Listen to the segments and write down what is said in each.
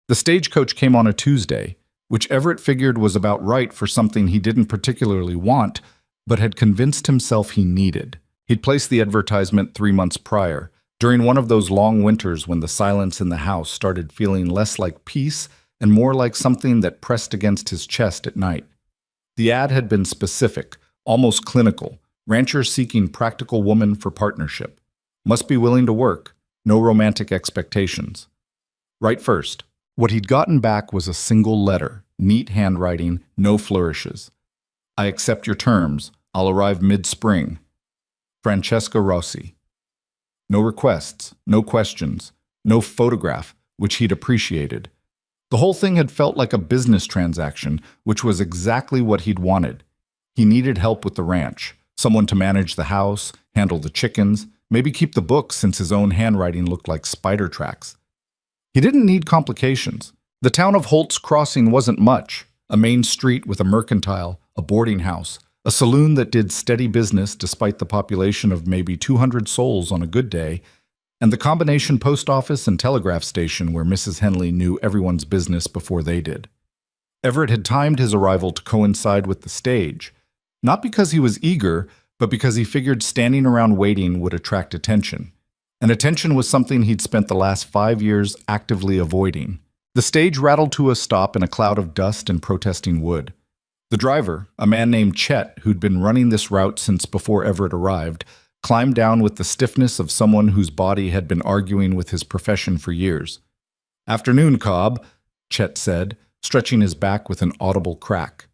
The stagecoach came on a Tuesday, which Everett figured was about right for something he didn't particularly want, but had convinced himself he needed. He'd placed the advertisement 3 months prior, during one of those long winters when the silence in the house started feeling less like peace and more like something that pressed against his chest at night. The ad had been specific, almost clinical. Rancher seeking practical woman for partnership. Must be willing to work. No romantic expectations. Right first. What he'd gotten back was a single letter, neat handwriting, no flourishes. I accept your terms. I'll arrive mid-spring. Francesca Rossi. No requests, no questions, no photograph, which he'd appreciated. The whole thing had felt like a business transaction, which was exactly what he'd wanted. He needed help with the ranch. Someone to manage the house, handle the chickens, maybe keep the books since his own handwriting looked like spider tracks. He didn't need complications. The town of Holt's Crossing wasn't much. A main street with a mercantile, a boarding house, a saloon that did steady business despite the population of maybe 200 souls on a good day, and the combination post office and telegraph station where Mrs. Henley knew everyone's business before they did. Everett had timed his arrival to coincide with the stage. Not because he was eager, but because he figured standing around waiting would attract attention. And attention was something he'd spent the last 5 years actively avoiding. The stage rattled to a stop in a cloud of dust and protesting wood. The driver, a man named Chet, who'd been running this route since before Everett arrived, climbed down with the stiffness of someone whose body had been arguing with his profession for years. "Afternoon, Cobb," Chet said, stretching his back with an audible crack.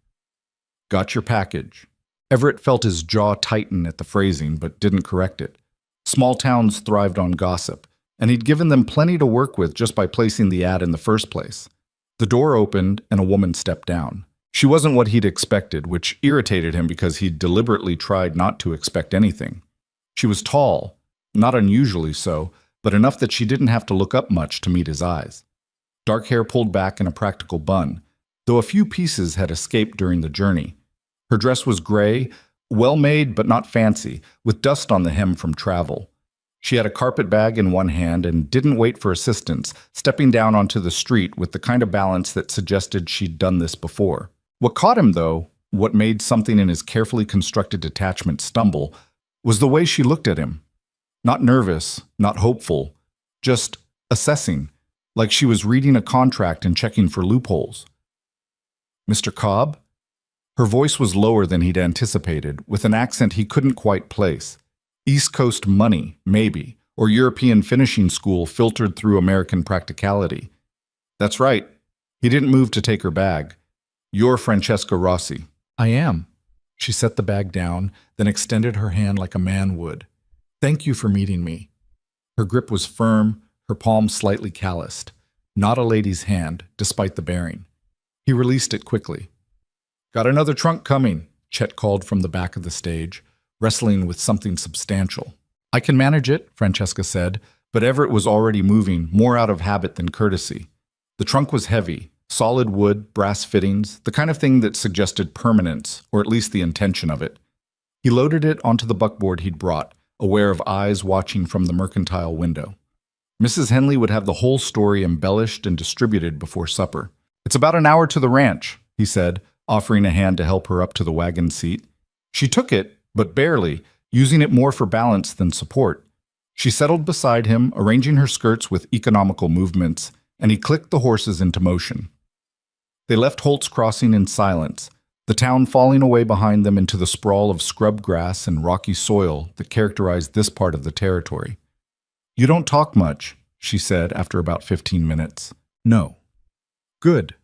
"Got your package." Everett felt his jaw tighten at the phrasing, but didn't correct it. Small towns thrived on gossip, and he'd given them plenty to work with just by placing the ad in the first place. The door opened, and a woman stepped down. She wasn't what he'd expected, which irritated him because he'd deliberately tried not to expect anything. She was tall, not unusually so, but enough that she didn't have to look up much to meet his eyes. Dark hair pulled back in a practical bun, though a few pieces had escaped during the journey. Her dress was gray, well-made but not fancy, with dust on the hem from travel. She had a carpet bag in one hand and didn't wait for assistance, stepping down onto the street with the kind of balance that suggested she'd done this before. What caught him, though, what made something in his carefully constructed detachment stumble, was the way she looked at him. Not nervous, not hopeful, just assessing, like she was reading a contract and checking for loopholes. "Mr. Cobb?" Her voice was lower than he'd anticipated, with an accent he couldn't quite place. East Coast money, maybe, or European finishing school filtered through American practicality. That's right. He didn't move to take her bag. "You're Francesca Rossi." "I am." She set the bag down, then extended her hand like a man would. "Thank you for meeting me." Her grip was firm, her palm slightly calloused. Not a lady's hand, despite the bearing. He released it quickly. "Got another trunk coming," Chet called from the back of the stage, wrestling with something substantial. "I can manage it," Francesca said, but Everett was already moving, more out of habit than courtesy. The trunk was heavy, solid wood, brass fittings, the kind of thing that suggested permanence, or at least the intention of it. He loaded it onto the buckboard he'd brought, aware of eyes watching from the mercantile window. Mrs. Henley would have the whole story embellished and distributed before supper. "It's about an hour to the ranch," he said, offering a hand to help her up to the wagon seat. She took it, but barely, using it more for balance than support. She settled beside him, arranging her skirts with economical movements, and he clicked the horses into motion. They left Holt's Crossing in silence, the town falling away behind them into the sprawl of scrub grass and rocky soil that characterized this part of the territory. "You don't talk much," she said after about 15 minutes. "No." "Good."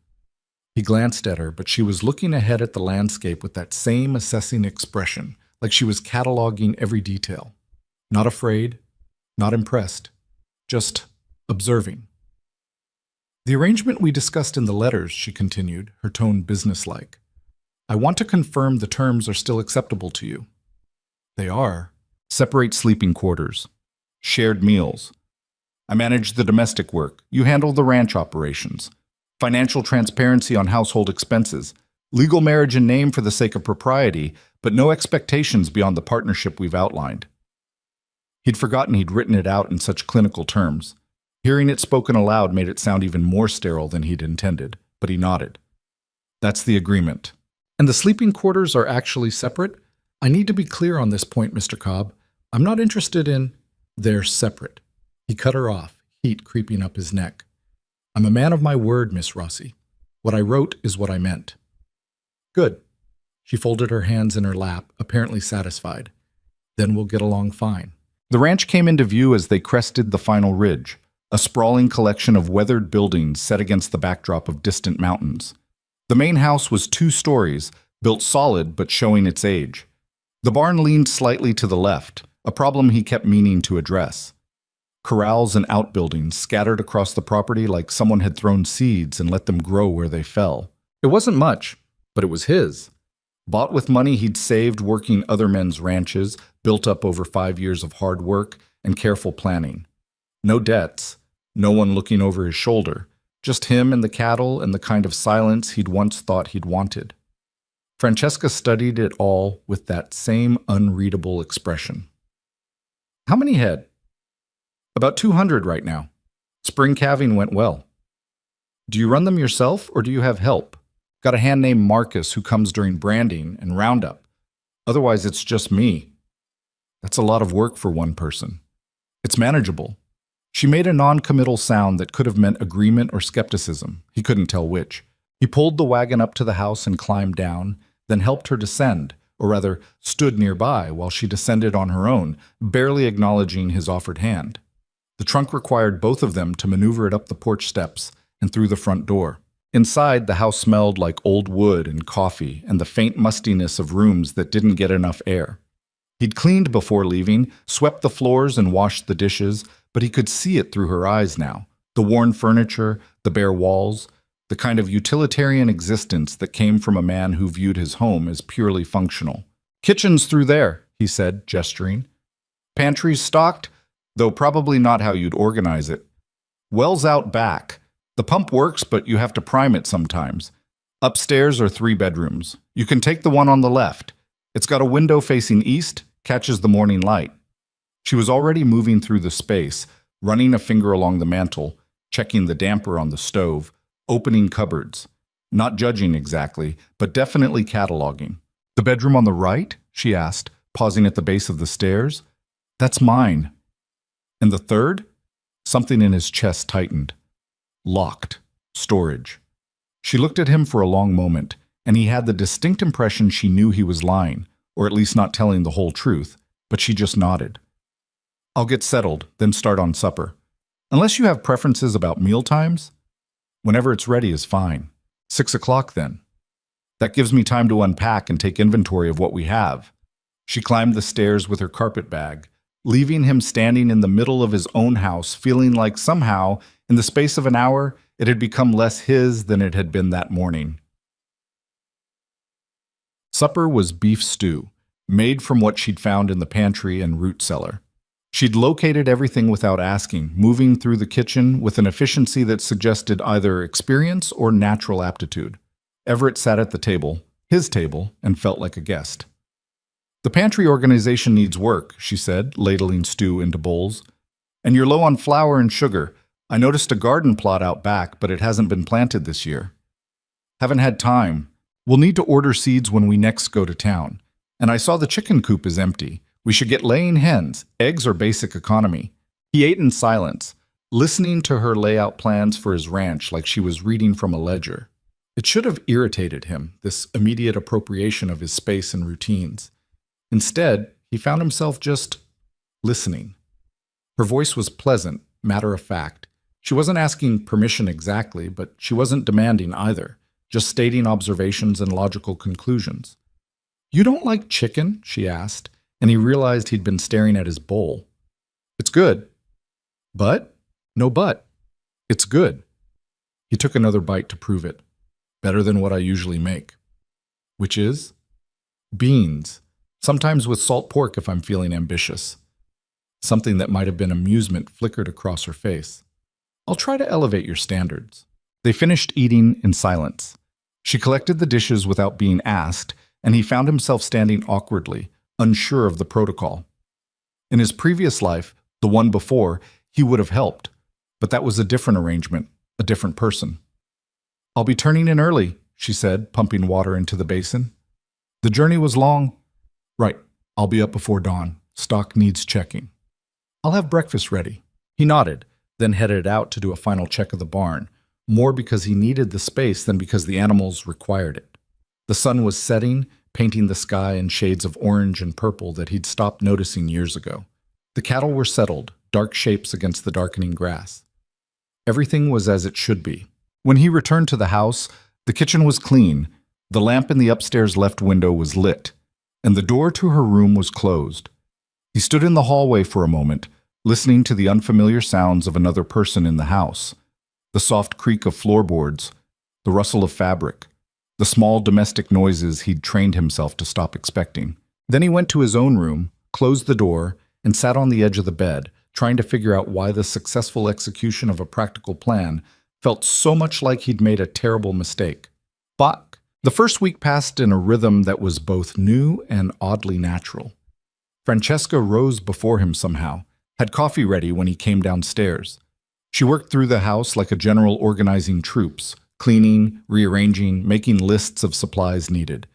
He glanced at her, but she was looking ahead at the landscape with that same assessing expression, like she was cataloging every detail. Not afraid, not impressed, just observing. "The arrangement we discussed in the letters," she continued, her tone businesslike. "I want to confirm the terms are still acceptable to you." "They are." "Separate sleeping quarters. Shared meals. I manage the domestic work. You handle the ranch operations. Financial transparency on household expenses. Legal marriage in name for the sake of propriety, but no expectations beyond the partnership we've outlined." He'd forgotten he'd written it out in such clinical terms. Hearing it spoken aloud made it sound even more sterile than he'd intended, but he nodded. That's the agreement. And the sleeping quarters are actually separate? I need to be clear on this point, Mr. Cobb. I'm not interested in... They're separate. He cut her off, heat creeping up his neck. I'm a man of my word, Miss Rossi. What I wrote is what I meant. Good. She folded her hands in her lap, apparently satisfied. Then we'll get along fine. The ranch came into view as they crested the final ridge, a sprawling collection of weathered buildings set against the backdrop of distant mountains. The main house was 2 stories, built solid but showing its age. The barn leaned slightly to the left, a problem he kept meaning to address. Corrals and outbuildings scattered across the property like someone had thrown seeds and let them grow where they fell. It wasn't much, but it was his. Bought with money he'd saved working other men's ranches, built up over 5 years of hard work and careful planning. No debts, no one looking over his shoulder, just him and the cattle and the kind of silence he'd once thought he'd wanted. Francesca studied it all with that same unreadable expression. How many head? About 200 right now. Spring calving went well. Do you run them yourself or do you have help? Got a hand named Marcus who comes during branding and roundup. Otherwise, it's just me. That's a lot of work for one person. It's manageable. She made a non-committal sound that could have meant agreement or skepticism. He couldn't tell which. He pulled the wagon up to the house and climbed down, then helped her descend, or rather, stood nearby while she descended on her own, barely acknowledging his offered hand. The trunk required both of them to maneuver it up the porch steps and through the front door. Inside, the house smelled like old wood and coffee and the faint mustiness of rooms that didn't get enough air. He'd cleaned before leaving, swept the floors and washed the dishes, but he could see it through her eyes now. The worn furniture, the bare walls, the kind of utilitarian existence that came from a man who viewed his home as purely functional. Kitchen's through there, he said, gesturing. Pantry's stocked, though probably not how you'd organize it. Well's out back. The pump works, but you have to prime it sometimes. Upstairs are 3 bedrooms. You can take the one on the left. It's got a window facing east, catches the morning light. She was already moving through the space, running a finger along the mantel, checking the damper on the stove, opening cupboards. Not judging exactly, but definitely cataloging. The bedroom on the right? She asked, pausing at the base of the stairs. That's mine. And the third? Something in his chest tightened. Locked. Storage. She looked at him for a long moment, and he had the distinct impression she knew he was lying, or at least not telling the whole truth, but she just nodded. I'll get settled, then start on supper. Unless you have preferences about meal times? Whenever it's ready is fine. 6 o'clock then. That gives me time to unpack and take inventory of what we have. She climbed the stairs with her carpet bag, leaving him standing in the middle of his own house, feeling like somehow, in the space of an hour, it had become less his than it had been that morning. Supper was beef stew, made from what she'd found in the pantry and root cellar. She'd located everything without asking, moving through the kitchen with an efficiency that suggested either experience or natural aptitude. Everett sat at the table, his table, and felt like a guest. The pantry organization needs work, she said, ladling stew into bowls. And you're low on flour and sugar. I noticed a garden plot out back, but it hasn't been planted this year. Haven't had time. We'll need to order seeds when we next go to town. And I saw the chicken coop is empty. We should get laying hens. Eggs are basic economy. He ate in silence, listening to her lay out plans for his ranch like she was reading from a ledger. It should have irritated him, this immediate appropriation of his space and routines. Instead, he found himself just listening. Her voice was pleasant, matter of fact. She wasn't asking permission exactly, but she wasn't demanding either, just stating observations and logical conclusions. You don't like chicken? She asked, and he realized he'd been staring at his bowl. It's good. But? No but. It's good. He took another bite to prove it. Better than what I usually make. Which is? Beans. Sometimes with salt pork if I'm feeling ambitious. Something that might have been amusement flickered across her face. I'll try to elevate your standards. They finished eating in silence. She collected the dishes without being asked, and he found himself standing awkwardly, unsure of the protocol. In his previous life, the one before, he would have helped. But that was a different arrangement, a different person. "I'll be turning in early," she said, pumping water into the basin. "The journey was long." "Right, I'll be up before dawn. Stock needs checking." "I'll have breakfast ready." He nodded, then headed out to do a final check of the barn, more because he needed the space than because the animals required it. The sun was setting, painting the sky in shades of orange and purple that he'd stopped noticing years ago. The cattle were settled, dark shapes against the darkening grass. Everything was as it should be. When he returned to the house, the kitchen was clean, the lamp in the upstairs left window was lit, and the door to her room was closed. He stood in the hallway for a moment, listening to the unfamiliar sounds of another person in the house. The soft creak of floorboards, the rustle of fabric, the small domestic noises he'd trained himself to stop expecting. Then he went to his own room, closed the door, and sat on the edge of the bed, trying to figure out why the successful execution of a practical plan felt so much like he'd made a terrible mistake. But the first week passed in a rhythm that was both new and oddly natural. Francesca rose before him somehow, had coffee ready when he came downstairs. She worked through the house like a general organizing troops, cleaning, rearranging, making lists of supplies needed.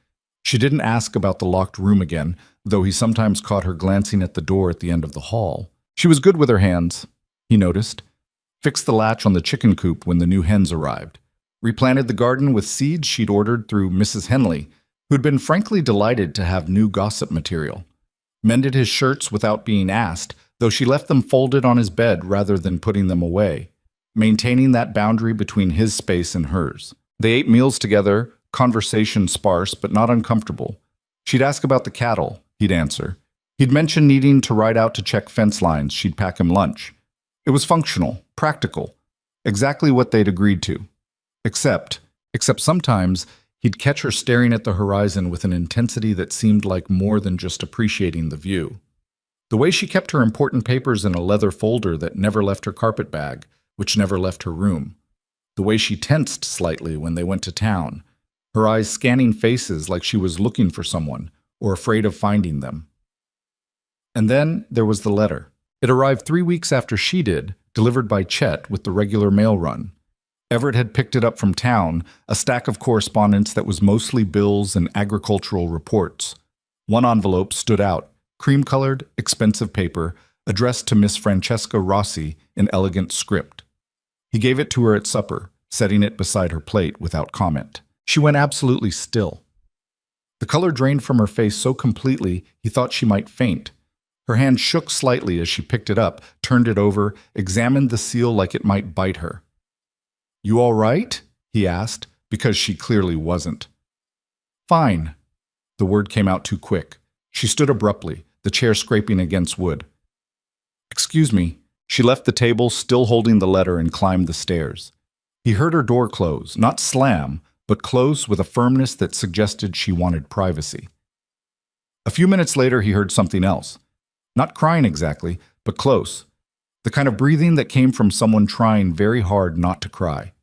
She didn't ask about the locked room again, though he sometimes caught her glancing at the door at the end of the hall. She was good with her hands, he noticed. Fixed the latch on the chicken coop when the new hens arrived. Replanted the garden with seeds she'd ordered through Mrs. Henley, who'd been frankly delighted to have new gossip material. Mended his shirts without being asked, though she left them folded on his bed rather than putting them away, maintaining that boundary between his space and hers. They ate meals together, conversation sparse but not uncomfortable. She'd ask about the cattle, he'd answer. He'd mention needing to ride out to check fence lines, she'd pack him lunch. It was functional, practical, exactly what they'd agreed to. Except sometimes he'd catch her staring at the horizon with an intensity that seemed like more than just appreciating the view. The way she kept her important papers in a leather folder that never left her carpet bag, which never left her room. The way she tensed slightly when they went to town, her eyes scanning faces like she was looking for someone or afraid of finding them. And then there was the letter. It arrived 3 weeks after she did, delivered by Chet with the regular mail run. Everett had picked it up from town, a stack of correspondence that was mostly bills and agricultural reports. One envelope stood out, cream-colored, expensive paper, addressed to Miss Francesca Rossi in elegant script. He gave it to her at supper, setting it beside her plate without comment. She went absolutely still. The color drained from her face so completely he thought she might faint. Her hand shook slightly as she picked it up, turned it over, examined the seal like it might bite her. "You all right?" he asked, because she clearly wasn't. "Fine." The word came out too quick. She stood abruptly, the chair scraping against wood. "Excuse me." She left the table, still holding the letter, and climbed the stairs. He heard her door close, not slam, but close with a firmness that suggested she wanted privacy. A few minutes later, he heard something else. Not crying exactly, but close. The kind of breathing that came from someone trying very hard not to cry.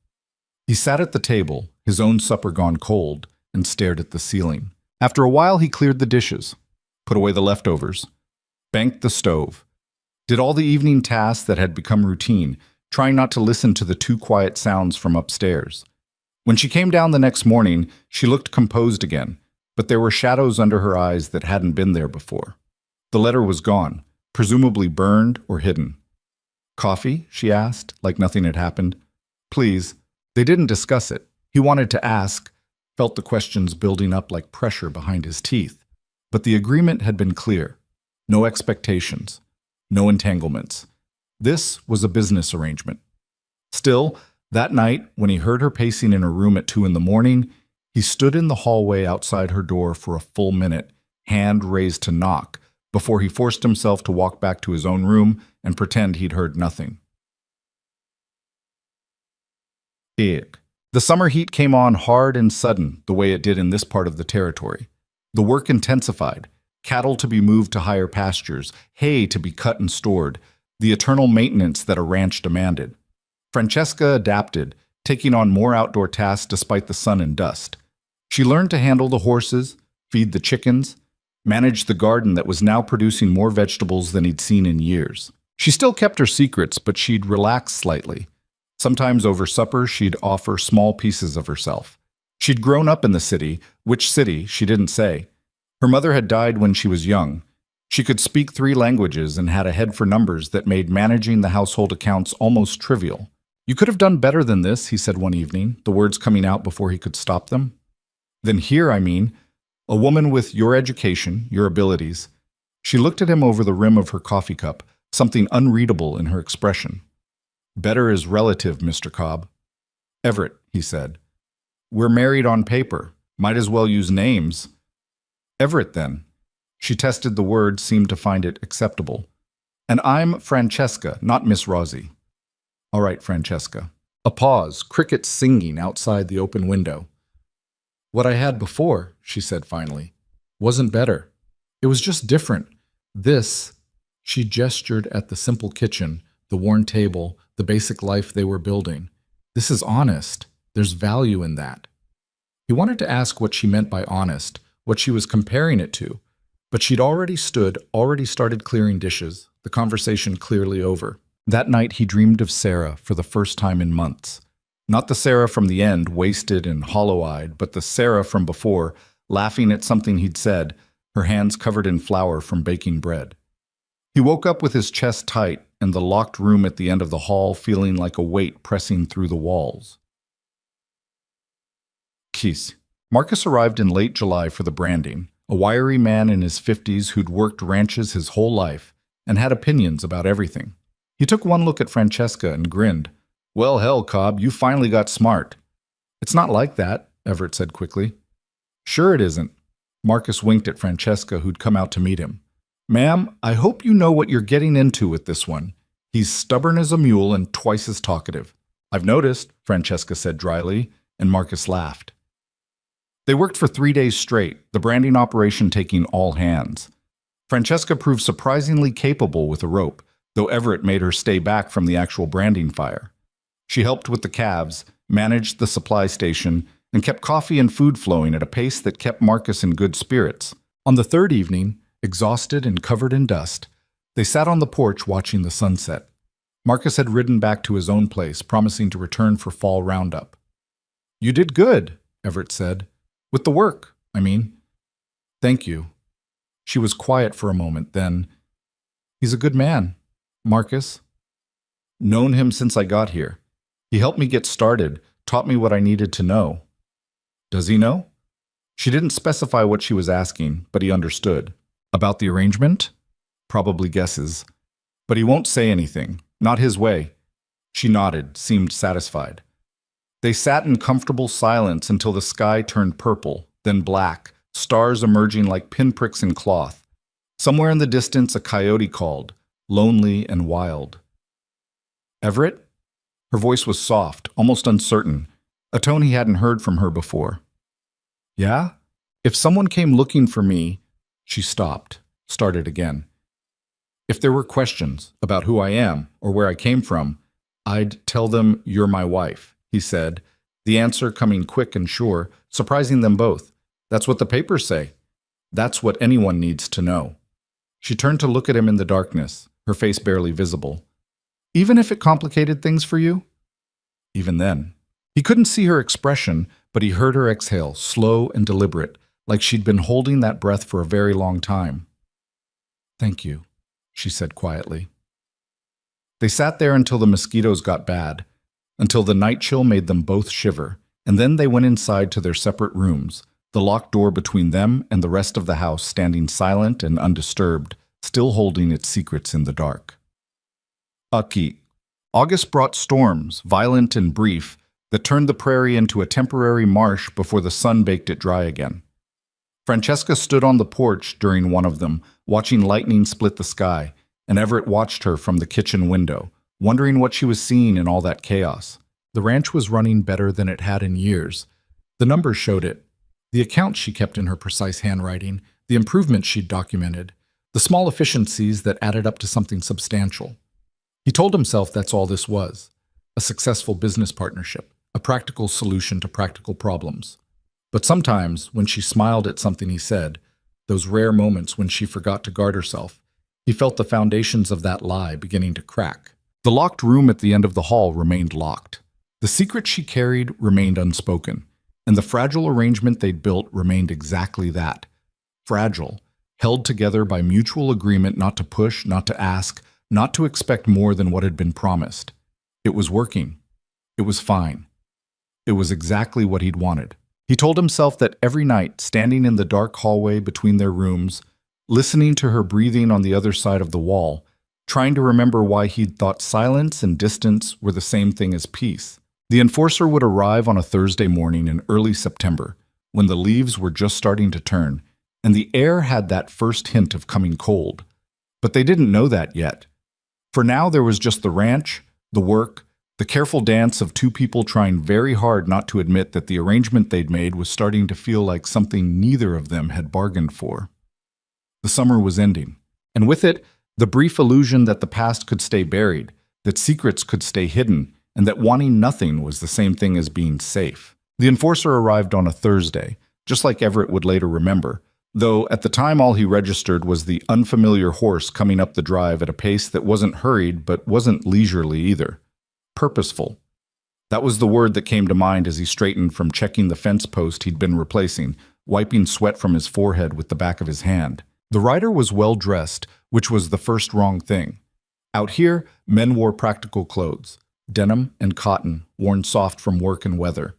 He sat at the table, his own supper gone cold, and stared at the ceiling. After a while, he cleared the dishes, put away the leftovers, banked the stove, did all the evening tasks that had become routine, trying not to listen to the too quiet sounds from upstairs. When she came down the next morning, she looked composed again, but there were shadows under her eyes that hadn't been there before. The letter was gone, presumably burned or hidden. "Coffee?" she asked, like nothing had happened. "Please." They didn't discuss it. He wanted to ask, felt the questions building up like pressure behind his teeth. But the agreement had been clear. No expectations. No entanglements. This was a business arrangement. Still, that night, when he heard her pacing in her room at 2 a.m, he stood in the hallway outside her door for a full minute, hand raised to knock, before he forced himself to walk back to his own room and pretend he'd heard nothing. The summer heat came on hard and sudden, the way it did in this part of the territory. The work intensified, cattle to be moved to higher pastures, hay to be cut and stored, the eternal maintenance that a ranch demanded. Francesca adapted, taking on more outdoor tasks despite the sun and dust. She learned to handle the horses, feed the chickens, manage the garden that was now producing more vegetables than he'd seen in years. She still kept her secrets, but she'd relax slightly. Sometimes over supper, she'd offer small pieces of herself. She'd grown up in the city. Which city, she didn't say. Her mother had died when she was young. She could speak 3 languages and had a head for numbers that made managing the household accounts almost trivial. "You could have done better than this," he said one evening, the words coming out before he could stop them. "Than here, I mean. A woman with your education, your abilities." She looked at him over the rim of her coffee cup, something unreadable in her expression. "Better is relative, Mr. Cobb." "Everett," he said. "We're married on paper. Might as well use names." "Everett, then." She tested the word, seemed to find it acceptable. "And I'm Francesca, not Miss Rosie." "All right, Francesca." A pause, crickets singing outside the open window. "What I had before," she said finally, "wasn't better. It was just different. This," she gestured at the simple kitchen, the worn table, the basic life they were building. "This is honest. There's value in that." He wanted to ask what she meant by honest, what she was comparing it to, but she'd already started clearing dishes, the conversation clearly over. That night he dreamed of Sarah for the first time in months. Not the Sarah from the end, wasted and hollow-eyed, but the Sarah from before, laughing at something he'd said, her hands covered in flour from baking bread. He woke up with his chest tight and the locked room at the end of the hall feeling like a weight pressing through the walls. Keys. Marcus arrived in late July for the branding, a wiry man in his 50s who'd worked ranches his whole life and had opinions about everything. He took one look at Francesca and grinned. "Well, hell, Cobb, you finally got smart." "It's not like that," Everett said quickly. "Sure it isn't." Marcus winked at Francesca, who'd come out to meet him. "Ma'am, I hope you know what you're getting into with this one. He's stubborn as a mule and twice as talkative." "I've noticed," Francesca said dryly, and Marcus laughed. They worked for 3 days straight, the branding operation taking all hands. Francesca proved surprisingly capable with a rope, though Everett made her stay back from the actual branding fire. She helped with the calves, managed the supply station, and kept coffee and food flowing at a pace that kept Marcus in good spirits. On the 3rd evening, exhausted and covered in dust, they sat on the porch watching the sunset. Marcus had ridden back to his own place, promising to return for fall roundup. "You did good," Everett said. "With the work, I mean." "Thank you." She was quiet for a moment, then, "He's a good man, Marcus." "Known him since I got here. He helped me get started, taught me what I needed to know." "Does he know?" She didn't specify what she was asking, but he understood. "About the arrangement?" "Probably guesses. But he won't say anything. Not his way." She nodded, seemed satisfied. They sat in comfortable silence until the sky turned purple, then black, stars emerging like pinpricks in cloth. Somewhere in the distance a coyote called, lonely and wild. "Everett?" Her voice was soft, almost uncertain, a tone he hadn't heard from her before. "Yeah? If someone came looking for me..." She stopped, started again. "If there were questions about who I am or where I came from, I'd tell them you're my wife," he said, the answer coming quick and sure, surprising them both. "That's what the papers say. That's what anyone needs to know." She turned to look at him in the darkness, her face barely visible. "Even if it complicated things for you?" Even then. He couldn't see her expression, but he heard her exhale, slow and deliberate, like she'd been holding that breath for a very long time. "Thank you," she said quietly. They sat there until the mosquitoes got bad, until the night chill made them both shiver, and then they went inside to their separate rooms, the locked door between them and the rest of the house standing silent and undisturbed, still holding its secrets in the dark. Aki. August brought storms, violent and brief, that turned the prairie into a temporary marsh before the sun baked it dry again. Francesca stood on the porch during one of them, watching lightning split the sky, and Everett watched her from the kitchen window, wondering what she was seeing in all that chaos. The ranch was running better than it had in years. The numbers showed it. The accounts she kept in her precise handwriting, the improvements she'd documented, the small efficiencies that added up to something substantial. He told himself that's all this was, a successful business partnership, a practical solution to practical problems. But sometimes, when she smiled at something he said, those rare moments when she forgot to guard herself, He felt the foundations of that lie beginning to crack. The locked room at the end of the hall remained locked. The secret she carried remained unspoken, and the fragile arrangement they'd built remained exactly that. Fragile, held together by mutual agreement not to push, not to ask, not to expect more than what had been promised. It was working. It was fine. It was exactly what he'd wanted. He told himself that every night, standing in the dark hallway between their rooms, listening to her breathing on the other side of the wall, trying to remember why he'd thought silence and distance were the same thing as peace. The enforcer would arrive on a Thursday morning in early September, when the leaves were just starting to turn, and the air had that first hint of coming cold. But they didn't know that yet. For now there was just the ranch, the work, the careful dance of two people trying very hard not to admit that the arrangement they'd made was starting to feel like something neither of them had bargained for. The summer was ending, and with it, the brief illusion that the past could stay buried, that secrets could stay hidden, and that wanting nothing was the same thing as being safe. The enforcer arrived on a Thursday, just like Everett would later remember, though at the time all he registered was the unfamiliar horse coming up the drive at a pace that wasn't hurried but wasn't leisurely either. Purposeful. That was the word that came to mind as he straightened from checking the fence post he'd been replacing, wiping sweat from his forehead with the back of his hand. The rider was well dressed, which was the first wrong thing. Out here, men wore practical clothes, denim and cotton, worn soft from work and weather.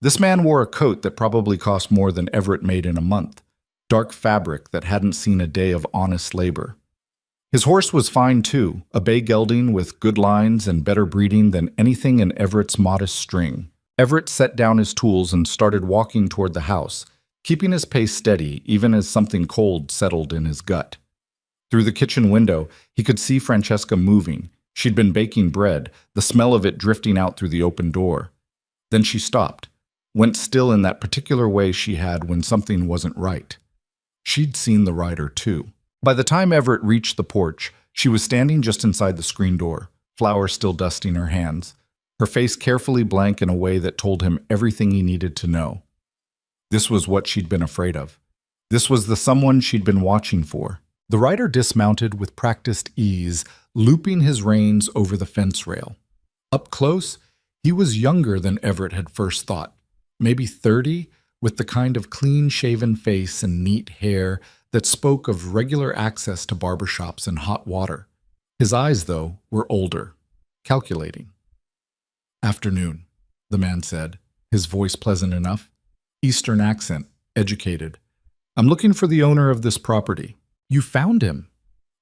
This man wore a coat that probably cost more than Everett made in a month, dark fabric that hadn't seen a day of honest labor. His horse was fine too, a bay gelding with good lines and better breeding than anything in Everett's modest string. Everett set down his tools and started walking toward the house, keeping his pace steady even as something cold settled in his gut. Through the kitchen window, he could see Francesca moving. She'd been baking bread, the smell of it drifting out through the open door. Then she stopped, went still in that particular way she had when something wasn't right. She'd seen the rider too. By the time Everett reached the porch, she was standing just inside the screen door, flour still dusting her hands, her face carefully blank in a way that told him everything he needed to know. This was what she'd been afraid of. This was the someone she'd been watching for. The rider dismounted with practiced ease, looping his reins over the fence rail. Up close, he was younger than Everett had first thought, maybe 30, with the kind of clean-shaven face and neat hair that spoke of regular access to barbershops and hot water. His eyes, though, were older, calculating. "Afternoon," the man said, his voice pleasant enough. Eastern accent, educated. "I'm looking for the owner of this property." "You found him."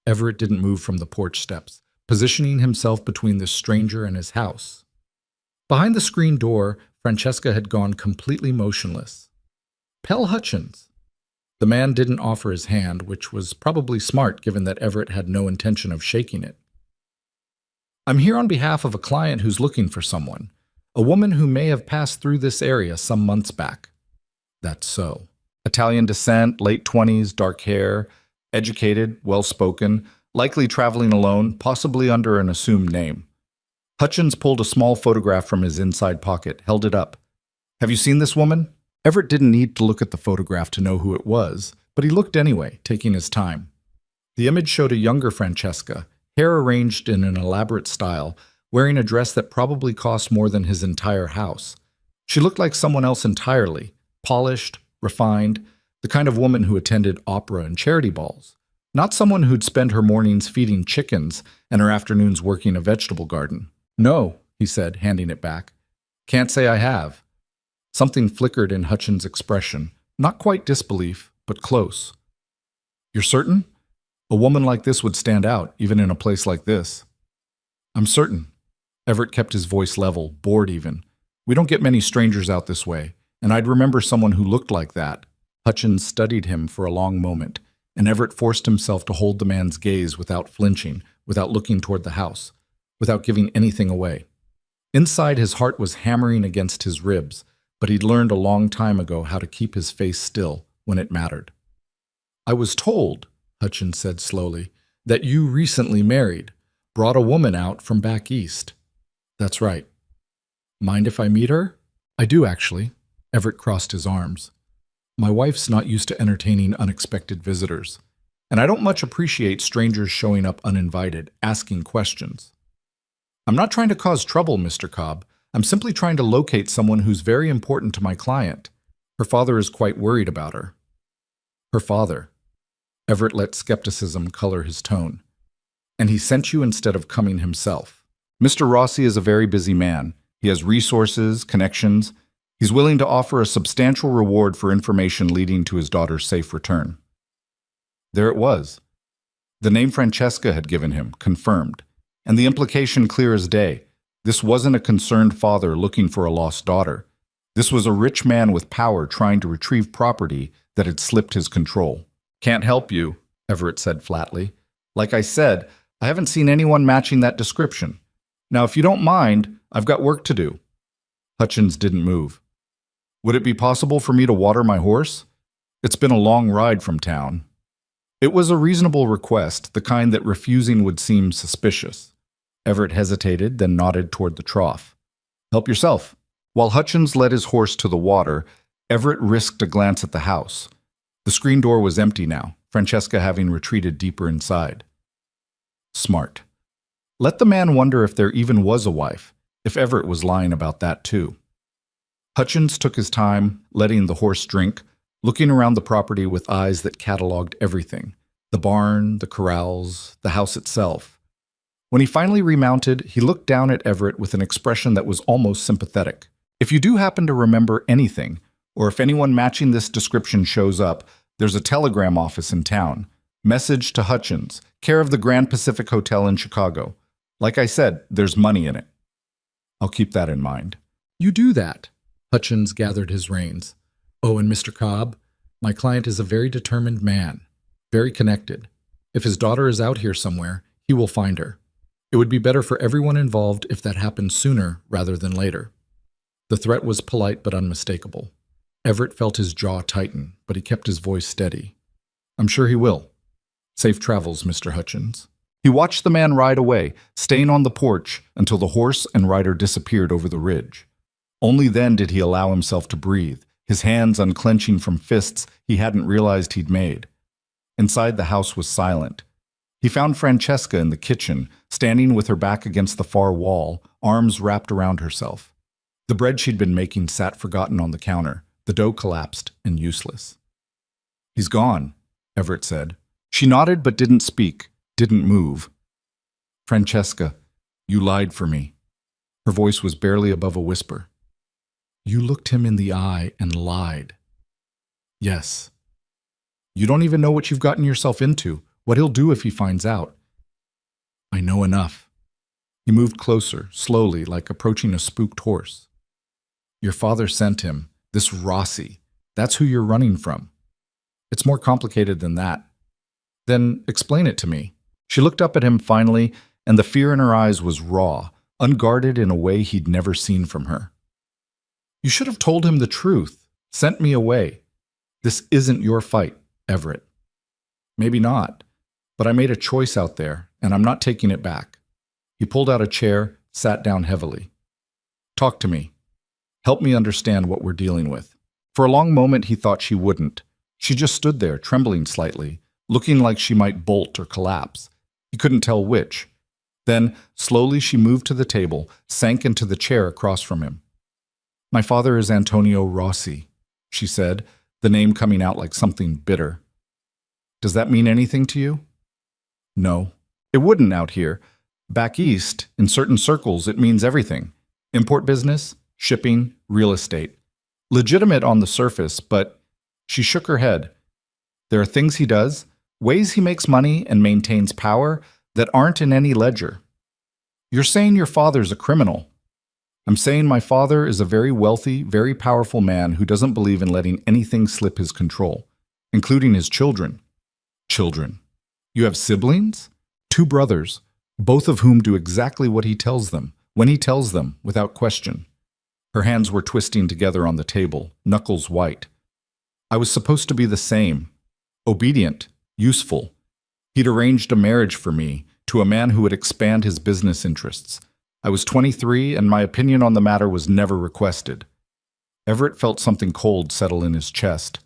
Everett didn't move from the porch steps, positioning himself between this stranger and his house. Behind the screen door, Francesca had gone completely motionless. "Pell Hutchins." The man didn't offer his hand, which was probably smart given that Everett had no intention of shaking it. "I'm here on behalf of a client who's looking for someone, a woman who may have passed through this area some months back." "That's so." Italian descent, late 20s, dark hair, educated, well-spoken, likely traveling alone, possibly under an assumed name. Hutchins pulled a small photograph from his inside pocket, held it up. "Have you seen this woman?" Everett didn't need to look at the photograph to know who it was, but he looked anyway, taking his time. The image showed a younger Francesca, hair arranged in an elaborate style, wearing a dress that probably cost more than his entire house. She looked like someone else entirely, polished, refined, the kind of woman who attended opera and charity balls, not someone who'd spend her mornings feeding chickens and her afternoons working a vegetable garden. "No," he said, handing it back. "Can't say I have." Something flickered in Hutchins' expression, not quite disbelief, but close. "You're certain? A woman like this would stand out, even in a place like this." "I'm certain." Everett kept his voice level, bored even. "We don't get many strangers out this way, and I'd remember someone who looked like that." Hutchins studied him for a long moment, and Everett forced himself to hold the man's gaze without flinching, without looking toward the house, without giving anything away. Inside, his heart was hammering against his ribs, but he'd learned a long time ago how to keep his face still when it mattered. "I was told," Hutchins said slowly, "that you recently married, brought a woman out from back east." "That's right." "Mind if I meet her?" "I do, actually." Everett crossed his arms. "My wife's not used to entertaining unexpected visitors." and I don't much appreciate strangers showing up uninvited, asking questions. I'm not trying to cause trouble, Mr. Cobb. I'm simply trying to locate someone who's very important to my client. Her father is quite worried about her. Her father. Everett let skepticism color his tone. And he sent you instead of coming himself. Mr. Rossi is a very busy man. He has resources, connections. He's willing to offer a substantial reward for information leading to his daughter's safe return. There it was. The name Francesca had given him, confirmed. And the implication clear as day. This wasn't a concerned father looking for a lost daughter. This was a rich man with power trying to retrieve property that had slipped his control. Can't help you, Everett said flatly. Like I said, I haven't seen anyone matching that description. Now, if you don't mind, I've got work to do. Hutchins didn't move. Would it be possible for me to water my horse? It's been a long ride from town. It was a reasonable request, the kind that refusing would seem suspicious. Everett hesitated, then nodded toward the trough. Help yourself. While Hutchins led his horse to the water, Everett risked a glance at the house. The screen door was empty now, Francesca having retreated deeper inside. Smart. Let the man wonder if there even was a wife, if Everett was lying about that too. Hutchins took his time, letting the horse drink, looking around the property with eyes that cataloged everything. The barn, the corrals, the house itself. When he finally remounted, he looked down at Everett with an expression that was almost sympathetic. If you do happen to remember anything, or if anyone matching this description shows up, there's a telegram office in town. Message to Hutchins, care of the Grand Pacific Hotel in Chicago. Like I said, there's money in it. I'll keep that in mind. You do that. Hutchins gathered his reins. Oh, and Mr. Cobb, my client is a very determined man, very connected. If his daughter is out here somewhere, he will find her. It would be better for everyone involved if that happened sooner rather than later. The threat was polite but unmistakable. Everett felt his jaw tighten, but he kept his voice steady. I'm sure he will. Safe travels, Mr. Hutchins. He watched the man ride away, staying on the porch until the horse and rider disappeared over the ridge. Only then did he allow himself to breathe, his hands unclenching from fists he hadn't realized he'd made. Inside, the house was silent. He found Francesca in the kitchen, standing with her back against the far wall, arms wrapped around herself. The bread she'd been making sat forgotten on the counter, the dough collapsed and useless. He's gone, Everett said. She nodded but didn't speak, didn't move. Francesca, you lied for me. Her voice was barely above a whisper. You looked him in the eye and lied. Yes. You don't even know what you've gotten yourself into, what he'll do if he finds out. I know enough. He moved closer, slowly, like approaching a spooked horse. Your father sent him, this Rossi. That's who you're running from. It's more complicated than that. Then explain it to me. She looked up at him finally, and the fear in her eyes was raw, unguarded in a way he'd never seen from her. You should have told him the truth, sent me away. This isn't your fight, Everett. Maybe not, but I made a choice out there, and I'm not taking it back. He pulled out a chair, sat down heavily. Talk to me. Help me understand what we're dealing with. For a long moment, he thought she wouldn't. She just stood there, trembling slightly, looking like she might bolt or collapse. He couldn't tell which. Then, slowly, she moved to the table, sank into the chair across from him. My father is Antonio Rossi, she said, the name coming out like something bitter. Does that mean anything to you? No, it wouldn't out here. Back east, in certain circles, it means everything. Import business, shipping, real estate. Legitimate on the surface, but she shook her head. There are things he does, ways he makes money and maintains power that aren't in any ledger. You're saying your father's a criminal. I'm saying my father is a very wealthy, very powerful man who doesn't believe in letting anything slip his control, including his children. Children. You have siblings? 2 brothers, both of whom do exactly what he tells them, when he tells them, without question. Her hands were twisting together on the table, knuckles white. I was supposed to be the same. Obedient, useful. He'd arranged a marriage for me to a man who would expand his business interests. I was 23, and my opinion on the matter was never requested. Everett felt something cold settle in his chest.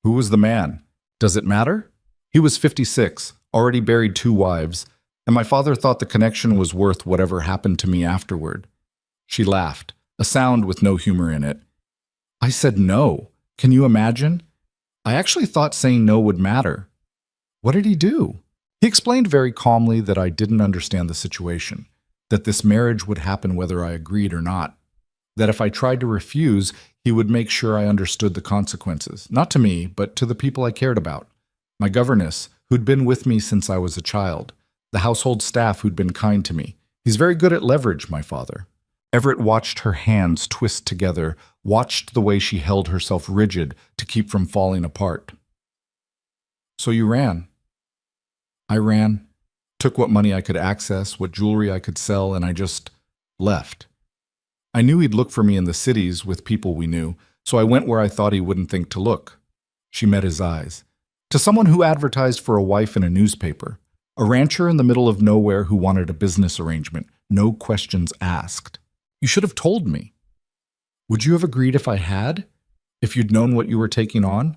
Who was the man? Does it matter? He was 56, already buried 2 wives, and my father thought the connection was worth whatever happened to me afterward. She laughed, a sound with no humor in it. I said no. Can you imagine? I actually thought saying no would matter. What did he do? He explained very calmly that I didn't understand the situation, that this marriage would happen whether I agreed or not, that if I tried to refuse, he would make sure I understood the consequences, not to me, but to the people I cared about. My governess, who'd been with me since I was a child, the household staff who'd been kind to me. He's very good at leverage, my father. Everett watched her hands twist together, watched the way she held herself rigid to keep from falling apart. So you ran. I ran, took what money I could access, what jewelry I could sell, and I just left. I knew he'd look for me in the cities with people we knew, so I went where I thought he wouldn't think to look. She met his eyes. To someone who advertised for a wife in a newspaper, a rancher in the middle of nowhere who wanted a business arrangement, no questions asked. You should have told me. Would you have agreed if I had? If you'd known what you were taking on?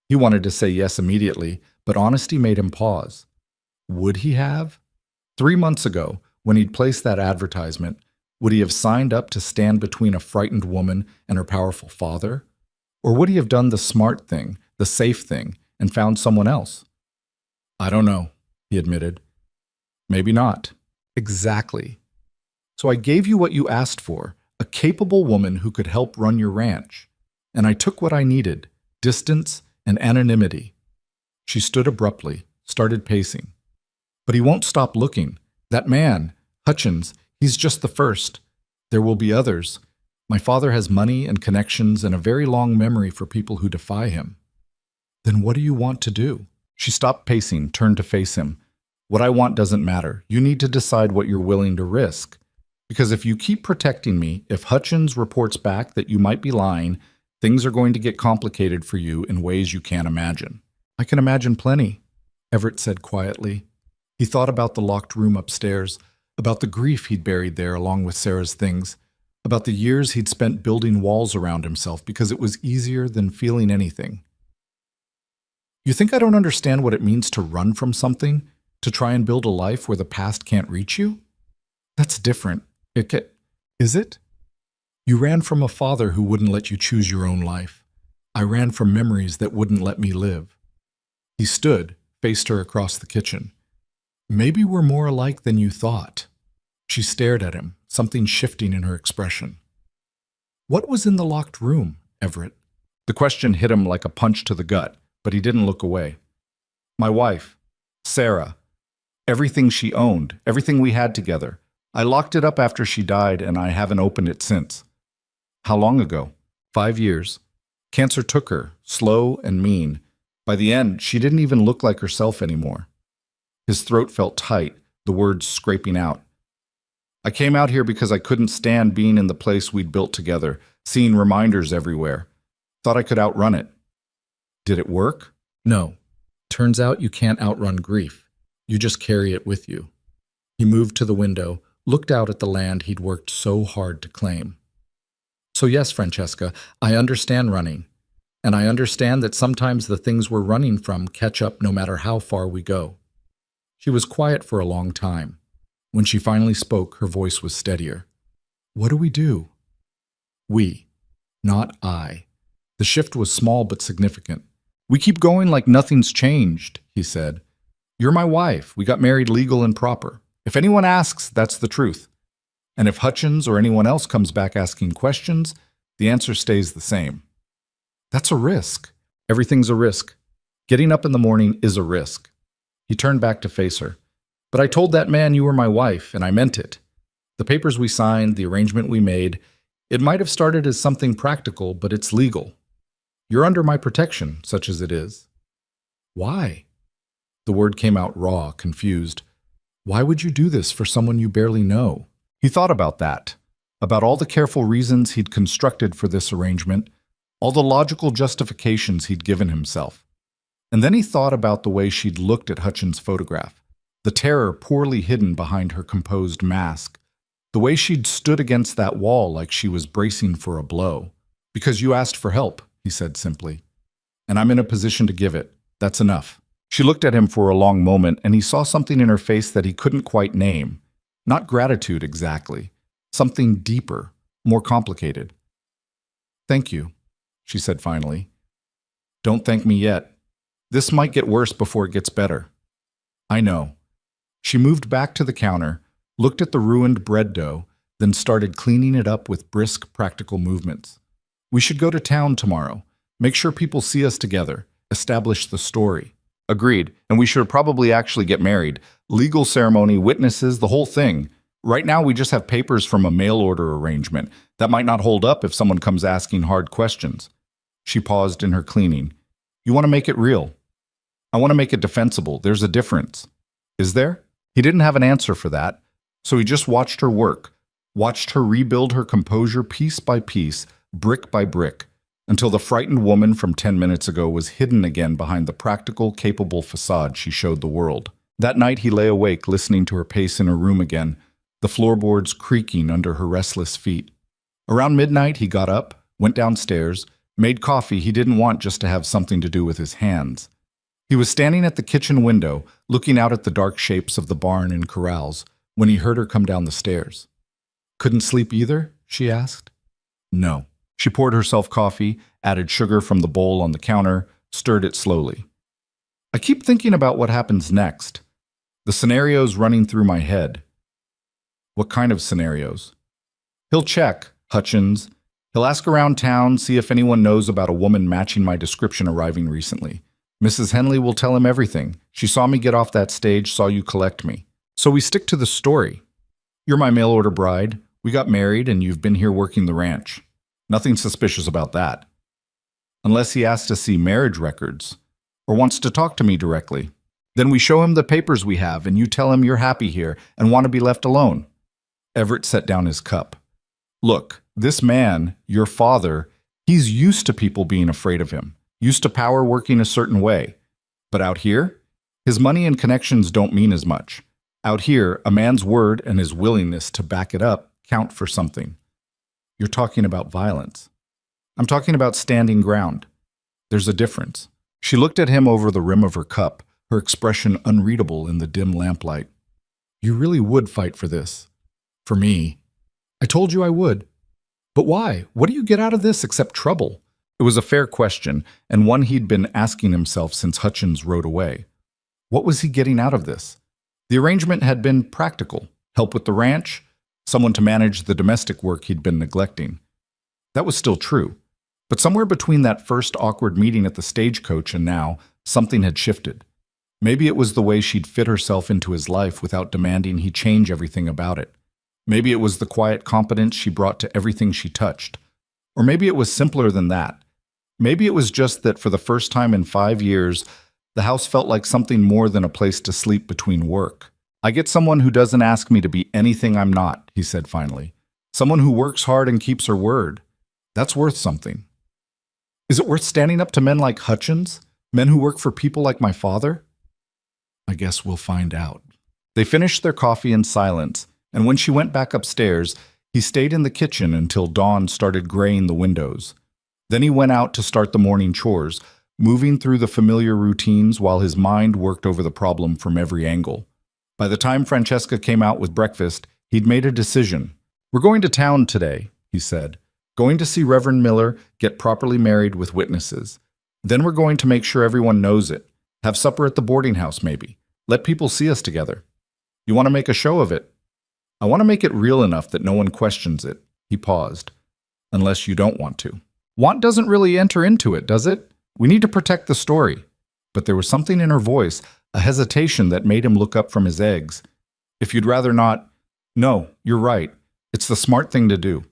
He wanted to say yes immediately, but honesty made him pause. Would he have? 3 months ago, when he'd placed that advertisement, would he have signed up to stand between a frightened woman and her powerful father? Or would he have done the smart thing, the safe thing, and found someone else? I don't know, he admitted. Maybe not. Exactly. So I gave you what you asked for, a capable woman who could help run your ranch. And I took what I needed, distance and anonymity. She stood abruptly, started pacing. But he won't stop looking. That man, Hutchins, he's just the first. There will be others. My father has money and connections and a very long memory for people who defy him. Then what do you want to do? She stopped pacing, turned to face him. What I want doesn't matter. You need to decide what you're willing to risk. Because if you keep protecting me, if Hutchins reports back that you might be lying, things are going to get complicated for you in ways you can't imagine. I can imagine plenty, Everett said quietly. He thought about the locked room upstairs, about the grief he'd buried there along with Sarah's things, about the years he'd spent building walls around himself because it was easier than feeling anything. You think I don't understand what it means to run from something, to try and build a life where the past can't reach you? That's different. Is it? You ran from a father who wouldn't let you choose your own life. I ran from memories that wouldn't let me live. He stood, faced her across the kitchen. Maybe we're more alike than you thought. She stared at him, something shifting in her expression. What was in the locked room, Everett? The question hit him like a punch to the gut, but he didn't look away. My wife, Sarah. Everything she owned, everything we had together. I locked it up after she died, and I haven't opened it since. How long ago? 5 years. Cancer took her, slow and mean. By the end, she didn't even look like herself anymore. His throat felt tight, the words scraping out. I came out here because I couldn't stand being in the place we'd built together, seeing reminders everywhere. Thought I could outrun it. Did it work? No. Turns out you can't outrun grief. You just carry it with you. He moved to the window, looked out at the land he'd worked so hard to claim. So yes, Francesca, I understand running. And I understand that sometimes the things we're running from catch up no matter how far we go. She was quiet for a long time. When she finally spoke, her voice was steadier. What do we do? We, not I. The shift was small but significant. We keep going like nothing's changed, he said. You're my wife. We got married legal and proper. If anyone asks, that's the truth. And if Hutchins or anyone else comes back asking questions, the answer stays the same. That's a risk. Everything's a risk. Getting up in the morning is a risk. He turned back to face her. But I told that man you were my wife, and I meant it. The papers we signed, the arrangement we made, it might have started as something practical, but it's legal. You're under my protection, such as it is. Why? The word came out raw, confused. Why would you do this for someone you barely know? He thought about that, about all the careful reasons he'd constructed for this arrangement, all the logical justifications he'd given himself. And then he thought about the way she'd looked at Hutchins' photograph, the terror poorly hidden behind her composed mask, the way she'd stood against that wall like she was bracing for a blow. Because you asked for help, he said simply. And I'm in a position to give it. That's enough. She looked at him for a long moment, and he saw something in her face that he couldn't quite name. Not gratitude exactly. Something deeper, more complicated. "Thank you," she said finally. "Don't thank me yet. This might get worse before it gets better." "I know." She moved back to the counter, looked at the ruined bread dough, then started cleaning it up with brisk, practical movements. "We should go to town tomorrow. Make sure people see us together. Establish the story." "Agreed, and we should probably actually get married. Legal ceremony, witnesses, the whole thing. Right now we just have papers from a mail order arrangement. That might not hold up if someone comes asking hard questions." She paused in her cleaning. "You want to make it real. I want to make it defensible. There's a difference." "Is there?" He didn't have an answer for that, so he just watched her work, watched her rebuild her composure piece by piece, brick by brick, until the frightened woman from 10 minutes ago was hidden again behind the practical, capable facade she showed the world. That night he lay awake, listening to her pace in her room again, the floorboards creaking under her restless feet. Around midnight he got up, went downstairs, made coffee he didn't want just to have something to do with his hands. He was standing at the kitchen window, looking out at the dark shapes of the barn and corrals, when he heard her come down the stairs. "Couldn't sleep either?" she asked. "No." She poured herself coffee, added sugar from the bowl on the counter, stirred it slowly. "I keep thinking about what happens next. The scenarios running through my head." "What kind of scenarios?" "He'll check, Hutchins. He'll ask around town, see if anyone knows about a woman matching my description arriving recently. Mrs. Henley will tell him everything. She saw me get off that stage, saw you collect me. So we stick to the story. You're my mail-order bride. We got married, and you've been here working the ranch. Nothing suspicious about that. Unless he asks to see marriage records, or wants to talk to me directly. Then we show him the papers we have, and you tell him you're happy here and want to be left alone." Everett set down his cup. "Look, this man, your father, he's used to people being afraid of him. Used to power working a certain way. But out here, his money and connections don't mean as much. Out here, a man's word and his willingness to back it up count for something." "You're talking about violence." "I'm talking about standing ground. There's a difference." She looked at him over the rim of her cup, her expression unreadable in the dim lamplight. "You really would fight for this. For me." "I told you I would." "But why? What do you get out of this except trouble?" It was a fair question, and one he'd been asking himself since Hutchins rode away. What was he getting out of this? The arrangement had been practical. Help with the ranch, someone to manage the domestic work he'd been neglecting. That was still true. But somewhere between that first awkward meeting at the stagecoach and now, something had shifted. Maybe it was the way she'd fit herself into his life without demanding he change everything about it. Maybe it was the quiet competence she brought to everything she touched. Or maybe it was simpler than that. Maybe it was just that for the first time in 5 years, the house felt like something more than a place to sleep between work. "I get someone who doesn't ask me to be anything I'm not," he said finally. "Someone who works hard and keeps her word. That's worth something." "Is it worth standing up to men like Hutchins? Men who work for people like my father?" "I guess we'll find out." They finished their coffee in silence, and when she went back upstairs, he stayed in the kitchen until dawn started graying the windows. Then he went out to start the morning chores, moving through the familiar routines while his mind worked over the problem from every angle. By the time Francesca came out with breakfast, he'd made a decision. "We're going to town today," he said. "Going to see Reverend Miller, get properly married with witnesses. Then we're going to make sure everyone knows it. Have supper at the boarding house, maybe. Let people see us together. You want to make a show of it?" "I want to make it real enough that no one questions it." He paused. "Unless you don't want to." Want doesn't really enter into it, does it? We need to protect the story. But there was something in her voice, a hesitation that made him look up from his eggs. "If you'd rather not..." "No, you're right. It's the smart thing to do."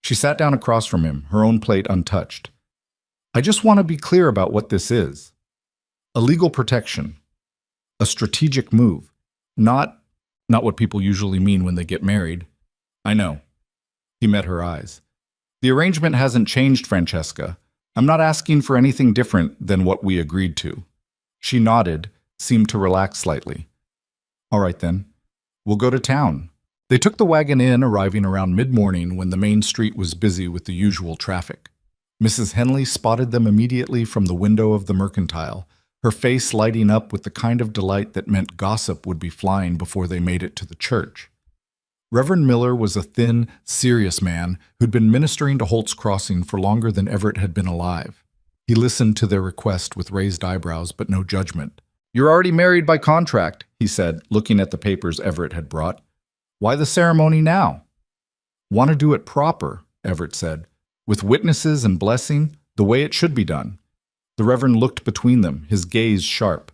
She sat down across from him, her own plate untouched. "I just want to be clear about what this is. A legal protection. A strategic move. Not what people usually mean when they get married." "I know." He met her eyes. "The arrangement hasn't changed, Francesca. I'm not asking for anything different than what we agreed to." She nodded, seemed to relax slightly. "All right then. We'll go to town." They took the wagon in, arriving around mid-morning when the main street was busy with the usual traffic. Mrs. Henley spotted them immediately from the window of the mercantile, her face lighting up with the kind of delight that meant gossip would be flying before they made it to the church. Reverend Miller was a thin, serious man who'd been ministering to Holt's Crossing for longer than Everett had been alive. He listened to their request with raised eyebrows but no judgment. "You're already married by contract," he said, looking at the papers Everett had brought. "Why the ceremony now?" "Want to do it proper," Everett said, "with witnesses and blessing, the way it should be done." The Reverend looked between them, his gaze sharp.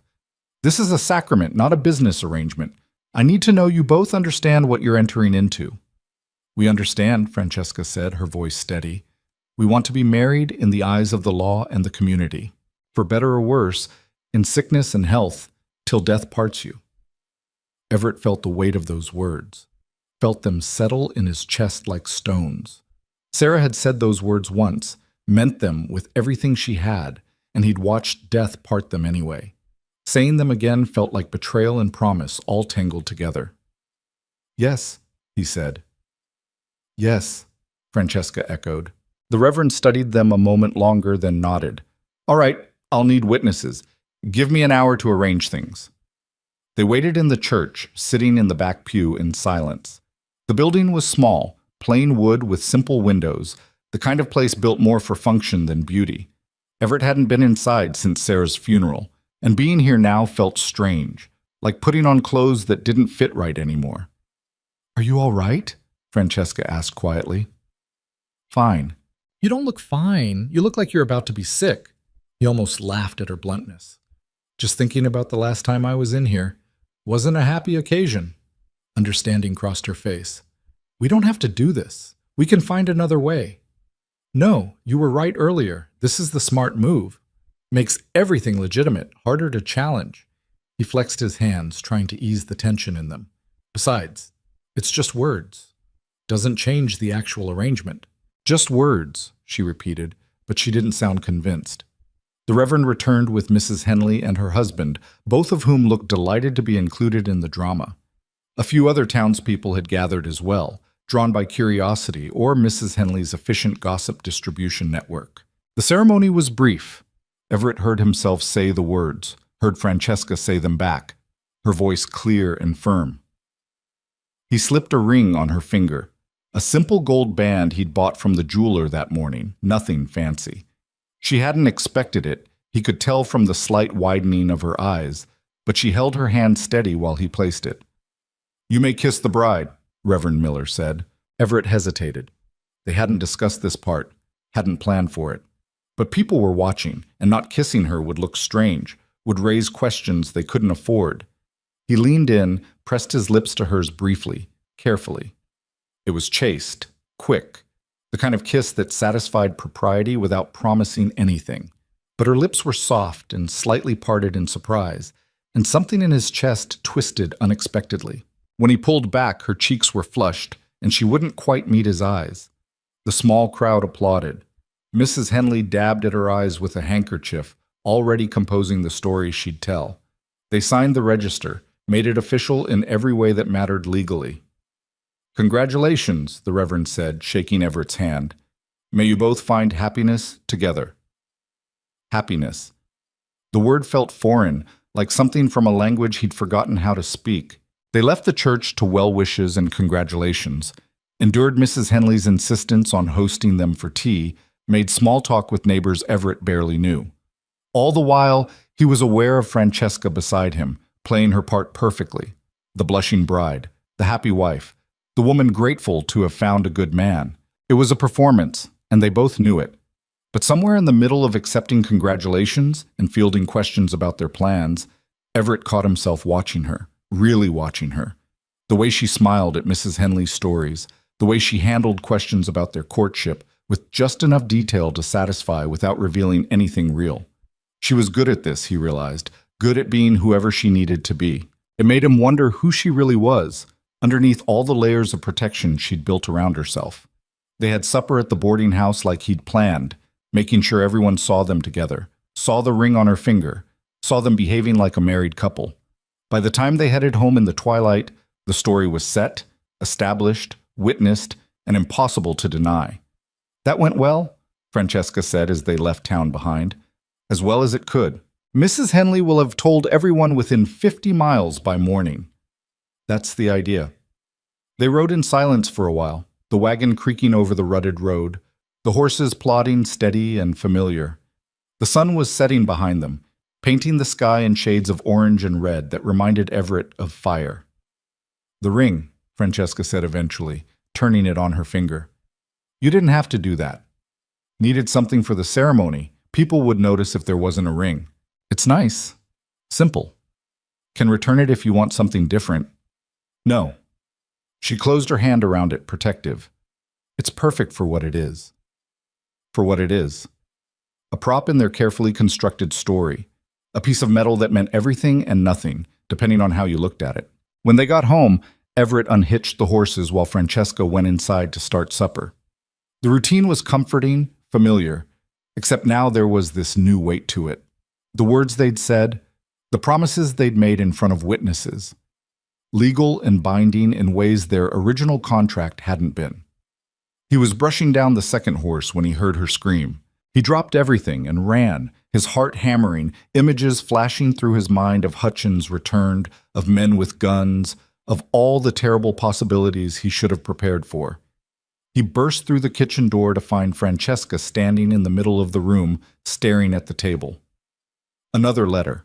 "This is a sacrament, not a business arrangement. I need to know you both understand what you're entering into." "We understand," Francesca said, her voice steady. "We want to be married in the eyes of the law and the community. For better or worse, in sickness and health, till death parts you." Everett felt the weight of those words, felt them settle in his chest like stones. Sarah had said those words once, meant them with everything she had, and he'd watched death part them anyway. Saying them again felt like betrayal and promise all tangled together. "Yes," he said. "Yes," Francesca echoed. The Reverend studied them a moment longer, then nodded. "All right, I'll need witnesses. Give me an hour to arrange things." They waited in the church, sitting in the back pew in silence. The building was small, plain wood with simple windows, the kind of place built more for function than beauty. Everett hadn't been inside since Sarah's funeral, and being here now felt strange, like putting on clothes that didn't fit right anymore. "Are you all right?" Francesca asked quietly. "Fine." "You don't look fine. You look like you're about to be sick." He almost laughed at her bluntness. "Just thinking about the last time I was in here. Wasn't a happy occasion." Understanding crossed her face. "We don't have to do this. We can find another way." "No, you were right earlier. This is the smart move. Makes everything legitimate, harder to challenge." He flexed his hands, trying to ease the tension in them. "Besides, it's just words. Doesn't change the actual arrangement." "Just words," she repeated, but she didn't sound convinced. The Reverend returned with Mrs. Henley and her husband, both of whom looked delighted to be included in the drama. A few other townspeople had gathered as well, drawn by curiosity or Mrs. Henley's efficient gossip distribution network. The ceremony was brief. Everett heard himself say the words, heard Francesca say them back, her voice clear and firm. He slipped a ring on her finger, a simple gold band he'd bought from the jeweler that morning, nothing fancy. She hadn't expected it, he could tell from the slight widening of her eyes, but she held her hand steady while he placed it. "You may kiss the bride," Reverend Miller said. Everett hesitated. They hadn't discussed this part, hadn't planned for it. But people were watching, and not kissing her would look strange, would raise questions they couldn't afford. He leaned in, pressed his lips to hers briefly, carefully. It was chaste, quick, the kind of kiss that satisfied propriety without promising anything. But her lips were soft and slightly parted in surprise, and something in his chest twisted unexpectedly. When he pulled back, her cheeks were flushed, and she wouldn't quite meet his eyes. The small crowd applauded. Mrs. Henley dabbed at her eyes with a handkerchief, already composing the story she'd tell. They signed the register, made it official in every way that mattered legally. "Congratulations," the Reverend said, shaking Everett's hand. "May you both find happiness together." Happiness. The word felt foreign, like something from a language he'd forgotten how to speak. They left the church to well wishes and congratulations, endured Mrs. Henley's insistence on hosting them for tea, made small talk with neighbors Everett barely knew. All the while, he was aware of Francesca beside him, playing her part perfectly. The blushing bride, the happy wife, the woman grateful to have found a good man. It was a performance, and they both knew it. But somewhere in the middle of accepting congratulations and fielding questions about their plans, Everett caught himself watching her, really watching her. The way she smiled at Mrs. Henley's stories, the way she handled questions about their courtship with just enough detail to satisfy without revealing anything real. She was good at this, he realized, good at being whoever she needed to be. It made him wonder who she really was, underneath all the layers of protection she'd built around herself. They had supper at the boarding house like he'd planned, making sure everyone saw them together, saw the ring on her finger, saw them behaving like a married couple. By the time they headed home in the twilight, the story was set, established, witnessed, and impossible to deny. "That went well," Francesca said as they left town behind. "As well as it could." Mrs. Henley will have told everyone within 50 miles by morning. That's the idea. They rode in silence for a while, the wagon creaking over the rutted road, the horses plodding steady and familiar. The sun was setting behind them, painting the sky in shades of orange and red that reminded Everett of fire. "The ring," Francesca said eventually, turning it on her finger. "You didn't have to do that. Needed something for the ceremony. People would notice if there wasn't a ring. It's nice. Simple. Can return it if you want something different." "No." She closed her hand around it, protective. "It's perfect for what it is." For what it is. A prop in their carefully constructed story. A piece of metal that meant everything and nothing, depending on how you looked at it. When they got home, Everett unhitched the horses while Francesca went inside to start supper. The routine was comforting, familiar, except now there was this new weight to it. The words they'd said, the promises they'd made in front of witnesses. Legal and binding in ways their original contract hadn't been. He was brushing down the second horse when he heard her scream. He dropped everything and ran, his heart hammering, images flashing through his mind of Hutchins returned, of men with guns, of all the terrible possibilities he should have prepared for. He burst through the kitchen door to find Francesca standing in the middle of the room, staring at the table. Another letter.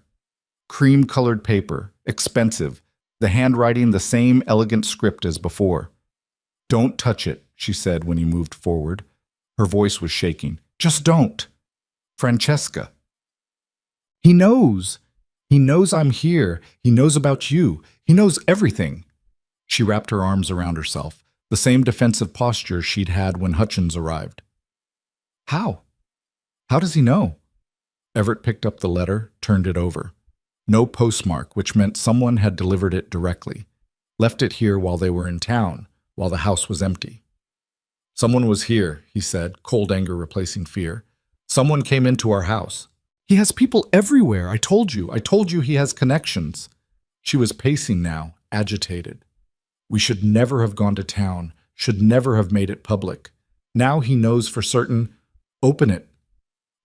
Cream-colored paper, expensive, the handwriting the same elegant script as before. "Don't touch it," she said when he moved forward. Her voice was shaking. "Just don't. Francesca." "He knows. He knows I'm here. He knows about you. He knows everything." She wrapped her arms around herself, the same defensive posture she'd had when Hutchins arrived. "How? How does he know?" Everett picked up the letter, turned it over. No postmark, which meant someone had delivered it directly. Left it here while they were in town, while the house was empty. "Someone was here," he said, cold anger replacing fear. "Someone came into our house. He has people everywhere. I told you he has connections." She was pacing now, agitated. "We should never have gone to town, should never have made it public. Now he knows for certain. Open it."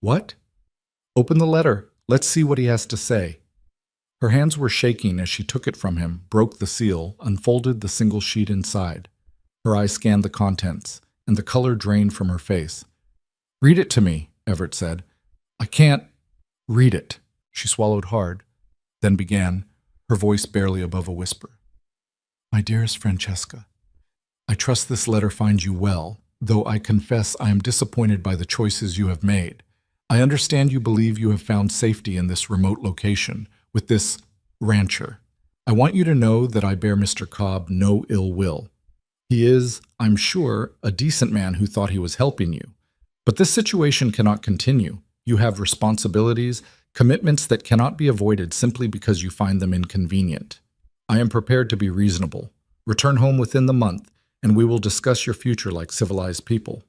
"What?" "Open the letter. Let's see what he has to say." Her hands were shaking as she took it from him, broke the seal, unfolded the single sheet inside. Her eyes scanned the contents, and the color drained from her face. "Read it to me," Everett said. "I can't." "Read it." She swallowed hard, then began, her voice barely above a whisper. "My dearest Francesca, I trust this letter finds you well, though I confess I am disappointed by the choices you have made. I understand you believe you have found safety in this remote location, with this rancher. I want you to know that I bear Mr. Cobb no ill will. He is, I'm sure, a decent man who thought he was helping you. But this situation cannot continue. You have responsibilities, commitments that cannot be avoided simply because you find them inconvenient. I am prepared to be reasonable. Return home within the month, and we will discuss your future like civilized people.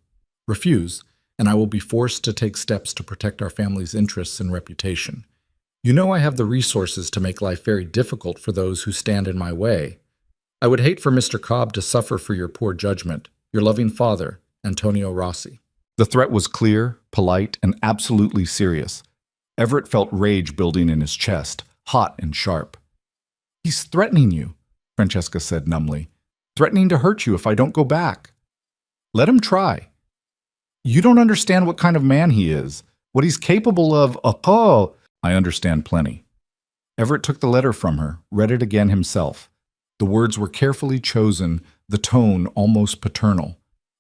Refuse, and I will be forced to take steps to protect our family's interests and reputation. You know I have the resources to make life very difficult for those who stand in my way. I would hate for Mr. Cobb to suffer for your poor judgment. Your loving father, Antonio Rossi." The threat was clear, polite, and absolutely serious. Everett felt rage building in his chest, hot and sharp. "He's threatening you," Francesca said numbly. "Threatening to hurt you if I don't go back." "Let him try. You don't understand what kind of man he is, what he's capable of. Oh, I understand plenty." Everett took the letter from her, read it again himself. The words were carefully chosen, the tone almost paternal.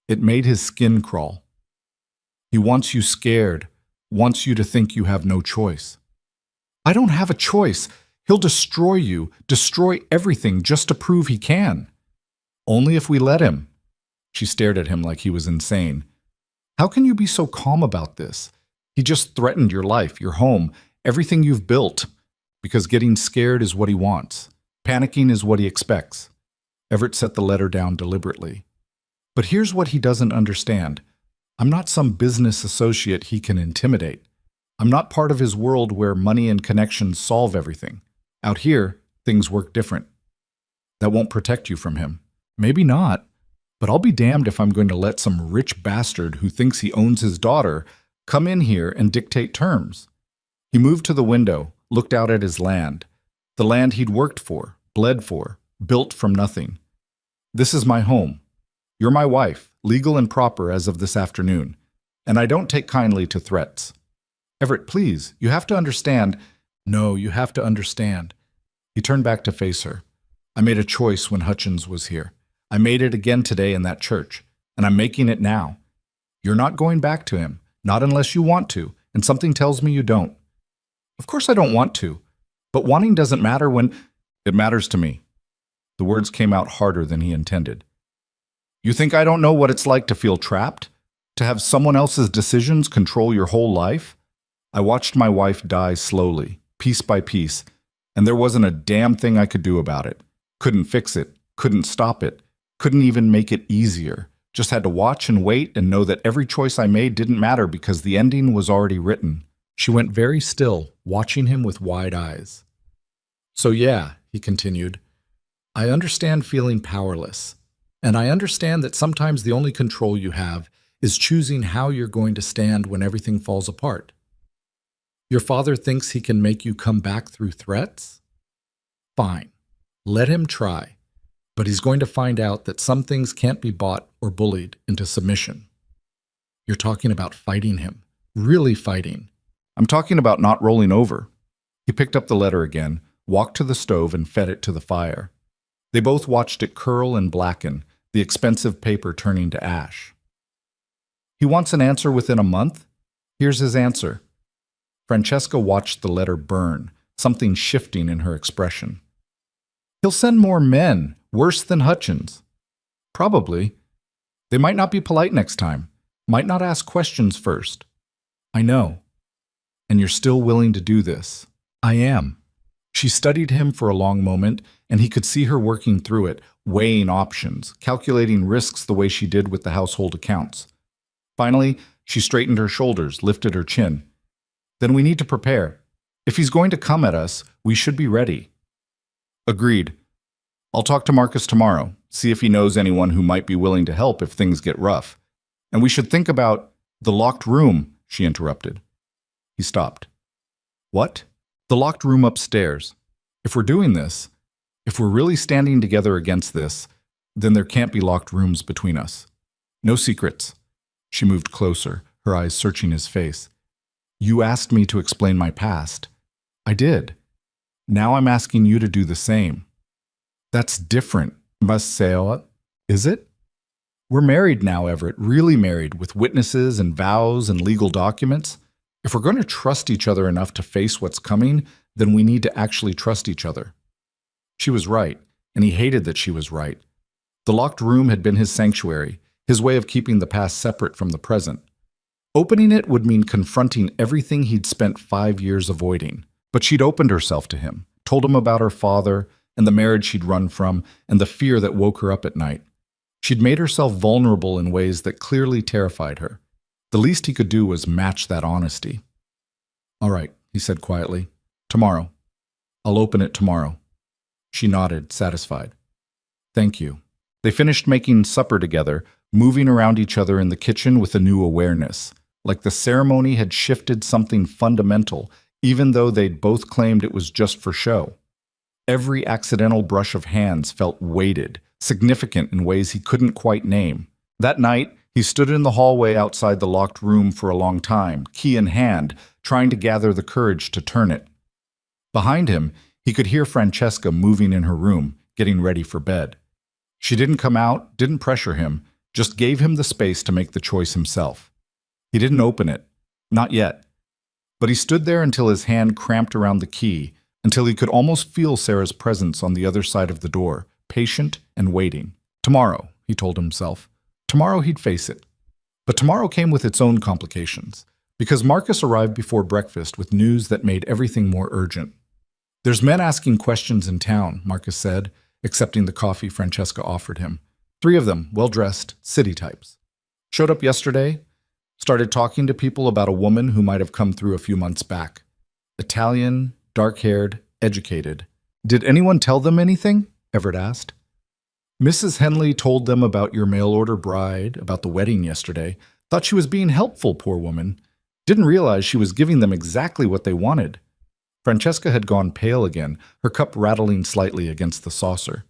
It made his skin crawl. "He wants you scared, wants you to think you have no choice." "I don't have a choice. He'll destroy you, destroy everything just to prove he can." "Only if we let him." She stared at him like he was insane. "How can you be so calm about this? He just threatened your life, your home, everything you've built, because getting scared is what he wants. Panicking is what he expects." Everett set the letter down deliberately. "But here's what he doesn't understand. I'm not some business associate he can intimidate. I'm not part of his world where money and connections solve everything. Out here, things work different. That won't protect you from him. Maybe not, but I'll be damned if I'm going to let some rich bastard who thinks he owns his daughter come in here and dictate terms. He moved to the window, looked out at his land, the land he'd worked for, bled for, built from nothing. This is my home. You're my wife, legal and proper as of this afternoon, and I don't take kindly to threats. Everett, please, you have to understand. No, you have to understand. He turned back to face her. I made a choice when Hutchins was here. I made it again today in that church, and I'm making it now. You're not going back to him, not unless you want to, and something tells me you don't. Of course I don't want to, but wanting doesn't matter when it matters to me. The words came out harder than he intended. You think I don't know what it's like to feel trapped? To have someone else's decisions control your whole life? I watched my wife die slowly, piece by piece, and there wasn't a damn thing I could do about it. Couldn't fix it, couldn't stop it, couldn't even make it easier. Just had to watch and wait and know that every choice I made didn't matter because the ending was already written. She went very still, watching him with wide eyes. So yeah, he continued, I understand feeling powerless, and I understand that sometimes the only control you have is choosing how you're going to stand when everything falls apart. Your father thinks he can make you come back through threats? Fine, let him try, but he's going to find out that some things can't be bought or bullied into submission. You're talking about fighting him, really fighting. I'm talking about not rolling over. He picked up the letter again, walked to the stove, and fed it to the fire. They both watched it curl and blacken, the expensive paper turning to ash. He wants an answer within a month? Here's his answer. Francesca watched the letter burn, something shifting in her expression. He'll send more men, worse than Hutchins. Probably. They might not be polite next time, might not ask questions first. I know. And you're still willing to do this. I am. She studied him for a long moment, and he could see her working through it, weighing options, calculating risks the way she did with the household accounts. Finally, she straightened her shoulders, lifted her chin. Then we need to prepare. If he's going to come at us, we should be ready. Agreed. I'll talk to Marcus tomorrow, see if he knows anyone who might be willing to help if things get rough. And we should think about the locked room, she interrupted. He stopped. What? The locked room upstairs. If we're doing this, if we're really standing together against this, then there can't be locked rooms between us. No secrets. She moved closer, her eyes searching his face. You asked me to explain my past. I did. Now I'm asking you to do the same. That's different, Maseo. Is it? We're married now, Everett, really married, with witnesses and vows and legal documents. If we're going to trust each other enough to face what's coming, then we need to actually trust each other. She was right, and he hated that she was right. The locked room had been his sanctuary, his way of keeping the past separate from the present. Opening it would mean confronting everything he'd spent 5 years avoiding. But she'd opened herself to him, told him about her father and the marriage she'd run from and the fear that woke her up at night. She'd made herself vulnerable in ways that clearly terrified her. The least he could do was match that honesty. All right, he said quietly. Tomorrow. I'll open it tomorrow. She nodded, satisfied. Thank you. They finished making supper together, moving around each other in the kitchen with a new awareness, like the ceremony had shifted something fundamental, even though they'd both claimed it was just for show. Every accidental brush of hands felt weighted, significant in ways he couldn't quite name. That night, he stood in the hallway outside the locked room for a long time, key in hand, trying to gather the courage to turn it. Behind him, he could hear Francesca moving in her room, getting ready for bed. She didn't come out, didn't pressure him, just gave him the space to make the choice himself. He didn't open it. Not yet. But he stood there until his hand cramped around the key, until he could almost feel Sarah's presence on the other side of the door, patient and waiting. Tomorrow, he told himself. Tomorrow he'd face it. But tomorrow came with its own complications, because Marcus arrived before breakfast with news that made everything more urgent. There's men asking questions in town, Marcus said, accepting the coffee Francesca offered him. 3 of them, well-dressed, city types. Showed up yesterday, started talking to people about a woman who might have come through a few months back. Italian, dark-haired, educated. Did anyone tell them anything? Everett asked. Mrs. Henley told them about your mail-order bride, about the wedding yesterday. Thought she was being helpful, poor woman. Didn't realize she was giving them exactly what they wanted. Francesca had gone pale again, her cup rattling slightly against the saucer.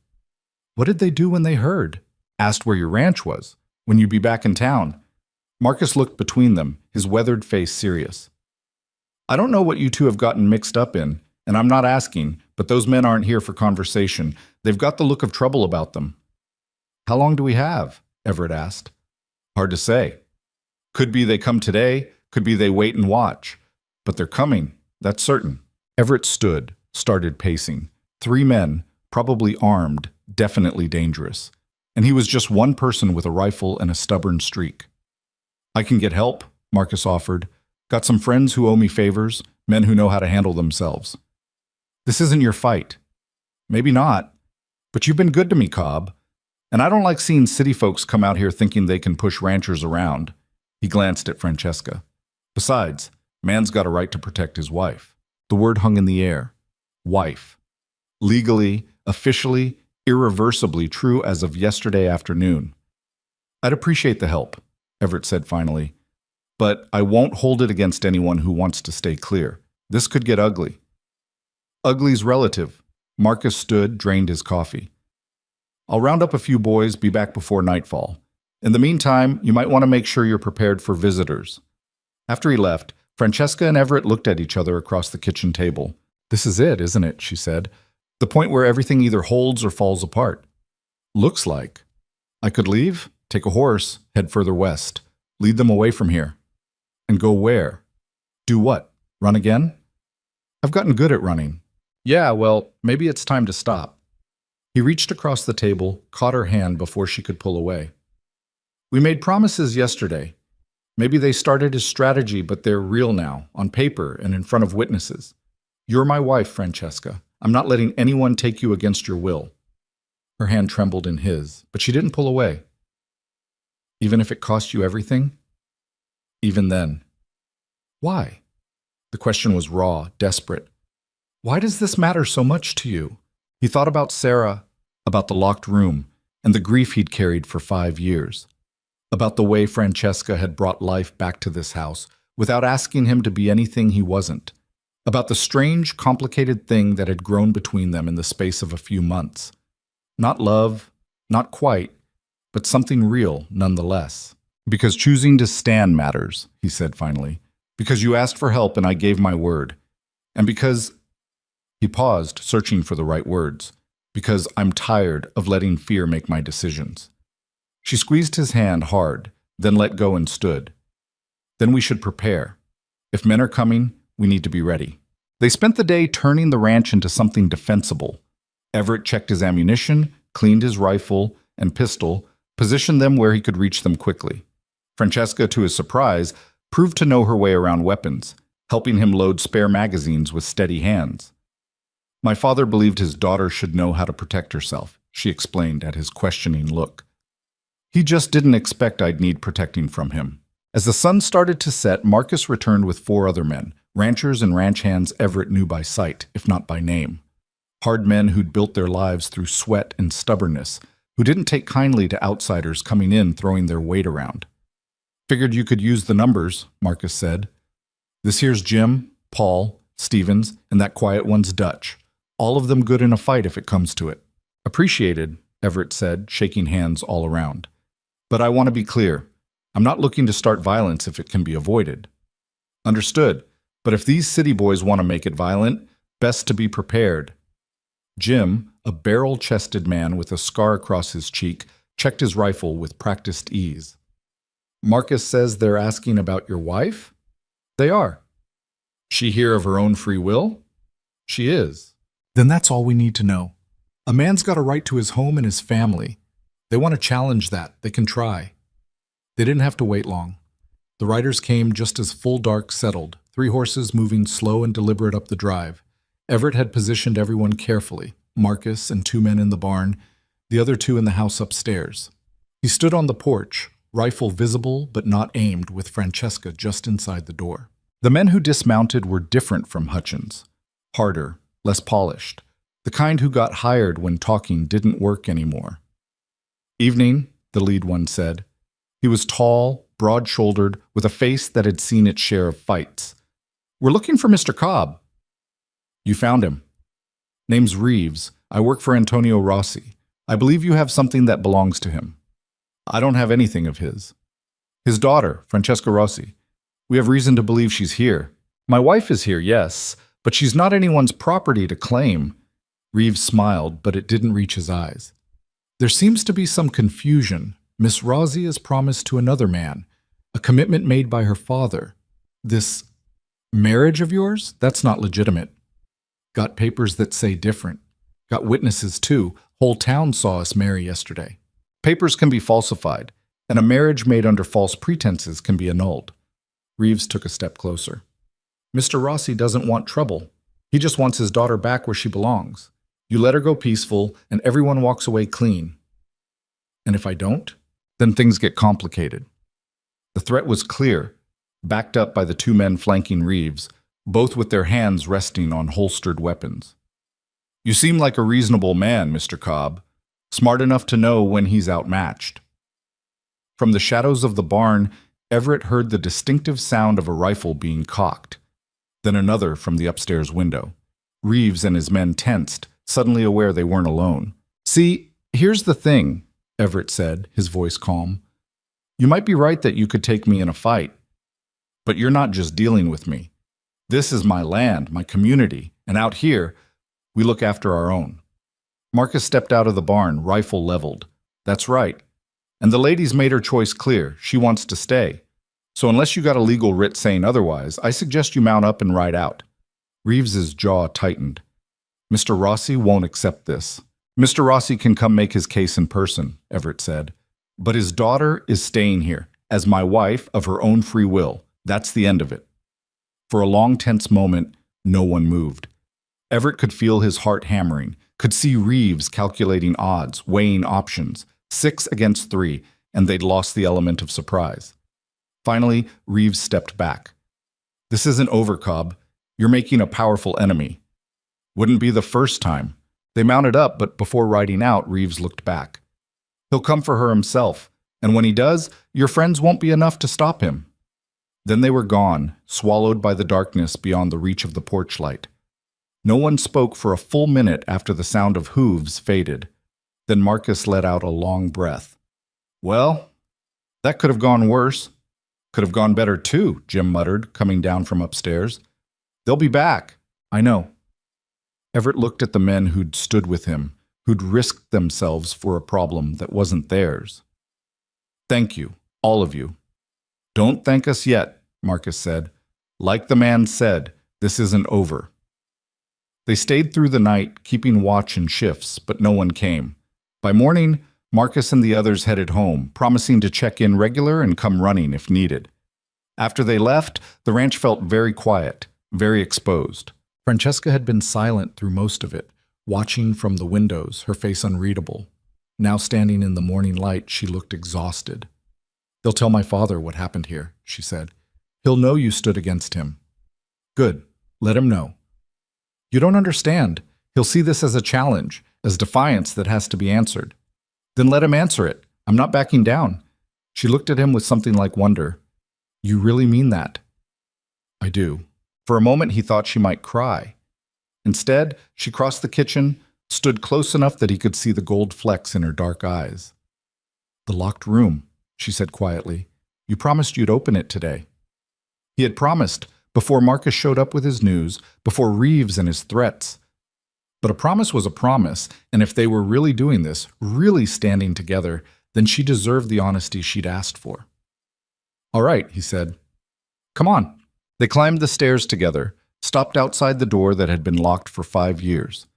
What did they do when they heard? Asked where your ranch was, when you'd be back in town. Marcus looked between them, his weathered face serious. I don't know what you two have gotten mixed up in, and I'm not asking, but those men aren't here for conversation. They've got the look of trouble about them. How long do we have? Everett asked. Hard to say. Could be they come today, could be they wait and watch. But they're coming, that's certain. Everett stood, started pacing. 3 men, probably armed, definitely dangerous. And he was just one person with a rifle and a stubborn streak. I can get help, Marcus offered. Got some friends who owe me favors, men who know how to handle themselves. This isn't your fight. Maybe not, but you've been good to me, Cobb. And I don't like seeing city folks come out here thinking they can push ranchers around. He glanced at Francesca. Besides, man's got a right to protect his wife. The word hung in the air. Wife. Legally, officially, irreversibly true as of yesterday afternoon. I'd appreciate the help, Everett said finally. But I won't hold it against anyone who wants to stay clear. This could get ugly. Ugly's relative. Marcus stood, drained his coffee. I'll round up a few boys, be back before nightfall. In the meantime, you might want to make sure you're prepared for visitors. After he left, Francesca and Everett looked at each other across the kitchen table. This is it, isn't it? She said. The point where everything either holds or falls apart. Looks like. I could leave, take a horse, head further west, lead them away from here. And go where? Do what? Run again? I've gotten good at running. Yeah, well, maybe it's time to stop. He reached across the table, caught her hand before she could pull away. We made promises yesterday. Maybe they started as strategy, but they're real now, on paper and in front of witnesses. You're my wife, Francesca. I'm not letting anyone take you against your will. Her hand trembled in his, but she didn't pull away. Even if it cost you everything? Even then. Why? The question was raw, desperate. Why does this matter so much to you? He thought about Sarah, about the locked room, and the grief he'd carried for 5 years. About the way Francesca had brought life back to this house without asking him to be anything he wasn't. About the strange, complicated thing that had grown between them in the space of a few months. Not love, not quite, but something real nonetheless. Because choosing to stand matters, he said finally. Because you asked for help and I gave my word. And because... He paused, searching for the right words. Because I'm tired of letting fear make my decisions. She squeezed his hand hard, then let go and stood. Then we should prepare. If men are coming, we need to be ready. They spent the day turning the ranch into something defensible. Everett checked his ammunition, cleaned his rifle and pistol, positioned them where he could reach them quickly. Francesca, to his surprise, proved to know her way around weapons, helping him load spare magazines with steady hands. My father believed his daughter should know how to protect herself, she explained at his questioning look. He just didn't expect I'd need protecting from him. As the sun started to set, Marcus returned with 4 other men, ranchers and ranch hands Everett knew by sight, if not by name. Hard men who'd built their lives through sweat and stubbornness, who didn't take kindly to outsiders coming in throwing their weight around. Figured you could use the numbers, Marcus said. This here's Jim, Paul, Stevens, and that quiet one's Dutch. All of them good in a fight if it comes to it. Appreciated, Everett said, shaking hands all around. But I want to be clear. I'm not looking to start violence if it can be avoided. Understood. But if these city boys want to make it violent, best to be prepared. Jim, a barrel-chested man with a scar across his cheek, checked his rifle with practiced ease. Marcus says they're asking about your wife? They are. She here of her own free will? She is. Then that's all we need to know. A man's got a right to his home and his family. They want to challenge that. They can try. They didn't have to wait long. The riders came just as full dark settled, 3 horses moving slow and deliberate up the drive. Everett had positioned everyone carefully, Marcus and 2 men in the barn, the other 2 in the house upstairs. He stood on the porch, rifle visible but not aimed, with Francesca just inside the door. The men who dismounted were different from Hutchins. Harder, less polished. The kind who got hired when talking didn't work anymore. Evening, the lead one said. He was tall, broad-shouldered, with a face that had seen its share of fights. "We're looking for Mr. Cobb." "You found him. Name's Reeves. I work for Antonio Rossi. I believe you have something that belongs to him." "I don't have anything of his." "His daughter, Francesca Rossi. We have reason to believe she's here." "My wife is here, yes, but she's not anyone's property to claim." Reeves smiled, but it didn't reach his eyes. "There seems to be some confusion. Miss Rossi is promised to another man, a commitment made by her father. This marriage of yours, that's not legitimate. Got papers that say different. Got witnesses, too. Whole town saw us marry yesterday. Papers can be falsified, and a marriage made under false pretenses can be annulled." Reeves took a step closer. "Mr. Rossi doesn't want trouble. He just wants his daughter back where she belongs. You let her go peaceful, and everyone walks away clean. And if I don't, then things get complicated." The threat was clear, backed up by the two men flanking Reeves, both with their hands resting on holstered weapons. "You seem like a reasonable man, Mr. Cobb, smart enough to know when he's outmatched." From the shadows of the barn, Everett heard the distinctive sound of a rifle being cocked, then another from the upstairs window. Reeves and his men tensed, suddenly aware they weren't alone. "See, here's the thing," Everett said, his voice calm. "You might be right that you could take me in a fight, but you're not just dealing with me. This is my land, my community, and out here, we look after our own." Marcus stepped out of the barn, rifle leveled. "That's right. And the lady's made her choice clear. She wants to stay. So unless you got a legal writ saying otherwise, I suggest you mount up and ride out." Reeves's jaw tightened. "Mr. Rossi won't accept this." "Mr. Rossi can come make his case in person," Everett said. "But his daughter is staying here, as my wife of her own free will. That's the end of it." For a long, tense moment, no one moved. Everett could feel his heart hammering, could see Reeves calculating odds, weighing options, 6 against 3, and they'd lost the element of surprise. Finally, Reeves stepped back. "This isn't over, Cobb. You're making a powerful enemy." "Wouldn't be the first time." They mounted up, but before riding out, Reeves looked back. "He'll come for her himself, and when he does, your friends won't be enough to stop him." Then they were gone, swallowed by the darkness beyond the reach of the porch light. No one spoke for a full minute after the sound of hooves faded. Then Marcus let out a long breath. "Well, that could have gone worse." "Could have gone better too," Jim muttered, coming down from upstairs. "They'll be back." "I know." Everett looked at the men who'd stood with him, who'd risked themselves for a problem that wasn't theirs. "Thank you, all of you." "Don't thank us yet," Marcus said. "Like the man said, this isn't over." They stayed through the night, keeping watch in shifts, but no one came. By morning, Marcus and the others headed home, promising to check in regular and come running if needed. After they left, the ranch felt very quiet, very exposed. Francesca had been silent through most of it, watching from the windows, her face unreadable. Now standing in the morning light, she looked exhausted. "They'll tell my father what happened here," she said. "He'll know you stood against him." "Good. Let him know." "You don't understand. He'll see this as a challenge, as defiance that has to be answered." "Then let him answer it. I'm not backing down." She looked at him with something like wonder. "You really mean that?" "I do." For a moment he thought she might cry. Instead, she crossed the kitchen, stood close enough that he could see the gold flecks in her dark eyes. "The locked room," she said quietly. "You promised you'd open it today." He had promised, before Marcus showed up with his news, before Reeves and his threats. But a promise was a promise, and if they were really doing this, really standing together, then she deserved the honesty she'd asked for. "All right," he said. "Come on." They climbed the stairs together, stopped outside the door that had been locked for 5 years.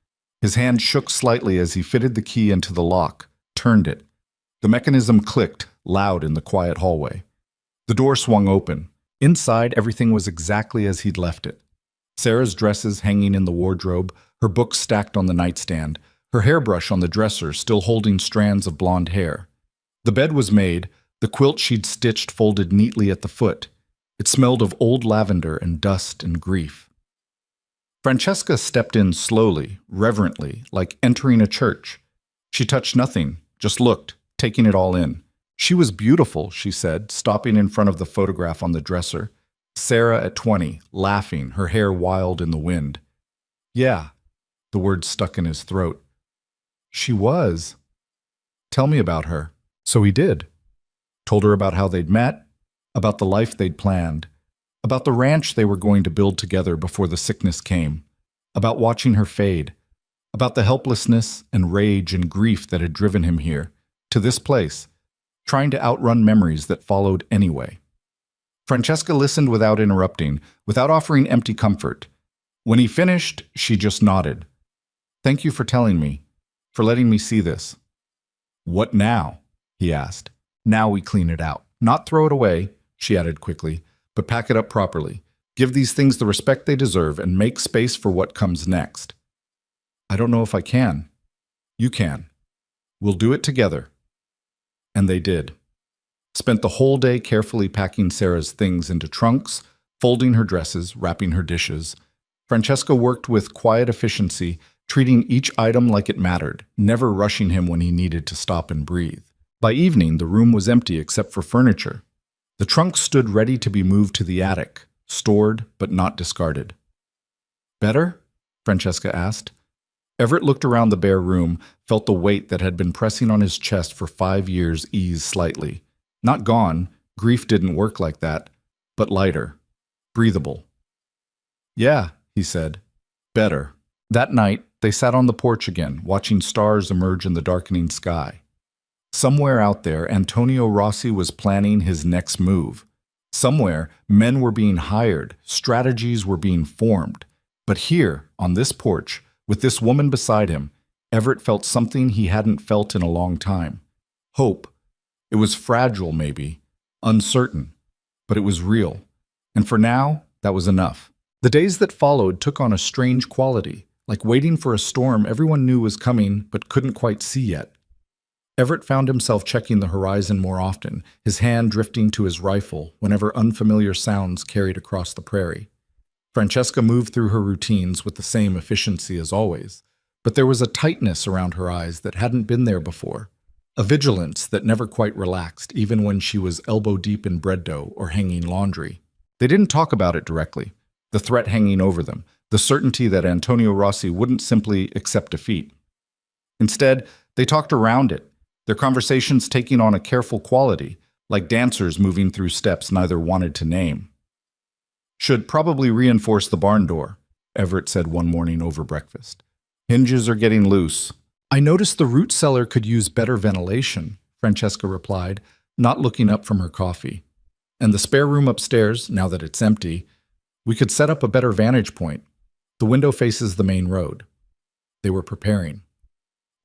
His hand shook slightly as he fitted the key into the lock, turned it. The mechanism clicked, loud in the quiet hallway. The door swung open. Inside, everything was exactly as he'd left it. Sarah's dresses hanging in the wardrobe, her books stacked on the nightstand, her hairbrush on the dresser still holding strands of blonde hair. The bed was made, the quilt she'd stitched folded neatly at the foot. It smelled of old lavender and dust and grief. Francesca stepped in slowly, reverently, like entering a church. She touched nothing, just looked, taking it all in. She was beautiful, she said, stopping in front of the photograph on the dresser. Sarah at 20, laughing, her hair wild in the wind. Yeah, the words stuck in his throat. She was. Tell me about her. So he did. Told her about how they'd met, about the life they'd planned, about the ranch they were going to build together before the sickness came, about watching her fade, about the helplessness and rage and grief that had driven him here, to this place, trying to outrun memories that followed anyway. Francesca listened without interrupting, without offering empty comfort. When he finished, she just nodded. Thank you for telling me, for letting me see this. What now? He asked. Now we clean it out. Not throw it away, she added quickly, but pack it up properly. Give these things the respect they deserve and make space for what comes next. I don't know if I can. You can. We'll do it together. And they did. Spent the whole day carefully packing Sarah's things into trunks, folding her dresses, wrapping her dishes. Francesca worked with quiet efficiency, treating each item like it mattered, never rushing him when he needed to stop and breathe. By evening, the room was empty except for furniture. The trunks stood ready to be moved to the attic, stored but not discarded. Better? Francesca asked. Everett looked around the bare room, felt the weight that had been pressing on his chest for 5 years ease slightly. Not gone, grief didn't work like that, but lighter, breathable. Yeah, he said. Better. That night, they sat on the porch again, watching stars emerge in the darkening sky. Somewhere out there, Antonio Rossi was planning his next move. Somewhere, men were being hired, strategies were being formed. But here, on this porch, with this woman beside him, Everett felt something he hadn't felt in a long time. Hope. It was fragile, maybe, uncertain, but it was real. And for now, that was enough. The days that followed took on a strange quality, like waiting for a storm everyone knew was coming but couldn't quite see yet. Everett found himself checking the horizon more often, his hand drifting to his rifle whenever unfamiliar sounds carried across the prairie. Francesca moved through her routines with the same efficiency as always, but there was a tightness around her eyes that hadn't been there before, a vigilance that never quite relaxed even when she was elbow-deep in bread dough or hanging laundry. They didn't talk about it directly, the threat hanging over them, the certainty that Antonio Rossi wouldn't simply accept defeat. Instead, they talked around it, their conversations taking on a careful quality, like dancers moving through steps neither wanted to name. Should probably reinforce the barn door, Everett said one morning over breakfast. Hinges are getting loose. I noticed the root cellar could use better ventilation, Francesca replied, not looking up from her coffee. And the spare room upstairs, now that it's empty, we could set up a better vantage point. The window faces the main road. They were preparing,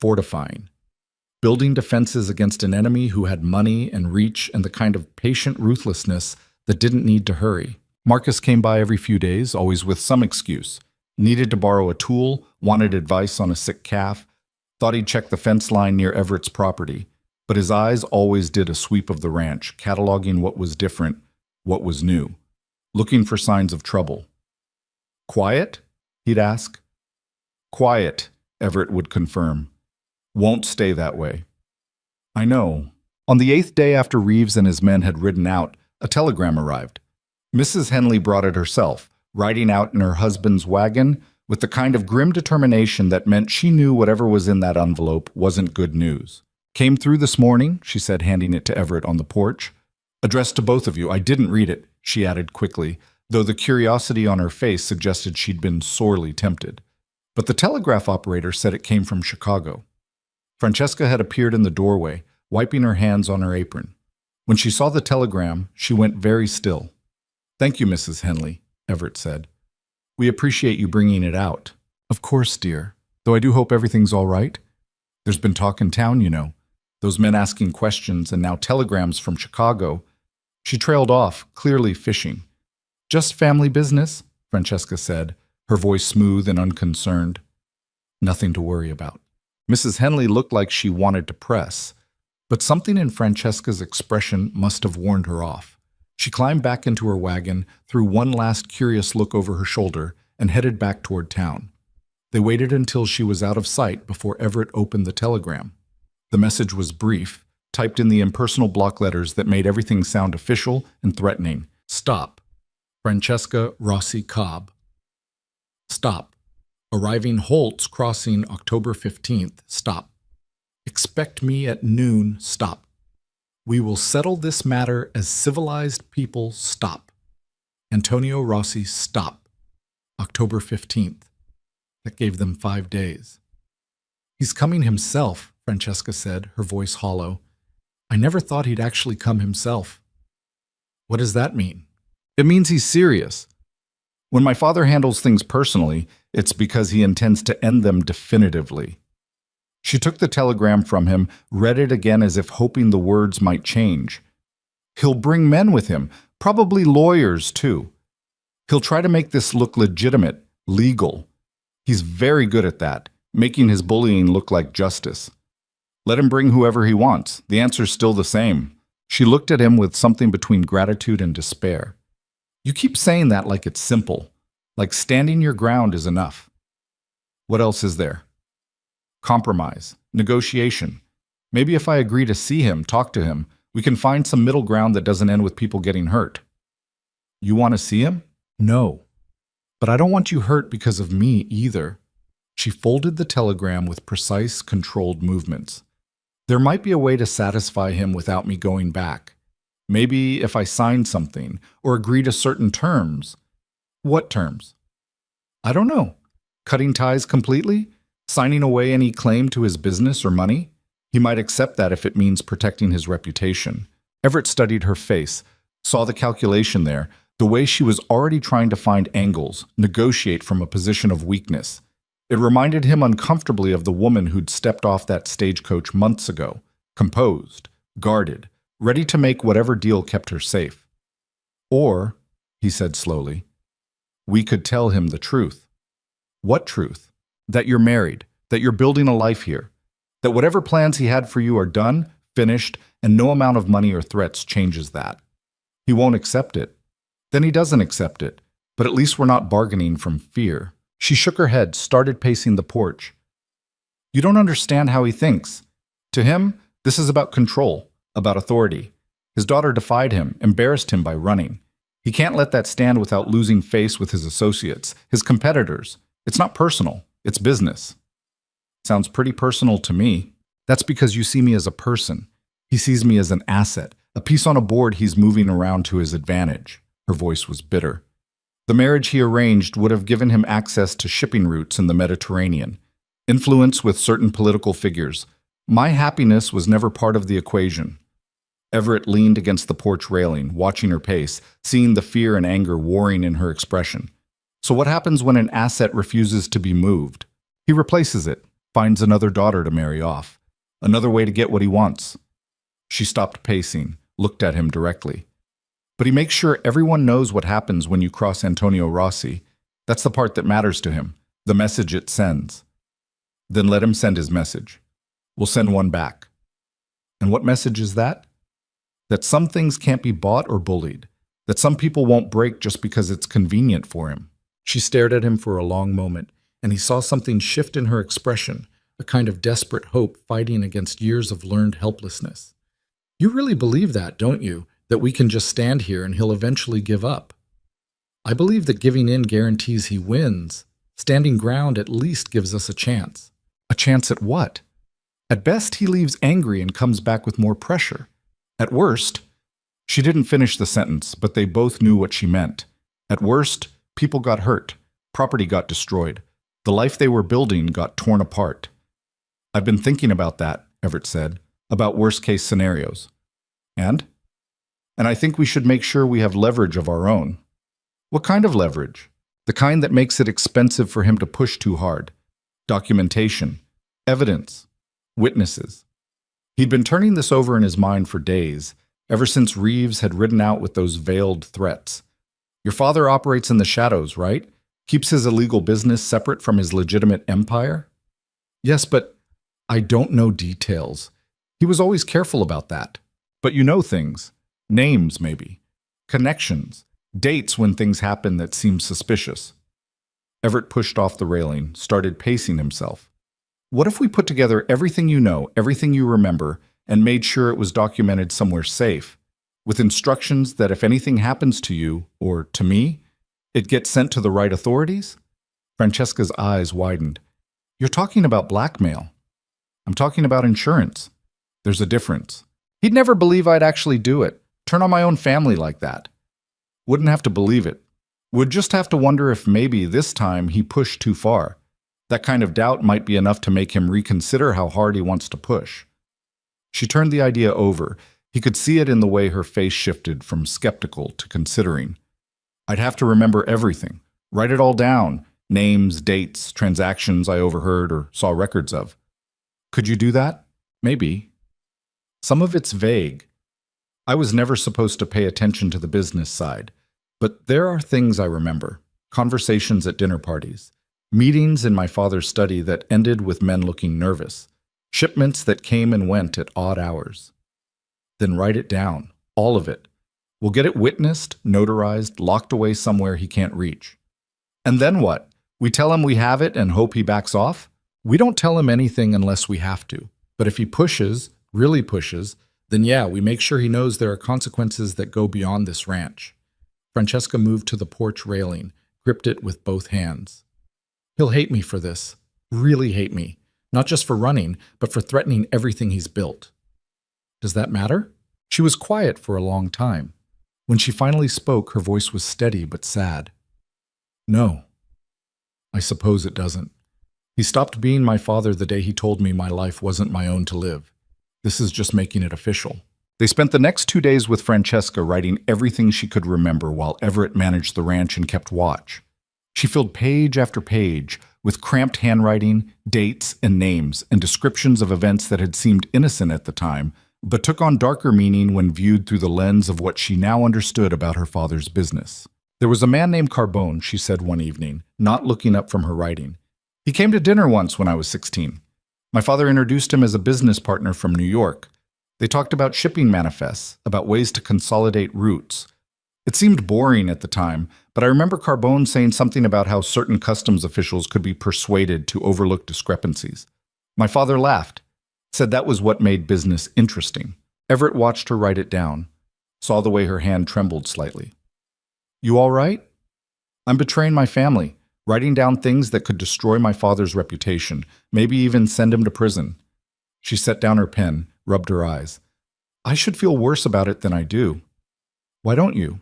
fortifying, building defenses against an enemy who had money and reach and the kind of patient ruthlessness that didn't need to hurry. Marcus came by every few days, always with some excuse. Needed to borrow a tool, wanted advice on a sick calf, thought he'd check the fence line near Everett's property, but his eyes always did a sweep of the ranch, cataloging what was different, what was new, looking for signs of trouble. Quiet? He'd ask. Quiet, Everett would confirm. Won't stay that way. I know. On the 8th day after Reeves and his men had ridden out, a telegram arrived. Mrs. Henley brought it herself, riding out in her husband's wagon with the kind of grim determination that meant she knew whatever was in that envelope wasn't good news. Came through this morning, she said, handing it to Everett on the porch. Addressed to both of you. I didn't read it, she added quickly, though the curiosity on her face suggested she'd been sorely tempted. But the telegraph operator said it came from Chicago. Francesca had appeared in the doorway, wiping her hands on her apron. When she saw the telegram, she went very still. Thank you, Mrs. Henley, Everett said. We appreciate you bringing it out. Of course, dear. Though I do hope everything's all right. There's been talk in town, you know. Those men asking questions and now telegrams from Chicago. She trailed off, clearly fishing. Just family business, Francesca said, her voice smooth and unconcerned. Nothing to worry about. Mrs. Henley looked like she wanted to press, but something in Francesca's expression must have warned her off. She climbed back into her wagon, threw one last curious look over her shoulder, and headed back toward town. They waited until she was out of sight before Everett opened the telegram. The message was brief, typed in the impersonal block letters that made everything sound official and threatening. Stop. Francesca Rossi Cobb. Stop. Arriving Holtz crossing October 15th. Stop. Expect me at noon. Stop. We will settle this matter as civilized people. Stop. Antonio Rossi. Stop. October 15th. That gave them 5 days. He's coming himself, Francesca said, her voice hollow. I never thought he'd actually come himself. What does that mean? It means he's serious. When my father handles things personally, it's because he intends to end them definitively. She took the telegram from him, read it again as if hoping the words might change. He'll bring men with him, probably lawyers too. He'll try to make this look legitimate, legal. He's very good at that, making his bullying look like justice. Let him bring whoever he wants. The answer's still the same. She looked at him with something between gratitude and despair. You keep saying that like it's simple, like standing your ground is enough. What else is there? Compromise, negotiation. Maybe if I agree to see him, talk to him, we can find some middle ground that doesn't end with people getting hurt. You want to see him? No. But I don't want you hurt because of me either. She folded the telegram with precise, controlled movements. There might be a way to satisfy him without me going back. Maybe if I sign something or agree to certain terms. What terms? I don't know. Cutting ties completely? Signing away any claim to his business or money? He might accept that if it means protecting his reputation. Everett studied her face, saw the calculation there, the way she was already trying to find angles, negotiate from a position of weakness. It reminded him uncomfortably of the woman who'd stepped off that stagecoach months ago, composed, guarded, ready to make whatever deal kept her safe. Or, he said slowly, we could tell him the truth. What truth? That you're married, that you're building a life here, that whatever plans he had for you are done, finished, and no amount of money or threats changes that. He won't accept it. Then he doesn't accept it, but at least we're not bargaining from fear. She shook her head, started pacing the porch. You don't understand how he thinks. To him, this is about control, about authority. His daughter defied him, embarrassed him by running. He can't let that stand without losing face with his associates, his competitors. It's not personal, it's business. Sounds pretty personal to me. That's because you see me as a person. He sees me as an asset, a piece on a board he's moving around to his advantage. Her voice was bitter. The marriage he arranged would have given him access to shipping routes in the Mediterranean, influence with certain political figures. My happiness was never part of the equation. Everett leaned against the porch railing, watching her pace, seeing the fear and anger warring in her expression. So what happens when an asset refuses to be moved? He replaces it, finds another daughter to marry off, another way to get what he wants. She stopped pacing, looked at him directly. But he makes sure everyone knows what happens when you cross Antonio Rossi. That's the part that matters to him, the message it sends. Then let him send his message. We'll send one back. And what message is that? That some things can't be bought or bullied, that some people won't break just because it's convenient for him. She stared at him for a long moment, and he saw something shift in her expression, a kind of desperate hope fighting against years of learned helplessness. You really believe that, don't you? That we can just stand here and he'll eventually give up? I believe that giving in guarantees he wins. Standing ground at least gives us a chance. A chance at what? At best, he leaves angry and comes back with more pressure. At worst, she didn't finish the sentence, but they both knew what she meant. At worst, people got hurt, property got destroyed, the life they were building got torn apart. I've been thinking about that, Everett said, about worst-case scenarios. And I think we should make sure we have leverage of our own. What kind of leverage? The kind that makes it expensive for him to push too hard. Documentation, evidence, witnesses. He'd been turning this over in his mind for days, ever since Reeves had ridden out with those veiled threats. Your father operates in the shadows, right? Keeps his illegal business separate from his legitimate empire? Yes, but I don't know details. He was always careful about that. But you know things. Names, maybe. Connections. Dates when things happen that seem suspicious. Everett pushed off the railing, started pacing himself. What if we put together everything you know, everything you remember, and made sure it was documented somewhere safe, with instructions that if anything happens to you, or to me, it gets sent to the right authorities? Francesca's eyes widened. You're talking about blackmail. I'm talking about insurance. There's a difference. He'd never believe I'd actually do it, turn on my own family like that. Wouldn't have to believe it. Would just have to wonder if maybe this time he pushed too far. That kind of doubt might be enough to make him reconsider how hard he wants to push. She turned the idea over. He could see it in the way her face shifted from skeptical to considering. I'd have to remember everything, write it all down, names, dates, transactions I overheard or saw records of. Could you do that? Maybe. Some of it's vague. I was never supposed to pay attention to the business side, but there are things I remember. Conversations at dinner parties, meetings in my father's study that ended with men looking nervous, shipments that came and went at odd hours. Then write it down, all of it. We'll get it witnessed, notarized, locked away somewhere he can't reach. And then what? We tell him we have it and hope he backs off? We don't tell him anything unless we have to. But if he pushes, really pushes, then yeah, we make sure he knows there are consequences that go beyond this ranch. Francesca moved to the porch railing, gripped it with both hands. He'll hate me for this. Really hate me. Not just for running, but for threatening everything he's built. Does that matter? She was quiet for a long time. When she finally spoke, her voice was steady but sad. No. I suppose it doesn't. He stopped being my father the day he told me my life wasn't my own to live. This is just making it official. They spent the next 2 days with Francesca writing everything she could remember while Everett managed the ranch and kept watch. She filled page after page with cramped handwriting, dates and names, and descriptions of events that had seemed innocent at the time, but took on darker meaning when viewed through the lens of what she now understood about her father's business. There was a man named Carbone, she said one evening, not looking up from her writing. He came to dinner once when I was 16. My father introduced him as a business partner from New York. They talked about shipping manifests, about ways to consolidate routes. It seemed boring at the time, but I remember Carbone saying something about how certain customs officials could be persuaded to overlook discrepancies. My father laughed, said that was what made business interesting. Everett watched her write it down, saw the way her hand trembled slightly. You all right? I'm betraying my family, writing down things that could destroy my father's reputation, maybe even send him to prison. She set down her pen, rubbed her eyes. I should feel worse about it than I do. Why don't you?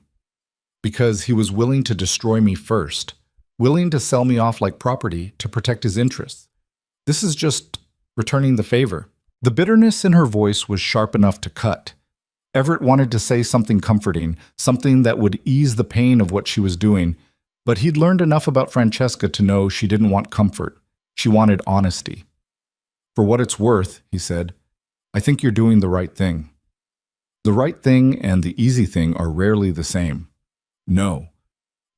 Because he was willing to destroy me first, willing to sell me off like property to protect his interests. This is just returning the favor. The bitterness in her voice was sharp enough to cut. Everett wanted to say something comforting, something that would ease the pain of what she was doing, but he'd learned enough about Francesca to know she didn't want comfort. She wanted honesty. For what it's worth, he said, I think you're doing the right thing. The right thing and the easy thing are rarely the same. No,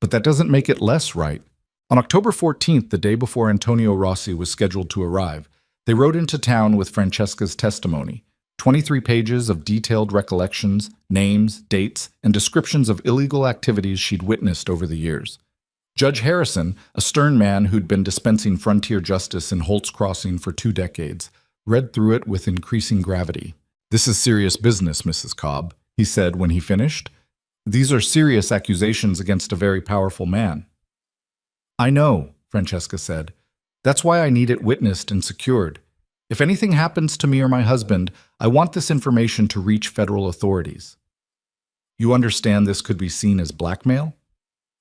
but that doesn't make it less right. On October 14th, the day before Antonio Rossi was scheduled to arrive, they rode into town with Francesca's testimony, 23 pages of detailed recollections, names, dates, and descriptions of illegal activities she'd witnessed over the years. Judge Harrison, a stern man who'd been dispensing frontier justice in Holt's Crossing for 2 decades, read through it with increasing gravity. This is serious business, Mrs. Cobb, he said when he finished. These are serious accusations against a very powerful man. I know, Francesca said. That's why I need it witnessed and secured. If anything happens to me or my husband, I want this information to reach federal authorities. You understand this could be seen as blackmail?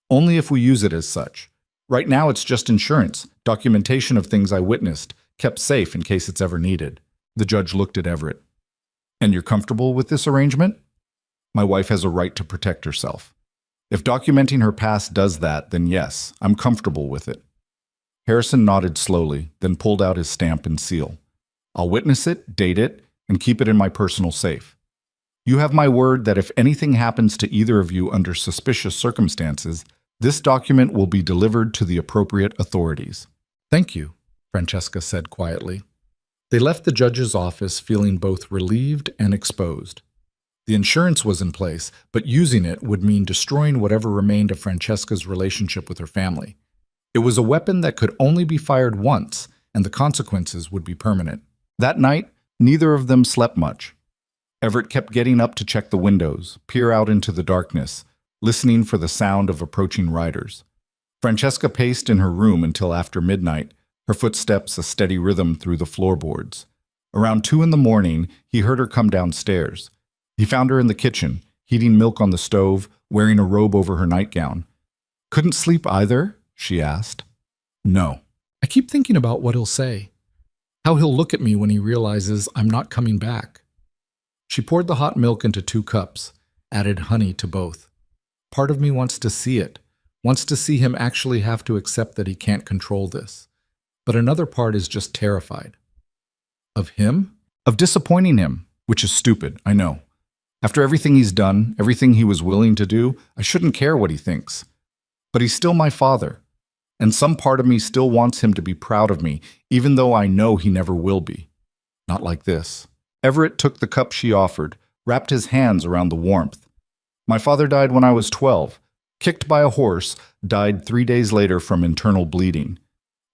Only if we use it as such. Right now it's just insurance, documentation of things I witnessed, kept safe in case it's ever needed. The judge looked at Everett. And you're comfortable with this arrangement? My wife has a right to protect herself. If documenting her past does that, then yes, I'm comfortable with it. Harrison nodded slowly, then pulled out his stamp and seal. I'll witness it, date it, and keep it in my personal safe. You have my word that if anything happens to either of you under suspicious circumstances, this document will be delivered to the appropriate authorities. Thank you, Francesca said quietly. They left the judge's office feeling both relieved and exposed. The insurance was in place, but using it would mean destroying whatever remained of Francesca's relationship with her family. It was a weapon that could only be fired once, and the consequences would be permanent. That night, neither of them slept much. Everett kept getting up to check the windows, peer out into the darkness, listening for the sound of approaching riders. Francesca paced in her room until after midnight, her footsteps a steady rhythm through the floorboards. Around 2 in the morning, he heard her come downstairs. He found her in the kitchen, heating milk on the stove, wearing a robe over her nightgown. "Couldn't sleep either?" she asked. "No." I keep thinking about what he'll say. How he'll look at me when he realizes I'm not coming back. She poured the hot milk into 2 cups, added honey to both. Part of me wants to see it, wants to see him actually have to accept that he can't control this. But another part is just terrified. Of him? Of disappointing him, which is stupid, I know. After everything he's done, everything he was willing to do, I shouldn't care what he thinks. But he's still my father, and some part of me still wants him to be proud of me, even though I know he never will be. Not like this. Everett took the cup she offered, wrapped his hands around the warmth. My father died when I was 12, kicked by a horse, died 3 days later from internal bleeding.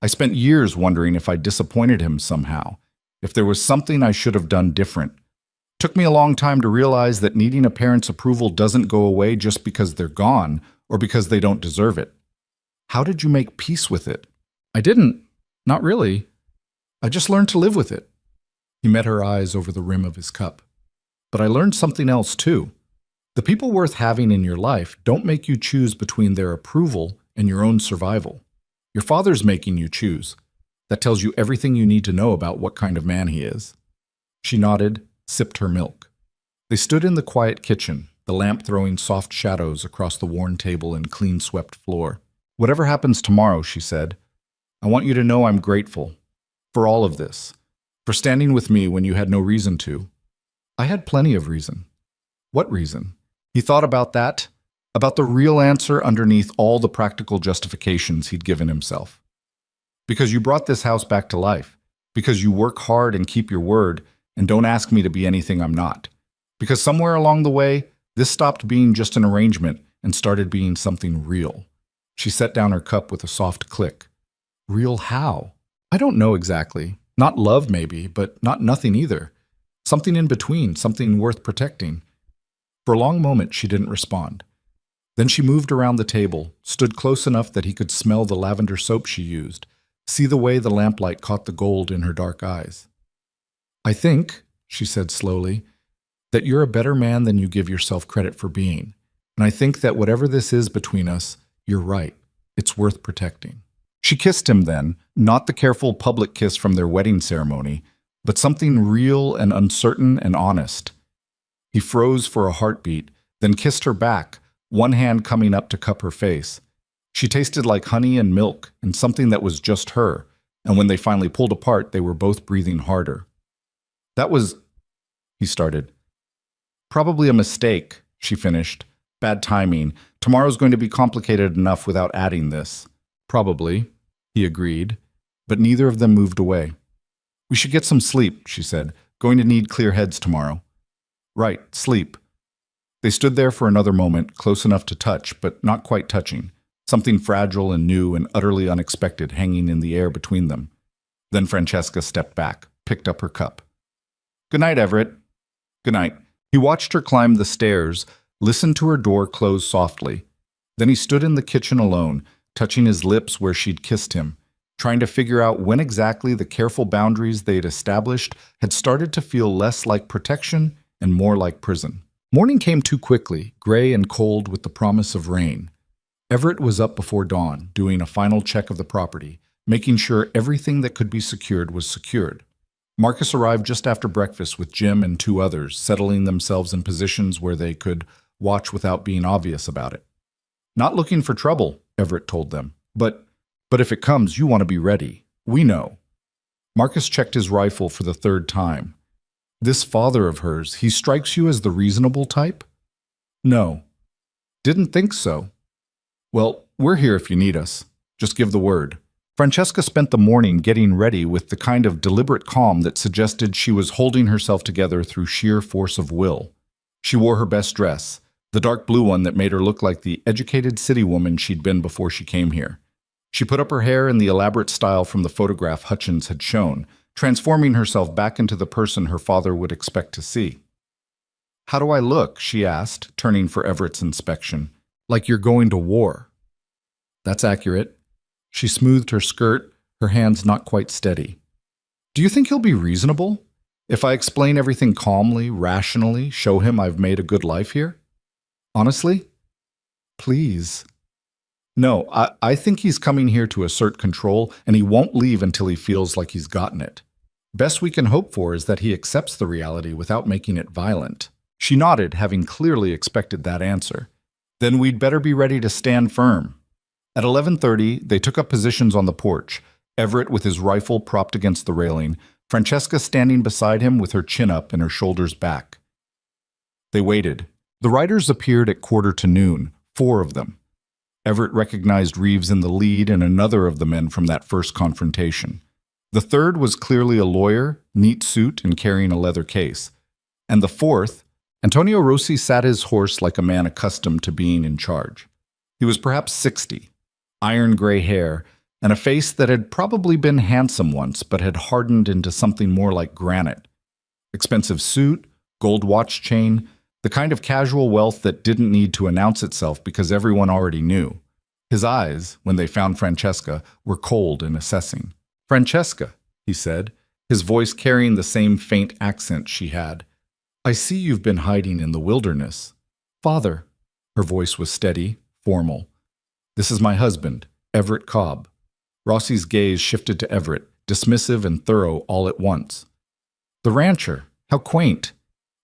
I spent years wondering if I disappointed him somehow, if there was something I should have done different. Took me a long time to realize that needing a parent's approval doesn't go away just because they're gone or because they don't deserve it. How did you make peace with it? I didn't. Not really. I just learned to live with it. He met her eyes over the rim of his cup. But I learned something else too. The people worth having in your life don't make you choose between their approval and your own survival. Your father's making you choose. That tells you everything you need to know about what kind of man he is. She nodded, sipped her milk. They stood in the quiet kitchen, the lamp throwing soft shadows across the worn table and clean-swept floor. "Whatever happens tomorrow," she said, "I want you to know I'm grateful. For all of this. For standing with me when you had no reason to." I had plenty of reason. What reason? He thought about that, about the real answer underneath all the practical justifications he'd given himself. Because you brought this house back to life. Because you work hard and keep your word, and don't ask me to be anything I'm not. Because somewhere along the way, this stopped being just an arrangement and started being something real. She set down her cup with a soft click. Real how? I don't know exactly. Not love, maybe, but not nothing either. Something in between, something worth protecting. For a long moment, she didn't respond. Then she moved around the table, stood close enough that he could smell the lavender soap she used, see the way the lamplight caught the gold in her dark eyes. "I think," she said slowly, "that you're a better man than you give yourself credit for being. And I think that whatever this is between us, you're right. It's worth protecting." She kissed him then, not the careful public kiss from their wedding ceremony, but something real and uncertain and honest. He froze for a heartbeat, then kissed her back, one hand coming up to cup her face. She tasted like honey and milk and something that was just her, and when they finally pulled apart, they were both breathing harder. "That was," he started. "Probably a mistake," she finished. "Bad timing. Tomorrow's going to be complicated enough without adding this." "Probably," he agreed, but neither of them moved away. "We should get some sleep," she said. "Going to need clear heads tomorrow." "Right, sleep." They stood there for another moment, close enough to touch, but not quite touching. Something fragile and new and utterly unexpected hanging in the air between them. Then Francesca stepped back, picked up her cup. "Good night, Everett." "Good night." He watched her climb the stairs, listened to her door close softly. Then he stood in the kitchen alone, touching his lips where she'd kissed him, trying to figure out when exactly the careful boundaries they had established had started to feel less like protection and more like prison. Morning came too quickly, gray and cold with the promise of rain. Everett was up before dawn, doing a final check of the property, making sure everything that could be secured was secured. Marcus arrived just after breakfast with Jim and 2 others, settling themselves in positions where they could watch without being obvious about it. "Not looking for trouble," Everett told them. But if it comes, you want to be ready. We know." Marcus checked his rifle for the 3rd time. "This father of hers, he strikes you as the reasonable type?" "No." "Didn't think so." "Well, we're here if you need us. Just give the word." Francesca spent the morning getting ready with the kind of deliberate calm that suggested she was holding herself together through sheer force of will. She wore her best dress, the dark blue one that made her look like the educated city woman she'd been before she came here. She put up her hair in the elaborate style from the photograph Hutchins had shown, transforming herself back into the person her father would expect to see. How do I look? She asked, turning for Everett's inspection. Like you're going to war. That's accurate. She smoothed her skirt, her hands not quite steady. Do you think he'll be reasonable? If I explain everything calmly, rationally, show him I've made a good life here? Honestly? Please. No, I think he's coming here to assert control, and he won't leave until he feels like he's gotten it. Best we can hope for is that he accepts the reality without making it violent. She nodded, having clearly expected that answer. Then we'd better be ready to stand firm. At 11:30, they took up positions on the porch, Everett with his rifle propped against the railing, Francesca standing beside him with her chin up and her shoulders back. They waited. The riders appeared at 12:45, 4 of them. Everett recognized Reeves in the lead and another of the men from that first confrontation. The third was clearly a lawyer, neat suit and carrying a leather case. And the fourth, Antonio Rossi sat his horse like a man accustomed to being in charge. He was perhaps 60, iron gray hair, and a face that had probably been handsome once but had hardened into something more like granite. Expensive suit, gold watch chain, the kind of casual wealth that didn't need to announce itself because everyone already knew. His eyes, when they found Francesca, were cold and assessing. "Francesca," he said, his voice carrying the same faint accent she had. "I see you've been hiding in the wilderness." "Father," her voice was steady, formal. "This is my husband, Everett Cobb." Rossi's gaze shifted to Everett, dismissive and thorough all at once. "The rancher, how quaint."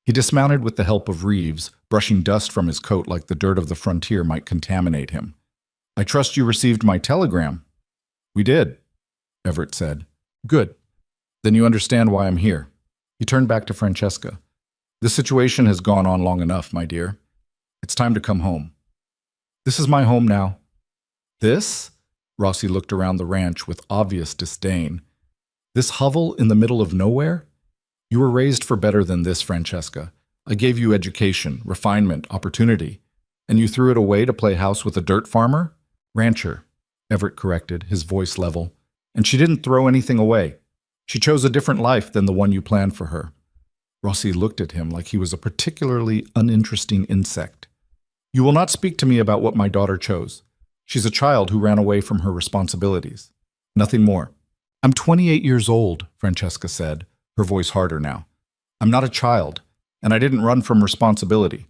He dismounted with the help of Reeves, brushing dust from his coat like the dirt of the frontier might contaminate him. "I trust you received my telegram." "We did," Everett said. "Good. Then you understand why I'm here." He turned back to Francesca. "This situation has gone on long enough, my dear. It's time to come home." "This is my home now." "This?" Rossi looked around the ranch with obvious disdain. "This hovel in the middle of nowhere? You were raised for better than this, Francesca. I gave you education, refinement, opportunity. And you threw it away to play house with a dirt farmer?" "Rancher," Everett corrected, his voice level. "And she didn't throw anything away. She chose a different life than the one you planned for her." Rossi looked at him like he was a particularly uninteresting insect. "You will not speak to me about what my daughter chose. She's a child who ran away from her responsibilities. Nothing more." "I'm 28 years old," Francesca said, her voice harder now. "I'm not a child, and I didn't run from responsibility.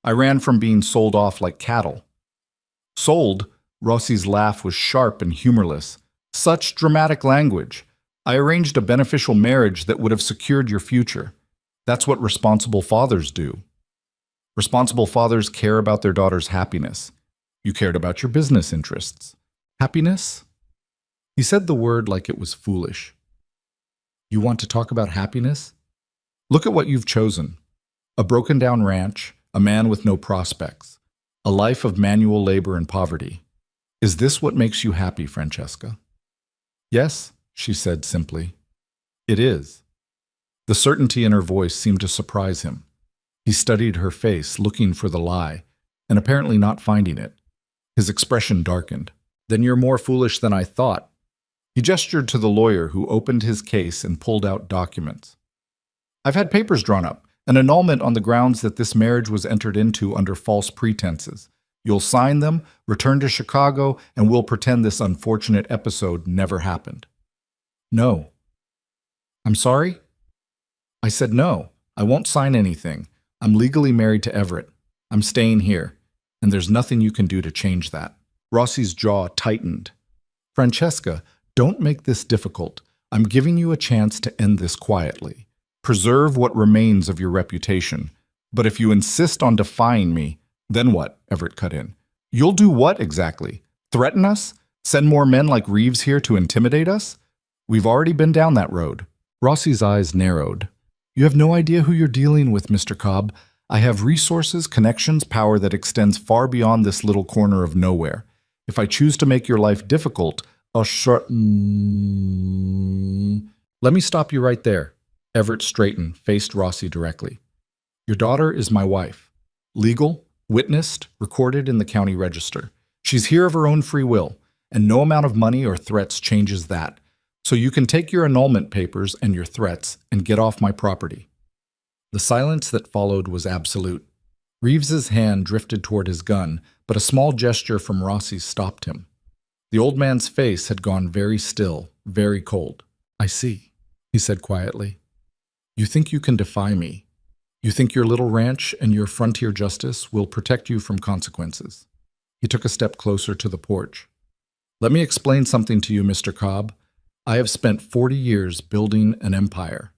I ran from being sold off like cattle." "Sold?" Rossi's laugh was sharp and humorless. "Such dramatic language. I arranged a beneficial marriage that would have secured your future. That's what responsible fathers do. Responsible fathers care about their daughter's happiness. You cared about your business interests. Happiness?" He said the word like it was foolish. "You want to talk about happiness? Look at what you've chosen. A broken-down ranch, a man with no prospects, a life of manual labor and poverty. Is this what makes you happy, Francesca?" "Yes," she said simply. "It is." The certainty in her voice seemed to surprise him. He studied her face, looking for the lie, and apparently not finding it. His expression darkened. "Then you're more foolish than I thought." He gestured to the lawyer who opened his case and pulled out documents. "I've had papers drawn up, an annulment on the grounds that this marriage was entered into under false pretenses. You'll sign them, return to Chicago, and we'll pretend this unfortunate episode never happened." "No." "I'm sorry?" "I said no. I won't sign anything. I'm legally married to Everett. I'm staying here, and there's nothing you can do to change that." Rossi's jaw tightened. "Francesca, don't make this difficult. I'm giving you a chance to end this quietly. Preserve what remains of your reputation. But if you insist on defying me, then what?" Everett cut in. "You'll do what exactly? Threaten us? Send more men like Reeves here to intimidate us? We've already been down that road." Rossi's eyes narrowed. "You have no idea who you're dealing with, Mr. Cobb. I have resources, connections, power that extends far beyond this little corner of nowhere. If I choose to make your life difficult, I'll Let me stop you right there." Everett straightened, faced Rossi directly. "Your daughter is my wife. Legal, witnessed, recorded in the county register. She's here of her own free will, and no amount of money or threats changes that. So you can take your annulment papers and your threats and get off my property." The silence that followed was absolute. Reeves's hand drifted toward his gun, but a small gesture from Rossi stopped him. The old man's face had gone very still, very cold. "I see," he said quietly. "You think you can defy me. You think your little ranch and your frontier justice will protect you from consequences." He took a step closer to the porch. "Let me explain something to you, Mr. Cobb. I have spent 40 years building an empire.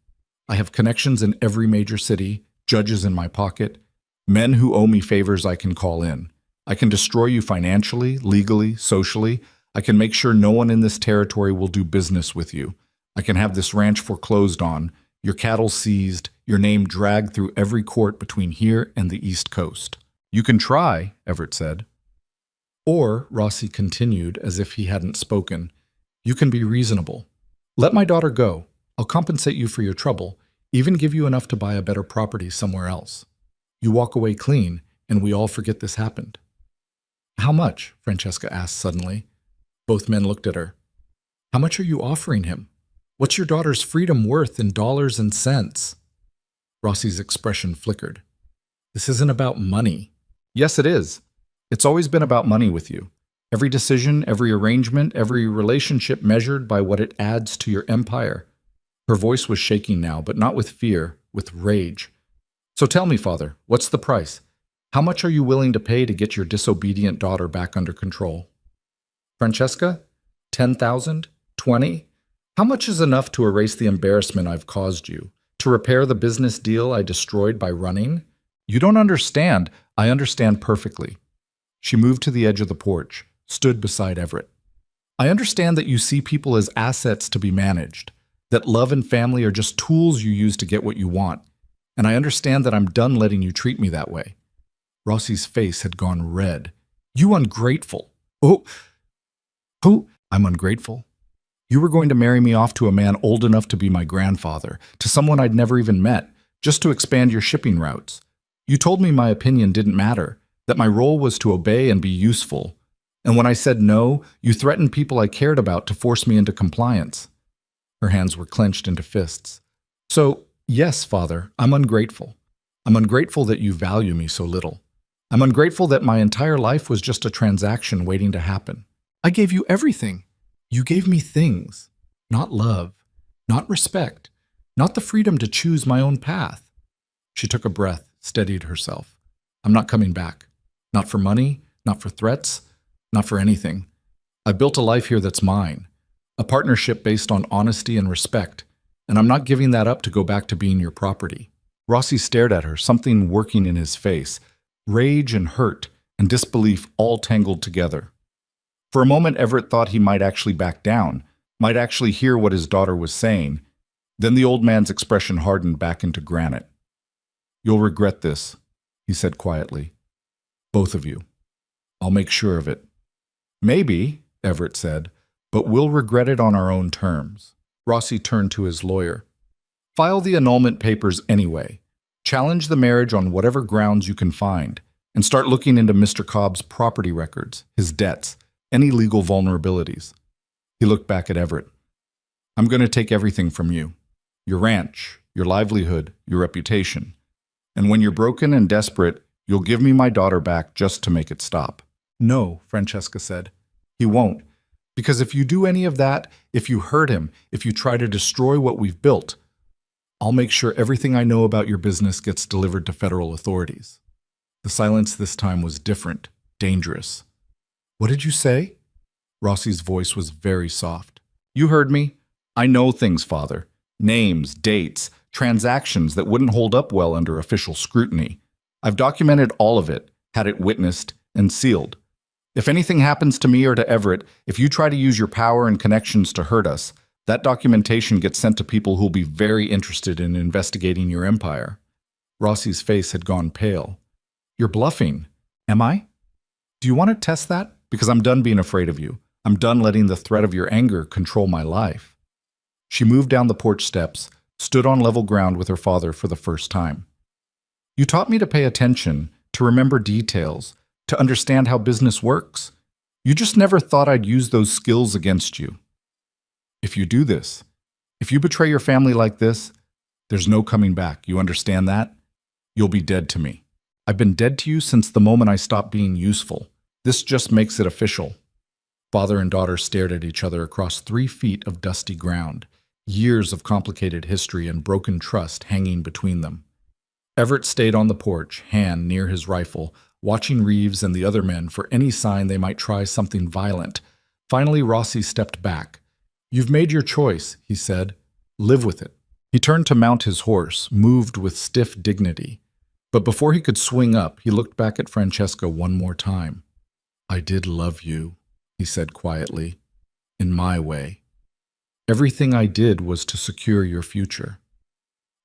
I have connections in every major city, judges in my pocket, men who owe me favors I can call in. I can destroy you financially, legally, socially. I can make sure no one in this territory will do business with you. I can have this ranch foreclosed on, your cattle seized, your name dragged through every court between here and the East Coast." "You can try," Everett said. "Or," Rossi continued as if he hadn't spoken, "you can be reasonable. Let my daughter go. I'll compensate you for your trouble, even give you enough to buy a better property somewhere else. You walk away clean, and we all forget this happened." "How much?" Francesca asked suddenly. Both men looked at her. "How much are you offering him? What's your daughter's freedom worth in dollars and cents?" Rossi's expression flickered. "This isn't about money." "Yes, it is. It's always been about money with you. Every decision, every arrangement, every relationship measured by what it adds to your empire." Her voice was shaking now, but not with fear, with rage. "So tell me, Father, what's the price? How much are you willing to pay to get your disobedient daughter back under control?" "Francesca? 10,000? 20? How much is enough to erase the embarrassment I've caused you? To repair the business deal I destroyed by running?" "You don't understand." "I understand perfectly." She moved to the edge of the porch, stood beside Everett. "I understand that you see people as assets to be managed, that love and family are just tools you use to get what you want. And I understand that I'm done letting you treat me that way." Rossi's face had gone red. "You ungrateful." "Oh, who? I'm ungrateful. You were going to marry me off to a man old enough to be my grandfather, to someone I'd never even met, just to expand your shipping routes. You told me my opinion didn't matter, that my role was to obey and be useful. And when I said no, you threatened people I cared about to force me into compliance." Her hands were clenched into fists. "So, yes, Father, I'm ungrateful. I'm ungrateful that you value me so little. I'm ungrateful that my entire life was just a transaction waiting to happen. I gave you everything. You gave me things, not love, not respect, not the freedom to choose my own path." She took a breath, steadied herself. "I'm not coming back. Not for money, not for threats, not for anything. I've built a life here that's mine, a partnership based on honesty and respect, and I'm not giving that up to go back to being your property." Rossi stared at her, something working in his face, rage and hurt and disbelief all tangled together. For a moment, Everett thought he might actually back down, might actually hear what his daughter was saying. Then the old man's expression hardened back into granite. "You'll regret this," he said quietly. "Both of you. I'll make sure of it." "Maybe," Everett said, "but we'll regret it on our own terms." Rossi turned to his lawyer. "File the annulment papers anyway. Challenge the marriage on whatever grounds you can find, and start looking into Mr. Cobb's property records, his debts, any legal vulnerabilities." He looked back at Everett. "I'm going to take everything from you. Your ranch, your livelihood, your reputation. And when you're broken and desperate, you'll give me my daughter back just to make it stop." "No," Francesca said. "He won't. Because if you do any of that, if you hurt him, if you try to destroy what we've built, I'll make sure everything I know about your business gets delivered to federal authorities." The silence this time was different, dangerous. "What did you say?" Rossi's voice was very soft. "You heard me. I know things, Father. Names, dates, transactions that wouldn't hold up well under official scrutiny. I've documented all of it, had it witnessed, and sealed. If anything happens to me or to Everett, if you try to use your power and connections to hurt us, that documentation gets sent to people who'll be very interested in investigating your empire." Rossi's face had gone pale. "You're bluffing." "Am I? Do you want to test that? Because I'm done being afraid of you. I'm done letting the threat of your anger control my life." She moved down the porch steps, stood on level ground with her father for the first time. "You taught me to pay attention, to remember details, to understand how business works. You just never thought I'd use those skills against you. If you do this, if you betray your family like this, There's no coming back. You understand that? You'll be dead to me. I've been dead to you since the moment I stopped being useful. This just makes it official." Father and daughter stared at each other across 3 feet of dusty ground, years of complicated history and broken trust hanging between them. Everett stayed on the porch, hand near his rifle, watching Reeves and the other men for any sign they might try something violent. Finally, Rossi stepped back. "You've made your choice," he said. "Live with it." He turned to mount his horse, moved with stiff dignity. But before he could swing up, he looked back at Francesca one more time. "I did love you," he said quietly, "in my way. Everything I did was to secure your future."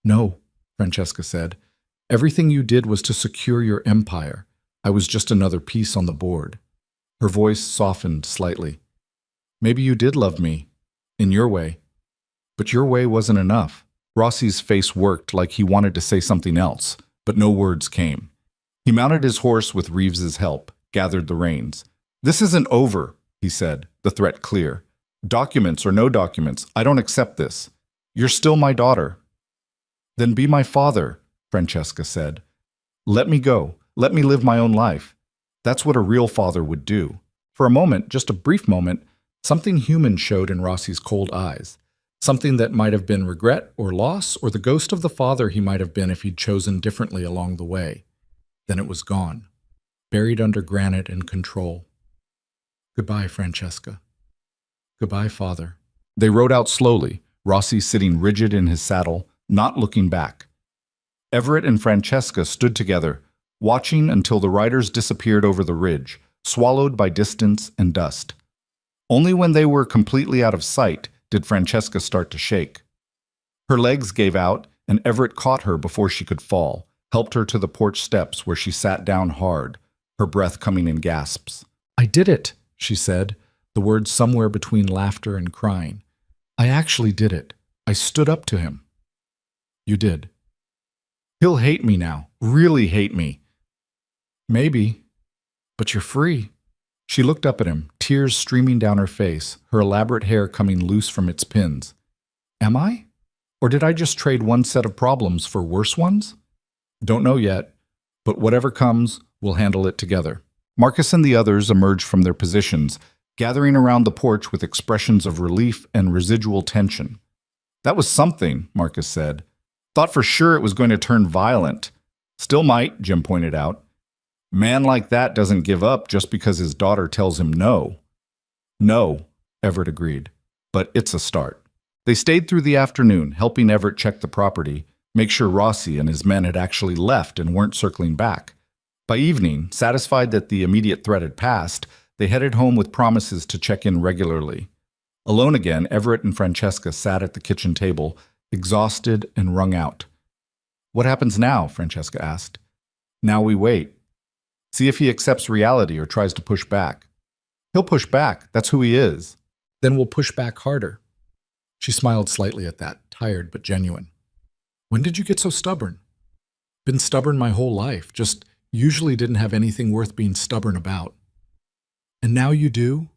"No," Francesca said. "Everything you did was to secure your empire. I was just another piece on the board." Her voice softened slightly. "Maybe you did love me, in your way. But your way wasn't enough." Rossi's face worked like he wanted to say something else, but no words came. He mounted his horse with Reeves's help, gathered the reins. "This isn't over," he said, the threat clear. "Documents or no documents, I don't accept this. You're still my daughter." "Then be my father," Francesca said. "Let me go. Let me live my own life." That's what a real father would do. For a moment, just a brief moment, something human showed in Rossi's cold eyes. Something that might have been regret or loss or the ghost of the father he might have been if he'd chosen differently along the way. Then it was gone, buried under granite and control. "Goodbye, Francesca. Goodbye, Father." They rode out slowly, Rossi sitting rigid in his saddle, not looking back. Everett and Francesca stood together, watching until the riders disappeared over the ridge, swallowed by distance and dust. Only when they were completely out of sight did Francesca start to shake. Her legs gave out, and Everett caught her before she could fall, helped her to the porch steps where she sat down hard, her breath coming in gasps. "I did it," she said, the words somewhere between laughter and crying. "I actually did it. I stood up to him." "You did." "He'll hate me now, really hate me." "Maybe, but you're free." She looked up at him, tears streaming down her face, her elaborate hair coming loose from its pins. "Am I? Or did I just trade one set of problems for worse ones?" "Don't know yet, but whatever comes, we'll handle it together." Marcus and the others emerged from their positions, gathering around the porch with expressions of relief and residual tension. "That was something," Marcus said. "Thought for sure it was going to turn violent." "Still might," Jim pointed out. "Man like that doesn't give up just because his daughter tells him no." "No," Everett agreed, "but it's a start." They stayed through the afternoon, helping Everett check the property, make sure Rossi and his men had actually left and weren't circling back. By evening, satisfied that the immediate threat had passed, they headed home with promises to check in regularly. Alone again, Everett and Francesca sat at the kitchen table, exhausted and wrung out. "What happens now?" Francesca asked. "Now we wait. See if he accepts reality or tries to push back." "He'll push back. That's who he is." "Then we'll push back harder." She smiled slightly at that, tired but genuine. "When did you get so stubborn?" "Been stubborn my whole life, just usually didn't have anything worth being stubborn about." "And now you do?"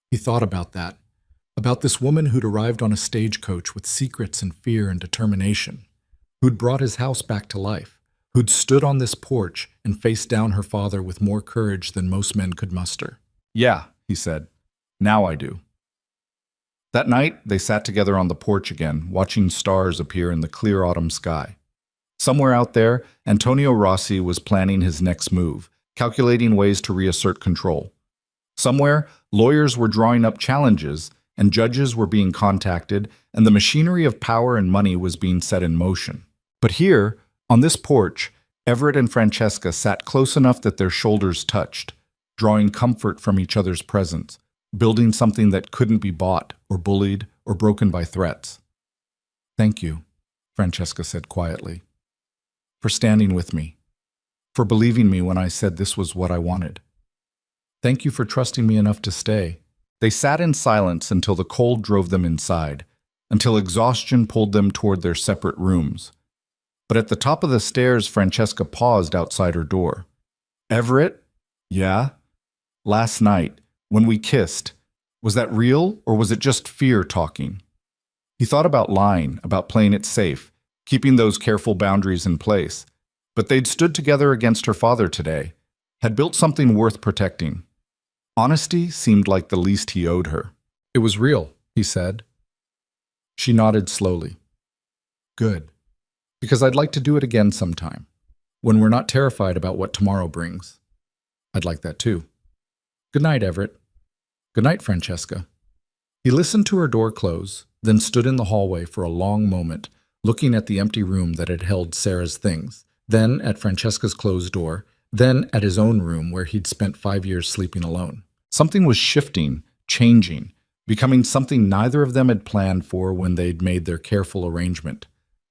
He thought about that, about this woman who'd arrived on a stagecoach with secrets and fear and determination, who'd brought his house back to life, who'd stood on this porch and faced down her father with more courage than most men could muster. "Yeah," he said. "Now I do." That night, they sat together on the porch again, watching stars appear in the clear autumn sky. Somewhere out there, Antonio Rossi was planning his next move, calculating ways to reassert control. Somewhere, lawyers were drawing up challenges, and judges were being contacted, and the machinery of power and money was being set in motion. But here, on this porch, Everett and Francesca sat close enough that their shoulders touched, drawing comfort from each other's presence, building something that couldn't be bought or bullied or broken by threats. "Thank you," Francesca said quietly, "for standing with me, for believing me when I said this was what I wanted. Thank you for trusting me enough to stay." They sat in silence until the cold drove them inside, until exhaustion pulled them toward their separate rooms. But at the top of the stairs, Francesca paused outside her door. "Everett?" "Yeah?" "Last night, when we kissed, was that real or was it just fear talking?" He thought about lying, about playing it safe, keeping those careful boundaries in place. But they'd stood together against her father today, had built something worth protecting. Honesty seemed like the least he owed her. It was real, he said. She nodded slowly. Good. Because I'd like to do it again sometime, when we're not terrified about what tomorrow brings. I'd like that too. Good night, Everett. Good night, Francesca. He listened to her door close, then stood in the hallway for a long moment, looking at the empty room that had held Sarah's things, then at Francesca's closed door, then at his own room where he'd spent 5 years sleeping alone. Something was shifting, changing, becoming something neither of them had planned for when they'd made their careful arrangement.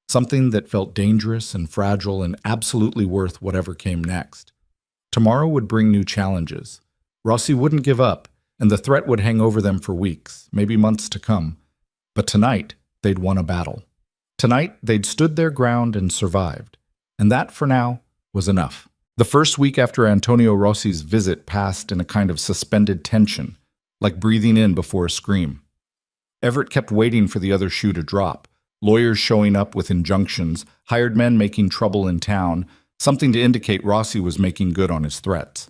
Something that felt dangerous and fragile and absolutely worth whatever came next. Tomorrow would bring new challenges. Rossi wouldn't give up, and the threat would hang over them for weeks, maybe months to come. But tonight, they'd won a battle. Tonight, they'd stood their ground and survived. And that, for now, was enough. The first week after Antonio Rossi's visit passed in a kind of suspended tension, like breathing in before a scream. Everett kept waiting for the other shoe to drop, lawyers showing up with injunctions, hired men making trouble in town, something to indicate Rossi was making good on his threats.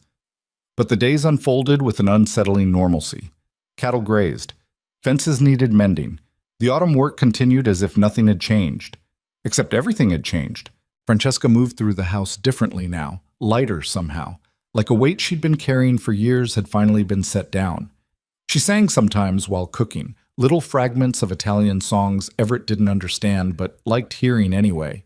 But the days unfolded with an unsettling normalcy. Cattle grazed. Fences needed mending. The autumn work continued as if nothing had changed. Except everything had changed. Francesca moved through the house differently now, lighter somehow, like a weight she'd been carrying for years had finally been set down. She sang sometimes while cooking, little fragments of Italian songs Everett didn't understand but liked hearing anyway.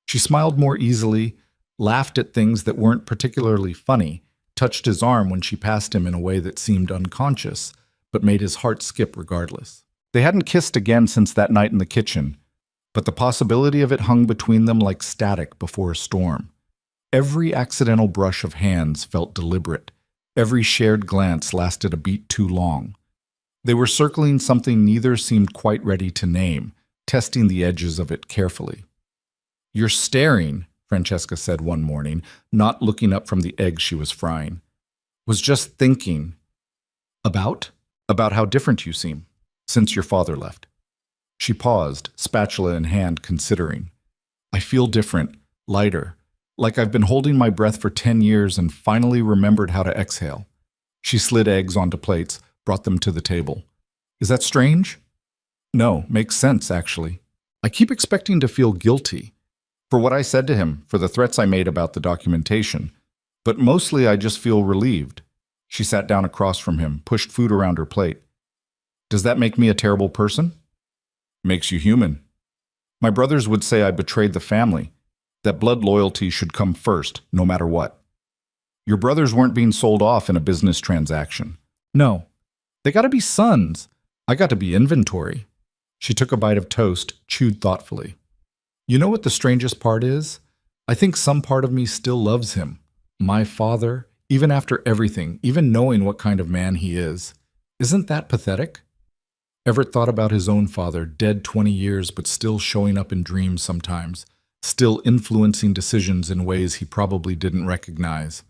She smiled more easily, laughed at things that weren't particularly funny, touched his arm when she passed him in a way that seemed unconscious, but made his heart skip regardless. They hadn't kissed again since that night in the kitchen, but the possibility of it hung between them like static before a storm. Every accidental brush of hands felt deliberate. Every shared glance lasted a beat too long. They were circling something neither seemed quite ready to name, testing the edges of it carefully. "You're staring," Francesca said one morning, not looking up from the eggs she was frying. "Was just thinking." About how different you seem, since your father left." She paused, spatula in hand, considering. "I feel different, lighter, like I've been holding my breath for 10 years and finally remembered how to exhale." She slid eggs onto plates, brought them to the table. "Is that strange?" "No, makes sense, actually. I keep expecting to feel guilty. For what I said to him, for the threats I made about the documentation. But mostly I just feel relieved." She sat down across from him, pushed food around her plate. "Does that make me a terrible person?" "Makes you human. My brothers would say I betrayed the family, that blood loyalty should come first, no matter what. Your brothers weren't being sold off in a business transaction." "No. They gotta be sons. I got to be inventory." She took a bite of toast, chewed thoughtfully. "You know what the strangest part is? I think some part of me still loves him. My father, even after everything, even knowing what kind of man he is. Isn't that pathetic?" Everett thought about his own father, dead 20 years but still showing up in dreams sometimes, still influencing decisions in ways he probably didn't recognize.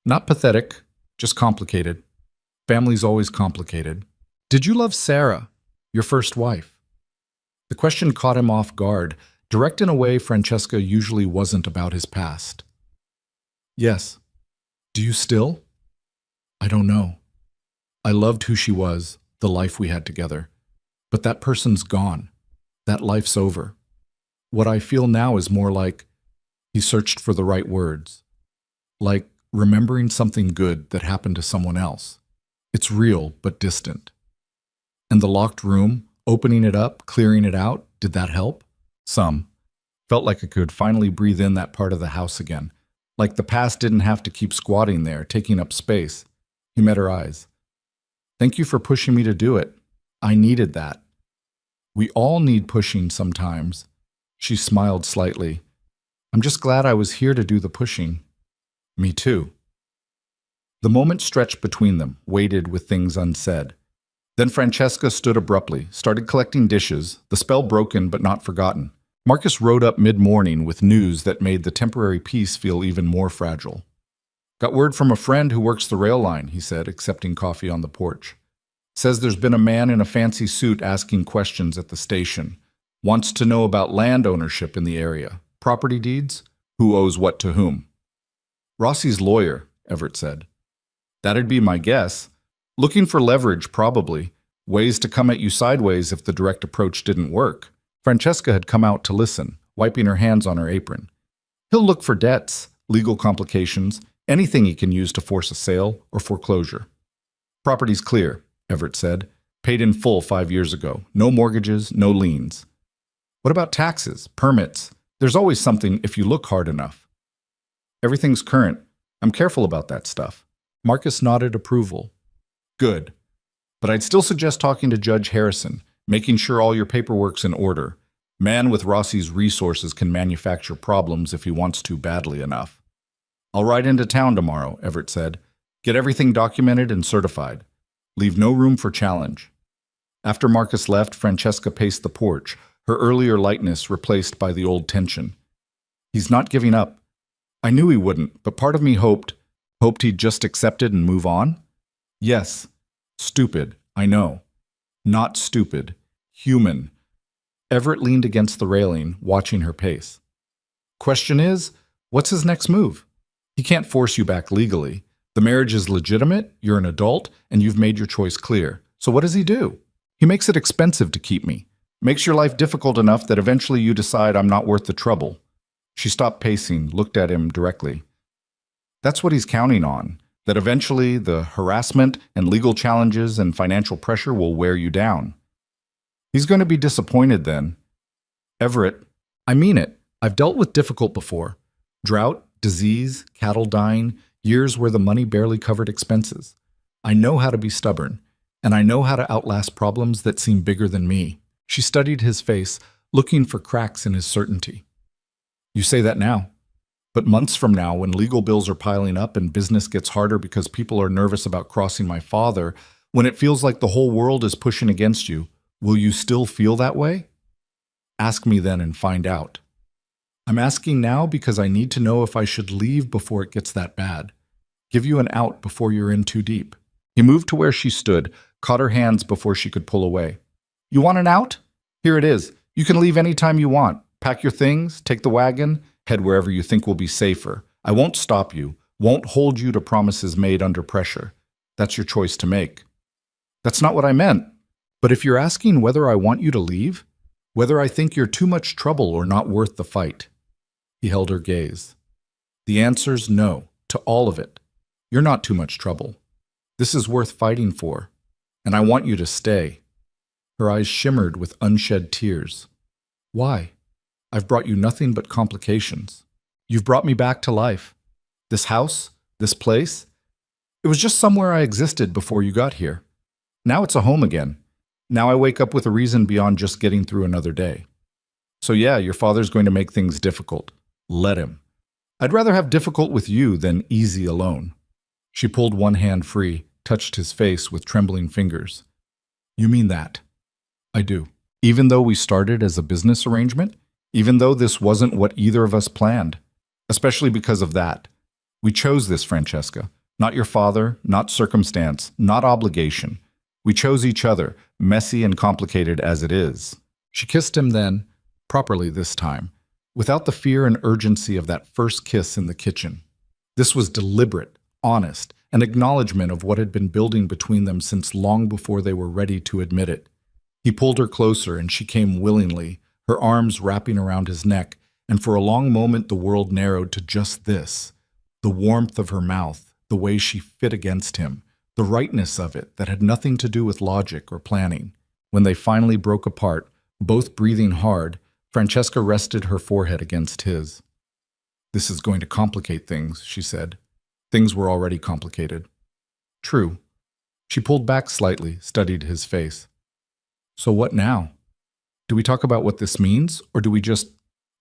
Not pathetic, just complicated. Family's always complicated. "Did you love Sarah, your first wife?" The question caught him off guard, direct in a way Francesca usually wasn't about his past. "Yes. Do you still?" "I don't know. I loved who she was, the life we had together. But that person's gone. That life's over. What I feel now is more like," he searched for the right words, "like remembering something good that happened to someone else. It's real, but distant." And the locked room, opening it up, clearing it out, did that help? Some. Felt like I could finally breathe in that part of the house again. Like the past didn't have to keep squatting there, taking up space. He met her eyes. "Thank you for pushing me to do it. I needed that." "We all need pushing sometimes." She smiled slightly. "I'm just glad I was here to do the pushing." "Me too." The moment stretched between them, weighted with things unsaid. Then Francesca stood abruptly, started collecting dishes, the spell broken but not forgotten. Marcus rode up mid-morning with news that made the temporary peace feel even more fragile. "Got word from a friend who works the rail line," he said, accepting coffee on the porch. "Says there's been a man in a fancy suit asking questions at the station. Wants to know about land ownership in the area, property deeds, who owes what to whom. Rossi's lawyer, Everett said. That'd be my guess. Looking for leverage, probably. Ways to come at you sideways if the direct approach didn't work. Francesca had come out to listen, wiping her hands on her apron. He'll look for debts, legal complications, anything he can use to force a sale or foreclosure. Property's clear, Everett said. Paid in full 5 years ago. No mortgages, no liens. What about taxes, permits? There's always something if you look hard enough. Everything's current. I'm careful about that stuff. Marcus nodded approval. Good. But I'd still suggest talking to Judge Harrison, making sure all your paperwork's in order. Man with Rossi's resources can manufacture problems if he wants to badly enough. I'll ride into town tomorrow, Everett said. Get everything documented and certified. Leave no room for challenge. After Marcus left, Francesca paced the porch, her earlier lightness replaced by the old tension. He's not giving up. I knew he wouldn't, but part of me hoped he'd just accept it and move on. Yes. Stupid, I know. Not stupid. Human. Everett leaned against the railing, watching her pace. Question is, what's his next move? He can't force you back legally. The marriage is legitimate, you're an adult, and you've made your choice clear. So what does he do? He makes it expensive to keep me. Makes your life difficult enough that eventually you decide I'm not worth the trouble. She stopped pacing, looked at him directly. That's what he's counting on, that eventually the harassment and legal challenges and financial pressure will wear you down. He's going to be disappointed then. Everett, I mean it. I've dealt with difficult before. Drought, disease, cattle dying, years where the money barely covered expenses. I know how to be stubborn, and I know how to outlast problems that seem bigger than me. She studied his face, looking for cracks in his certainty. You say that now. But months from now, when legal bills are piling up and business gets harder because people are nervous about crossing my father, when it feels like the whole world is pushing against you, will you still feel that way? Ask me then and find out. I'm asking now because I need to know if I should leave before it gets that bad. Give you an out before you're in too deep. He moved to where she stood, caught her hands before she could pull away. You want an out? Here it is. You can leave any time you want. Pack your things, take the wagon, head wherever you think will be safer. I won't stop you, won't hold you to promises made under pressure. That's your choice to make. That's not what I meant. But if you're asking whether I want you to leave, whether I think you're too much trouble or not worth the fight. He held her gaze. The answer's no, to all of it. You're not too much trouble. This is worth fighting for, and I want you to stay. Her eyes shimmered with unshed tears. Why? I've brought you nothing but complications. You've brought me back to life. This house, this place, it was just somewhere I existed before you got here. Now it's a home again. Now I wake up with a reason beyond just getting through another day. So yeah, your father's going to make things difficult. Let him. I'd rather have difficult with you than easy alone. She pulled one hand free, touched his face with trembling fingers. You mean that? I do. Even though we started as a business arrangement, even though this wasn't what either of us planned, especially because of that. We chose this, Francesca. Not your father, not circumstance, not obligation. We chose each other, messy and complicated as it is. She kissed him then, properly this time, without the fear and urgency of that first kiss in the kitchen. This was deliberate, honest, an acknowledgement of what had been building between them since long before they were ready to admit it. He pulled her closer and she came willingly, her arms wrapping around his neck, and for a long moment the world narrowed to just this, the warmth of her mouth, the way she fit against him, the rightness of it that had nothing to do with logic or planning. When they finally broke apart, both breathing hard, Francesca rested her forehead against his. This is going to complicate things, she said. Things were already complicated. True. She pulled back slightly, studied his face. So what now? Do we talk about what this means, or do we just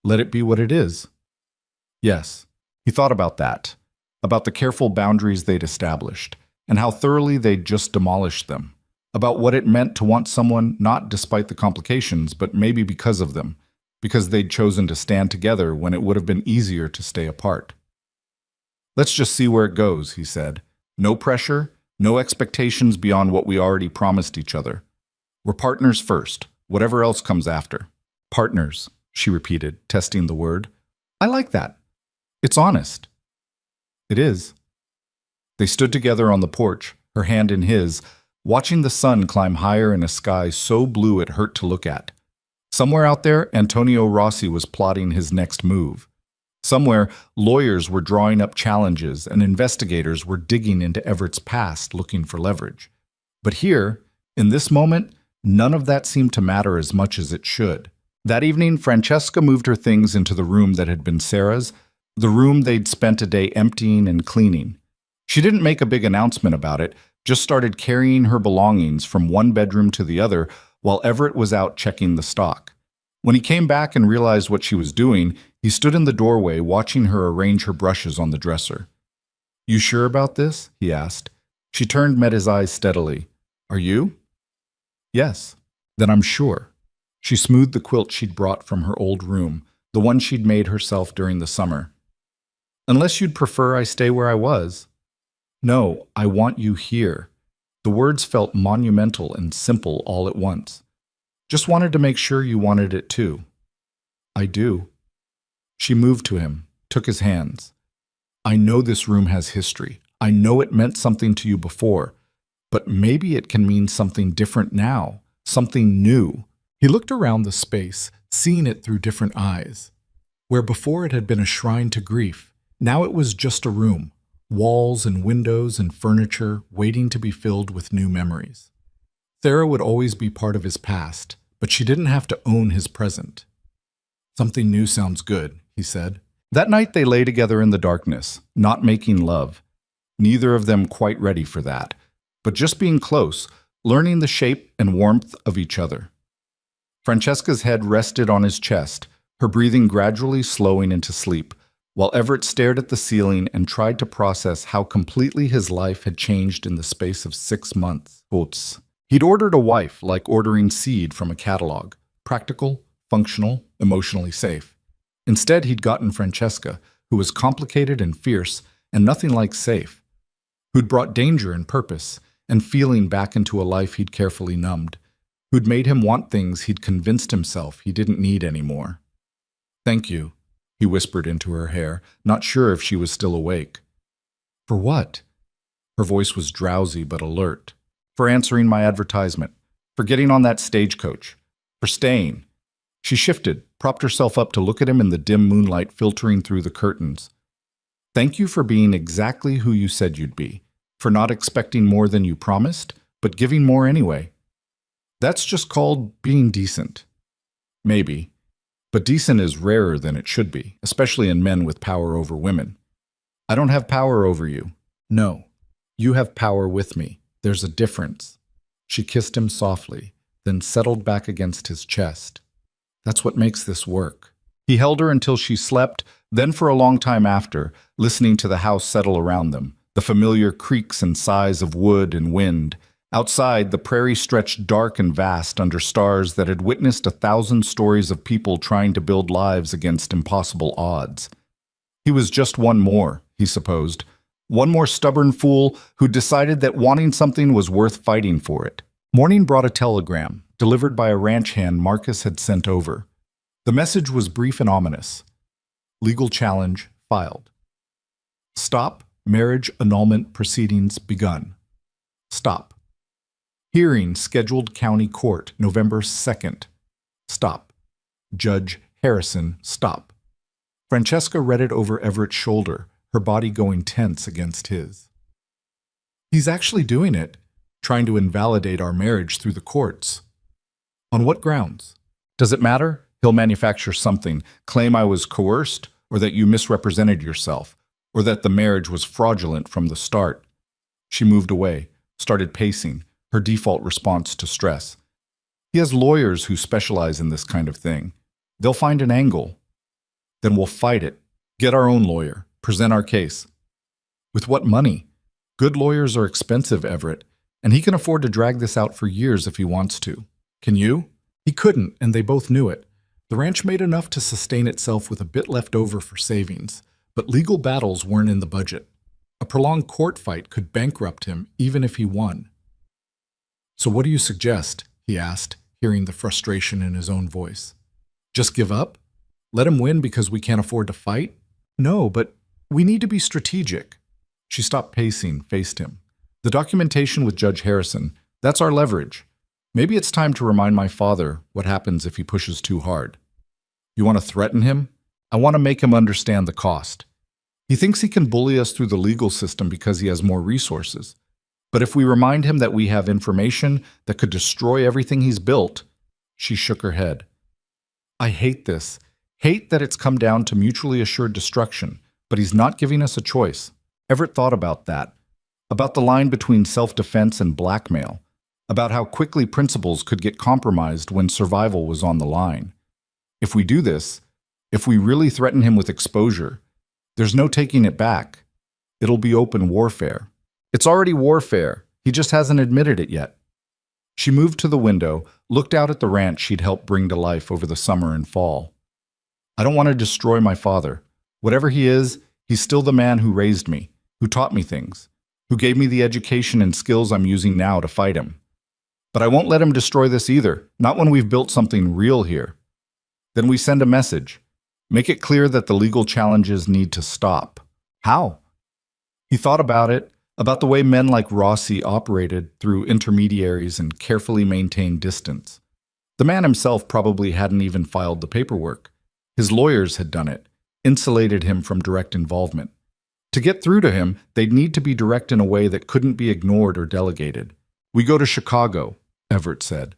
let it be what it is? Yes, he thought about that, about the careful boundaries they'd established, and how thoroughly they'd just demolished them, about what it meant to want someone not despite the complications, but maybe because of them, because they'd chosen to stand together when it would have been easier to stay apart. Let's just see where it goes, he said. No pressure, no expectations beyond what we already promised each other. We're partners first, whatever else comes after. Partners, she repeated, testing the word. I like that. It's honest. It is. They stood together on the porch, her hand in his, watching the sun climb higher in a sky so blue it hurt to look at. Somewhere out there, Antonio Rossi was plotting his next move. Somewhere, lawyers were drawing up challenges and investigators were digging into Everett's past looking for leverage. But here, in this moment, none of that seemed to matter as much as it should. That evening, Francesca moved her things into the room that had been Sarah's, the room they'd spent a day emptying and cleaning. She didn't make a big announcement about it, just started carrying her belongings from one bedroom to the other while Everett was out checking the stock. When he came back and realized what she was doing, he stood in the doorway watching her arrange her brushes on the dresser. You sure about this? He asked. She turned, met his eyes steadily. Are you? Yes. Then I'm sure. She smoothed the quilt she'd brought from her old room, the one she'd made herself during the summer. Unless you'd prefer I stay where I was. No, I want you here. The words felt monumental and simple all at once. Just wanted to make sure you wanted it too. I do. She moved to him, took his hands. I know this room has history. I know it meant something to you before, but maybe it can mean something different now, something new. He looked around the space, seeing it through different eyes. Where before it had been a shrine to grief, now it was just a room, walls and windows and furniture waiting to be filled with new memories. Sarah would always be part of his past, but she didn't have to own his present. Something new sounds good, he said. That night they lay together in the darkness, not making love. Neither of them quite ready for that, but just being close, learning the shape and warmth of each other. Francesca's head rested on his chest, her breathing gradually slowing into sleep, while Everett stared at the ceiling and tried to process how completely his life had changed in the space of 6 months. Feuds. He'd ordered a wife like ordering seed from a catalog, practical, functional, emotionally safe. Instead, he'd gotten Francesca, who was complicated and fierce and nothing like safe, who'd brought danger and purpose and feeling back into a life he'd carefully numbed, who'd made him want things he'd convinced himself he didn't need anymore. Thank you, he whispered into her hair, not sure if she was still awake. For what? Her voice was drowsy but alert. For answering my advertisement, for getting on that stagecoach, for staying. She shifted, propped herself up to look at him in the dim moonlight filtering through the curtains. Thank you for being exactly who you said you'd be, for not expecting more than you promised, but giving more anyway. That's just called being decent. Maybe. But decent is rarer than it should be, especially in men with power over women. I don't have power over you. No. You have power with me. There's a difference. She kissed him softly, then settled back against his chest. That's what makes this work. He held her until she slept, then for a long time after, listening to the house settle around them, the familiar creaks and sighs of wood and wind. Outside, the prairie stretched dark and vast under stars that had witnessed 1,000 stories of people trying to build lives against impossible odds. He was just one more, he supposed. One more stubborn fool who decided that wanting something was worth fighting for it. Morning brought a telegram, delivered by a ranch hand Marcus had sent over. The message was brief and ominous. Legal challenge filed. Stop. Marriage annulment proceedings begun. Stop. Hearing scheduled county court, November 2nd. Stop. Judge Harrison, stop. Francesca read it over Everett's shoulder, her body going tense against his. He's actually doing it, trying to invalidate our marriage through the courts. On what grounds? Does it matter? He'll manufacture something, claim I was coerced, or that you misrepresented yourself, or that the marriage was fraudulent from the start. She moved away, started pacing, her default response to stress. He has lawyers who specialize in this kind of thing. They'll find an angle. Then we'll fight it, get our own lawyer, present our case. With what money? Good lawyers are expensive, Everett, and he can afford to drag this out for years if he wants to. Can you? He couldn't, and they both knew it. The ranch made enough to sustain itself with a bit left over for savings, but legal battles weren't in the budget. A prolonged court fight could bankrupt him even if he won. So what do you suggest? He asked, hearing the frustration in his own voice. Just give up? Let him win because we can't afford to fight? No, but we need to be strategic. She stopped pacing, faced him. The documentation with Judge Harrison, that's our leverage. Maybe it's time to remind my father what happens if he pushes too hard. You want to threaten him? I want to make him understand the cost. He thinks he can bully us through the legal system because he has more resources. But if we remind him that we have information that could destroy everything he's built, she shook her head. I hate this. Hate that it's come down to mutually assured destruction, but he's not giving us a choice. Everett thought about that, about the line between self-defense and blackmail, about how quickly principles could get compromised when survival was on the line. If we do this, if we really threaten him with exposure, there's no taking it back. It'll be open warfare. It's already warfare. He just hasn't admitted it yet. She moved to the window, looked out at the ranch she'd helped bring to life over the summer and fall. I don't want to destroy my father. Whatever he is, he's still the man who raised me, who taught me things, who gave me the education and skills I'm using now to fight him. But I won't let him destroy this either, not when we've built something real here. Then we send a message. Make it clear that the legal challenges need to stop. How? He thought about it, about the way men like Rossi operated through intermediaries and carefully maintained distance. The man himself probably hadn't even filed the paperwork. His lawyers had done it, insulated him from direct involvement. To get through to him, they'd need to be direct in a way that couldn't be ignored or delegated. We go to Chicago, Everett said.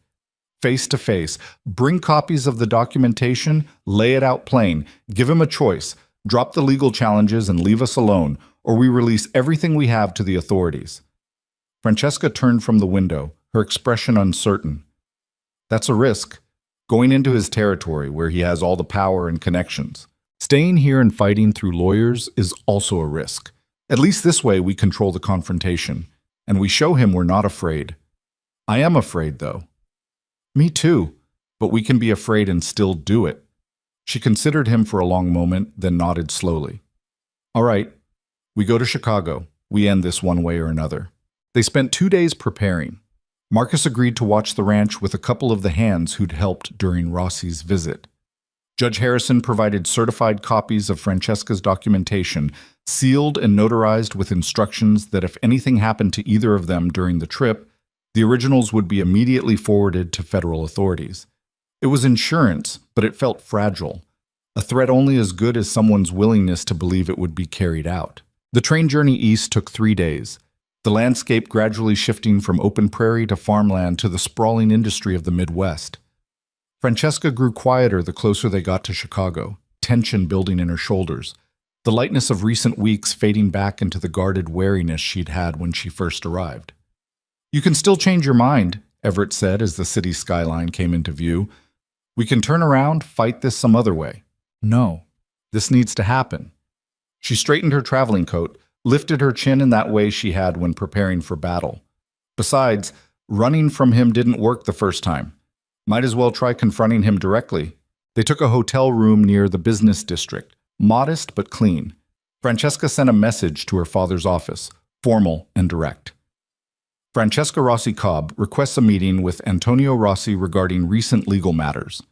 Face to face, bring copies of the documentation, lay it out plain, give him a choice, drop the legal challenges and leave us alone, or we release everything we have to the authorities. Francesca turned from the window, her expression uncertain. That's a risk, going into his territory where he has all the power and connections. Staying here and fighting through lawyers is also a risk. At least this way we control the confrontation, and we show him we're not afraid. I am afraid, though. Me too, but we can be afraid and still do it. She considered him for a long moment, then nodded slowly. All right, we go to Chicago. We end this one way or another. They spent 2 days preparing. Marcus agreed to watch the ranch with a couple of the hands who'd helped during Rossi's visit. Judge Harrison provided certified copies of Francesca's documentation, sealed and notarized with instructions that if anything happened to either of them during the trip, the originals would be immediately forwarded to federal authorities. It was insurance, but it felt fragile, a threat only as good as someone's willingness to believe it would be carried out. The train journey east took 3 days, the landscape gradually shifting from open prairie to farmland to the sprawling industry of the Midwest. Francesca grew quieter the closer they got to Chicago, tension building in her shoulders, the lightness of recent weeks fading back into the guarded wariness she'd had when she first arrived. You can still change your mind, Everett said as the city skyline came into view. We can turn around, fight this some other way. No, this needs to happen. She straightened her traveling coat, lifted her chin in that way she had when preparing for battle. Besides, running from him didn't work the first time. Might as well try confronting him directly. They took a hotel room near the business district, modest but clean. Francesca sent a message to her father's office, formal and direct. Francesca Rossi Cobb requests a meeting with Antonio Rossi regarding recent legal matters.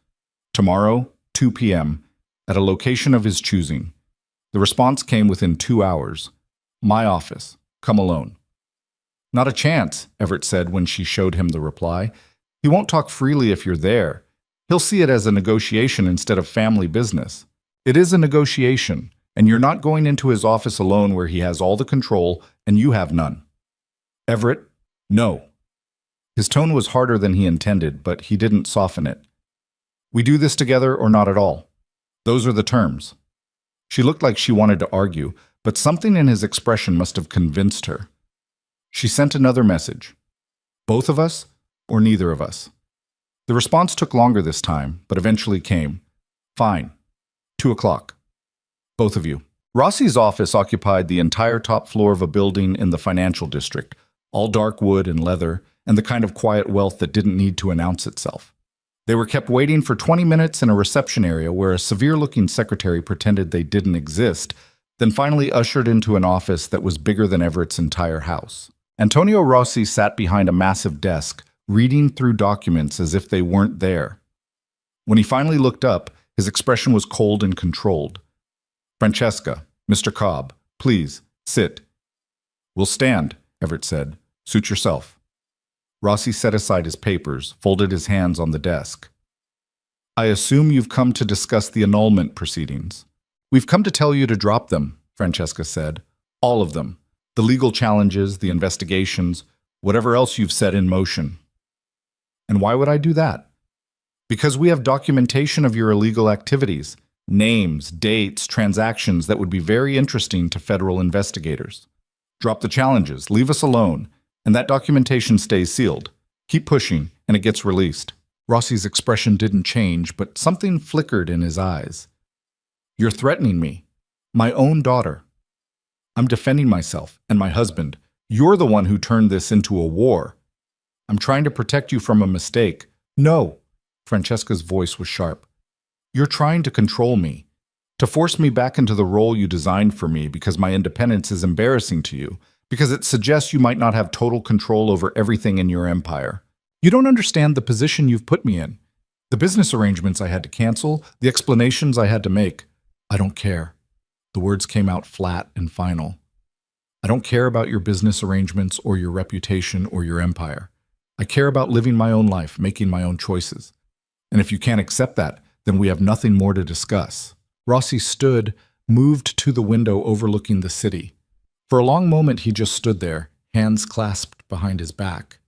Tomorrow, 2 p.m., at a location of his choosing. The response came within 2 hours. My office. Come alone. Not a chance, Everett said when she showed him the reply. He won't talk freely if you're there. He'll see it as a negotiation instead of family business. It is a negotiation, and you're not going into his office alone where he has all the control and you have none. Everett, no. His tone was harder than he intended, but he didn't soften it. We do this together or not at all. Those are the terms. She looked like she wanted to argue, but something in his expression must have convinced her. She sent another message. Both of us or neither of us? The response took longer this time, but eventually came. Fine. 2 o'clock. Both of you. Rossi's office occupied the entire top floor of a building in the financial district, all dark wood and leather, and the kind of quiet wealth that didn't need to announce itself. They were kept waiting for 20 minutes in a reception area where a severe-looking secretary pretended they didn't exist, then finally ushered into an office that was bigger than Everett's entire house. Antonio Rossi sat behind a massive desk, reading through documents as if they weren't there. When he finally looked up, His expression was cold and controlled. Francesca, Mr. Cobb, please, sit. We'll stand, Everett said. Suit yourself. Rossi set aside his papers, folded his hands on the desk. I assume you've come to discuss the annulment proceedings. We've come to tell you to drop them, Francesca said. All of them. The legal challenges, the investigations, whatever else you've set in motion. And why would I do that? Because we have documentation of your illegal activities, names, dates, transactions that would be very interesting to federal investigators. Drop the challenges, leave us alone, and that documentation stays sealed. Keep pushing, and it gets released. Rossi's expression didn't change, but something flickered in his eyes. You're threatening me. My own daughter. I'm defending myself and my husband. You're the one who turned this into a war. I'm trying to protect you from a mistake. No. Francesca's voice was sharp. You're trying to control me, to force me back into the role you designed for me because my independence is embarrassing to you, because it suggests you might not have total control over everything in your empire. You don't understand the position you've put me in, the business arrangements I had to cancel, the explanations I had to make. I don't care. The words came out flat and final. I don't care about your business arrangements or your reputation or your empire. I care about living my own life, making my own choices. And if you can't accept that, then we have nothing more to discuss. Rossi stood, moved to the window overlooking the city. For a long moment he just stood there, hands clasped behind his back.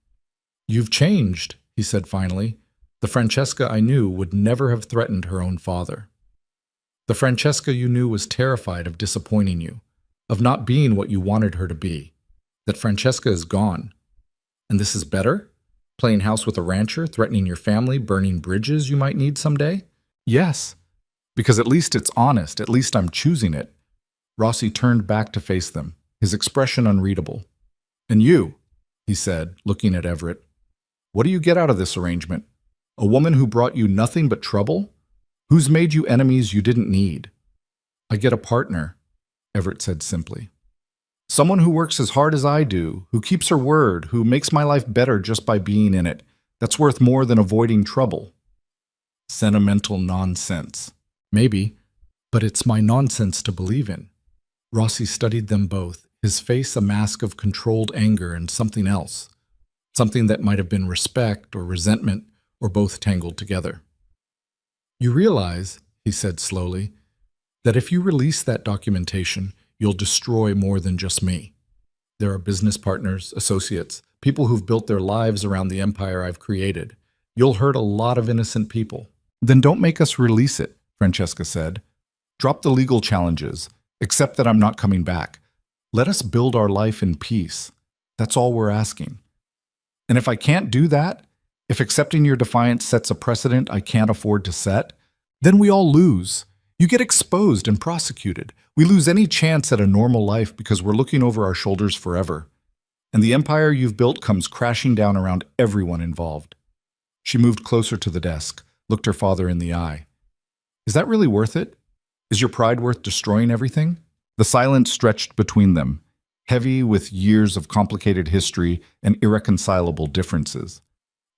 You've changed, he said finally. The Francesca I knew would never have threatened her own father. The Francesca you knew was terrified of disappointing you, of not being what you wanted her to be. That Francesca is gone. And this is better? Playing house with a rancher, threatening your family, burning bridges you might need someday? Yes, because at least it's honest, at least I'm choosing it. Rossi turned back to face them, his expression unreadable. And you, he said, looking at Everett, what do you get out of this arrangement? A woman who brought you nothing but trouble? Who's made you enemies you didn't need? I get a partner, Everett said simply. Someone who works as hard as I do, who keeps her word, who makes my life better just by being in it. That's worth more than avoiding trouble. Sentimental nonsense. Maybe, but it's my nonsense to believe in. Rossi studied them both, his face a mask of controlled anger and something else. Something that might have been respect or resentment or both tangled together. You realize, he said slowly, that if you release that documentation, you'll destroy more than just me. There are business partners, associates, people who've built their lives around the empire I've created. You'll hurt a lot of innocent people. Then don't make us release it, Francesca said. Drop the legal challenges. Accept that I'm not coming back. Let us build our life in peace. That's all we're asking. And if I can't do that, if accepting your defiance sets a precedent I can't afford to set, then we all lose. You get exposed and prosecuted. We lose any chance at a normal life because we're looking over our shoulders forever. And the empire you've built comes crashing down around everyone involved. She moved closer to the desk, looked her father in the eye. Is that really worth it? Is your pride worth destroying everything? The silence stretched between them, heavy with years of complicated history and irreconcilable differences.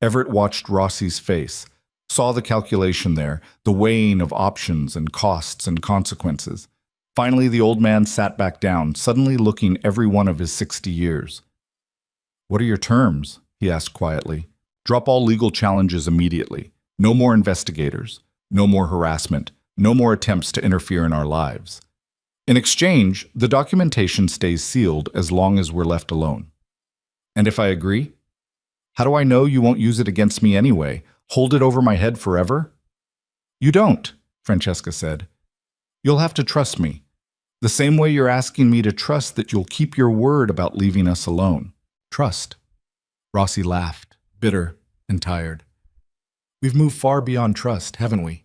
Everett watched Rossi's face, saw the calculation there, the weighing of options and costs and consequences. Finally, the old man sat back down, suddenly looking every one of his 60 years. What are your terms? He asked quietly. Drop all legal challenges immediately. No more investigators. No more harassment. No more attempts to interfere in our lives. In exchange, the documentation stays sealed as long as we're left alone. And if I agree? How do I know you won't use it against me anyway? Hold it over my head forever? You don't, Francesca said. You'll have to trust me, the same way you're asking me to trust that you'll keep your word about leaving us alone. Trust. Rossi laughed, bitter and tired. We've moved far beyond trust, haven't we?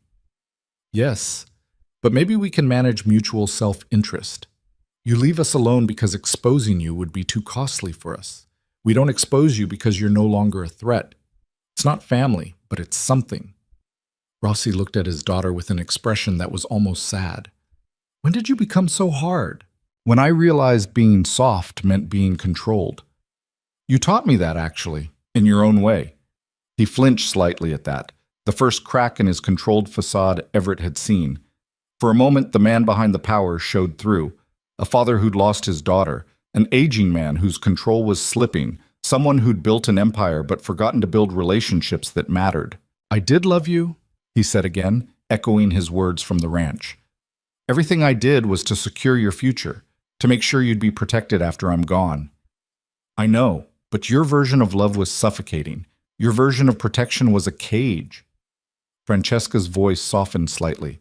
Yes, but maybe we can manage mutual self-interest. You leave us alone because exposing you would be too costly for us. We don't expose you because you're no longer a threat. It's not family, but it's something. Rossi looked at his daughter with an expression that was almost sad. When did you become so hard? When I realized being soft meant being controlled. You taught me that, actually, in your own way. He flinched slightly at that, the first crack in his controlled facade Everett had seen. For a moment, the man behind the power showed through, a father who'd lost his daughter, an aging man whose control was slipping, someone who'd built an empire but forgotten to build relationships that mattered. "I did love you," he said again, echoing his words from the ranch. "Everything I did was to secure your future, to make sure you'd be protected after I'm gone. I know, but your version of love was suffocating. Your version of protection was a cage." Francesca's voice softened slightly.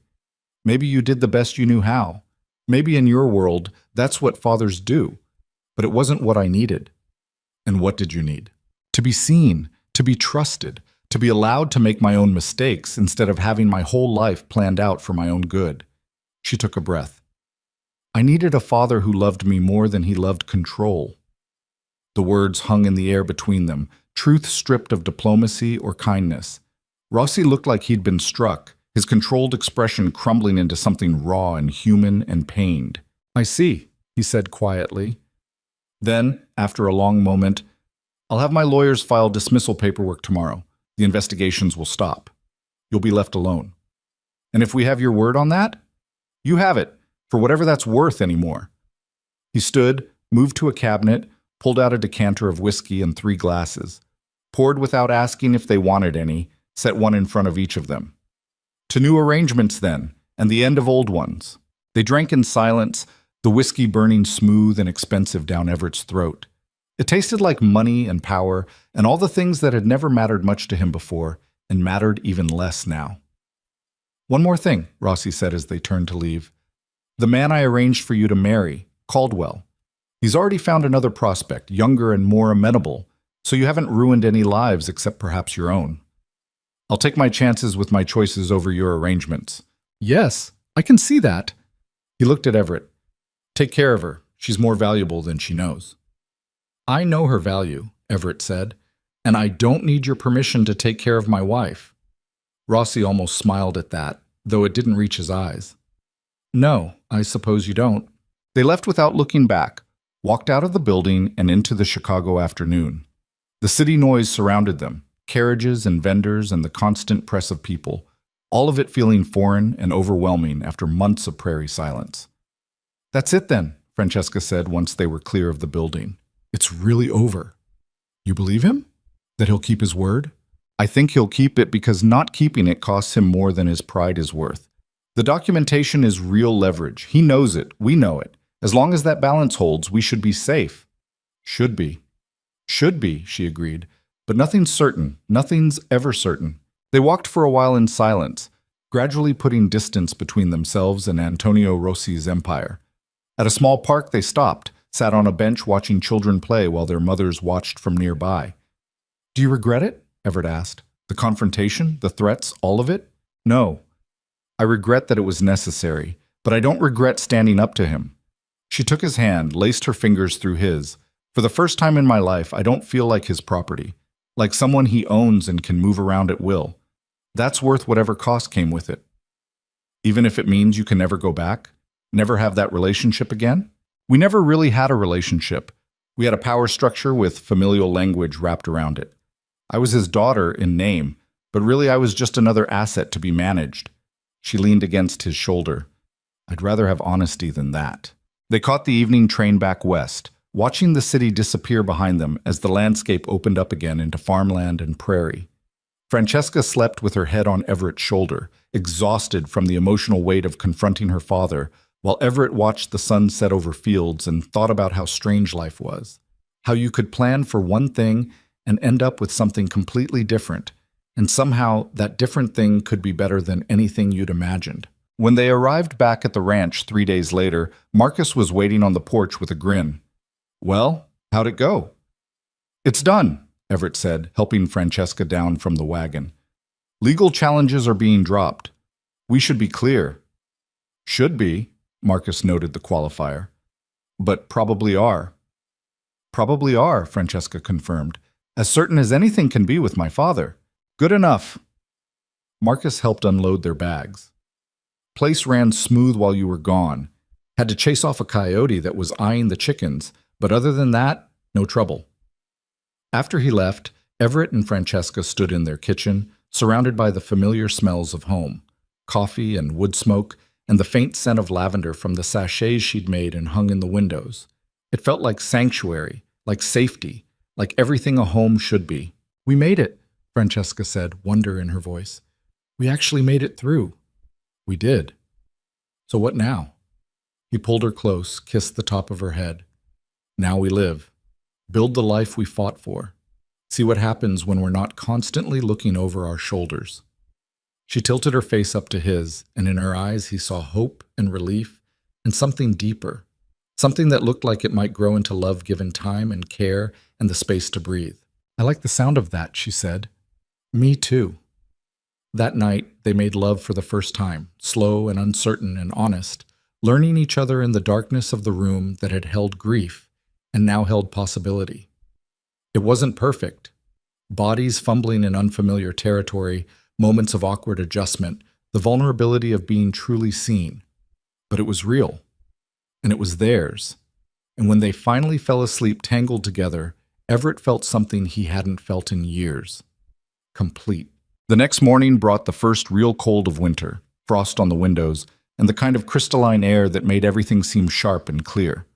"Maybe you did the best you knew how. Maybe in your world, that's what fathers do. But it wasn't what I needed." "And what did you need?" "To be seen, to be trusted, to be allowed to make my own mistakes instead of having my whole life planned out for my own good." She took a breath. "I needed a father who loved me more than he loved control." The words hung in the air between them, truth stripped of diplomacy or kindness. Rossi looked like he'd been struck, his controlled expression crumbling into something raw and human and pained. "I see," he said quietly. Then, after a long moment, "I'll have my lawyers file dismissal paperwork tomorrow. The investigations will stop. You'll be left alone. And if we have your word on that, you have it, for whatever that's worth anymore." He stood, moved to a cabinet, pulled out a decanter of whiskey and 3 glasses, poured without asking if they wanted any, set one in front of each of them. "To new arrangements, then, and the end of old ones." They drank in silence, the whiskey burning smooth and expensive down Everett's throat. It tasted like money and power and all the things that had never mattered much to him before and mattered even less now. "One more thing," Rossi said as they turned to leave. "The man I arranged for you to marry, Caldwell. He's already found another prospect, younger and more amenable, so you haven't ruined any lives except perhaps your own. I'll take my chances with my choices over your arrangements." "Yes, I can see that." He looked at Everett. "Take care of her. She's more valuable than she knows." "I know her value," Everett said, "and I don't need your permission to take care of my wife." Rossi almost smiled at that, though it didn't reach his eyes. "No, I suppose you don't." They left without looking back, walked out of the building and into the Chicago afternoon. The city noise surrounded them, carriages and vendors and the constant press of people, all of it feeling foreign and overwhelming after months of prairie silence. "That's it then," Francesca said once they were clear of the building. "It's really over." "You believe him? That he'll keep his word?" "I think he'll keep it because not keeping it costs him more than his pride is worth. The documentation is real leverage. He knows it. We know it. As long as that balance holds, we should be safe." "Should be." "Should be," she agreed. "But nothing's certain. Nothing's ever certain." They walked for a while in silence, gradually putting distance between themselves and Antonio Rossi's empire. At a small park they stopped, sat on a bench watching children play while their mothers watched from nearby. "Do you regret it?" Everett asked. "The confrontation, the threats, all of it?" "No. I regret that it was necessary, but I don't regret standing up to him." She took his hand, laced her fingers through his. "For the first time in my life, I don't feel like his property, like someone he owns and can move around at will. That's worth whatever cost came with it." "Even if it means you can never go back? Never have that relationship again?" "We never really had a relationship. We had a power structure with familial language wrapped around it. I was his daughter in name, but really I was just another asset to be managed." She leaned against his shoulder. "I'd rather have honesty than that." They caught the evening train back west, watching the city disappear behind them as the landscape opened up again into farmland and prairie. Francesca slept with her head on Everett's shoulder, exhausted from the emotional weight of confronting her father, while Everett watched the sun set over fields and thought about how strange life was. How you could plan for one thing and end up with something completely different, and somehow that different thing could be better than anything you'd imagined. When they arrived back at the ranch 3 days later, Marcus was waiting on the porch with a grin. "Well, how'd it go?" "It's done," Everett said, helping Francesca down from the wagon. "Legal challenges are being dropped. We should be clear." "Should be," Marcus noted the qualifier. "But probably are." "Probably are," Francesca confirmed. "As certain as anything can be with my father." "Good enough." Marcus helped unload their bags. "Place ran smooth while you were gone. Had to chase off a coyote that was eyeing the chickens, but other than that, no trouble." After he left, Everett and Francesca stood in their kitchen, surrounded by the familiar smells of home, coffee and wood smoke, and the faint scent of lavender from the sachets she'd made and hung in the windows. It felt like sanctuary, like safety, like everything a home should be. "We made it," Francesca said, wonder in her voice. "We actually made it through." "We did. So what now?" He pulled her close, kissed the top of her head. "Now we live. Build the life we fought for. See what happens when we're not constantly looking over our shoulders." She tilted her face up to his, and in her eyes he saw hope and relief and something deeper, something that looked like it might grow into love given time and care and the space to breathe. "I like the sound of that," she said. "Me too." That night, they made love for the first time, slow and uncertain and honest, learning each other in the darkness of the room that had held grief and now held possibility. It wasn't perfect. Bodies fumbling in unfamiliar territory, moments of awkward adjustment, the vulnerability of being truly seen. But it was real, and it was theirs. And when they finally fell asleep tangled together, Everett felt something he hadn't felt in years. Complete. The next morning brought the first real cold of winter, frost on the windows, and the kind of crystalline air that made everything seem sharp and clear.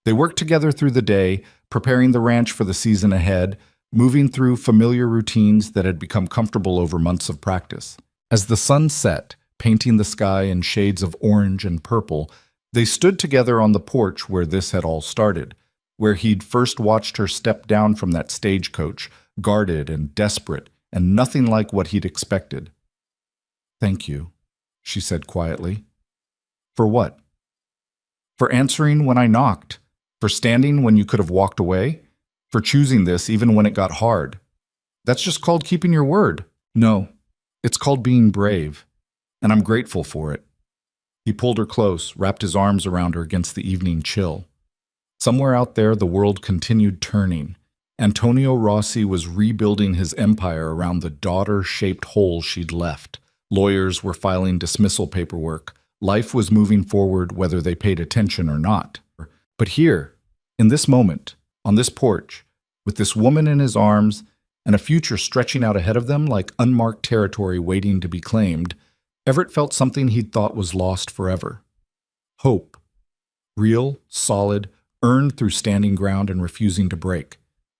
They worked together through the day, preparing the ranch for the season ahead, moving through familiar routines that had become comfortable over months of practice. As the sun set, painting the sky in shades of orange and purple, they stood together on the porch where this had all started, where he'd first watched her step down from that stagecoach, guarded and desperate, and nothing like what he'd expected. "Thank you," she said quietly. "For what?" "For answering when I knocked, for standing when you could have walked away, for choosing this even when it got hard. That's just called keeping your word." "No, it's called being brave, and I'm grateful for it." He pulled her close, wrapped his arms around her against the evening chill. Somewhere out there, the world continued turning. Antonio Rossi was rebuilding his empire around the daughter-shaped hole she'd left. Lawyers were filing dismissal paperwork. Life was moving forward whether they paid attention or not. But here, in this moment, on this porch, with this woman in his arms and a future stretching out ahead of them like unmarked territory waiting to be claimed, Everett felt something he'd thought was lost forever. Hope. Real, solid, earned through standing ground and refusing to break.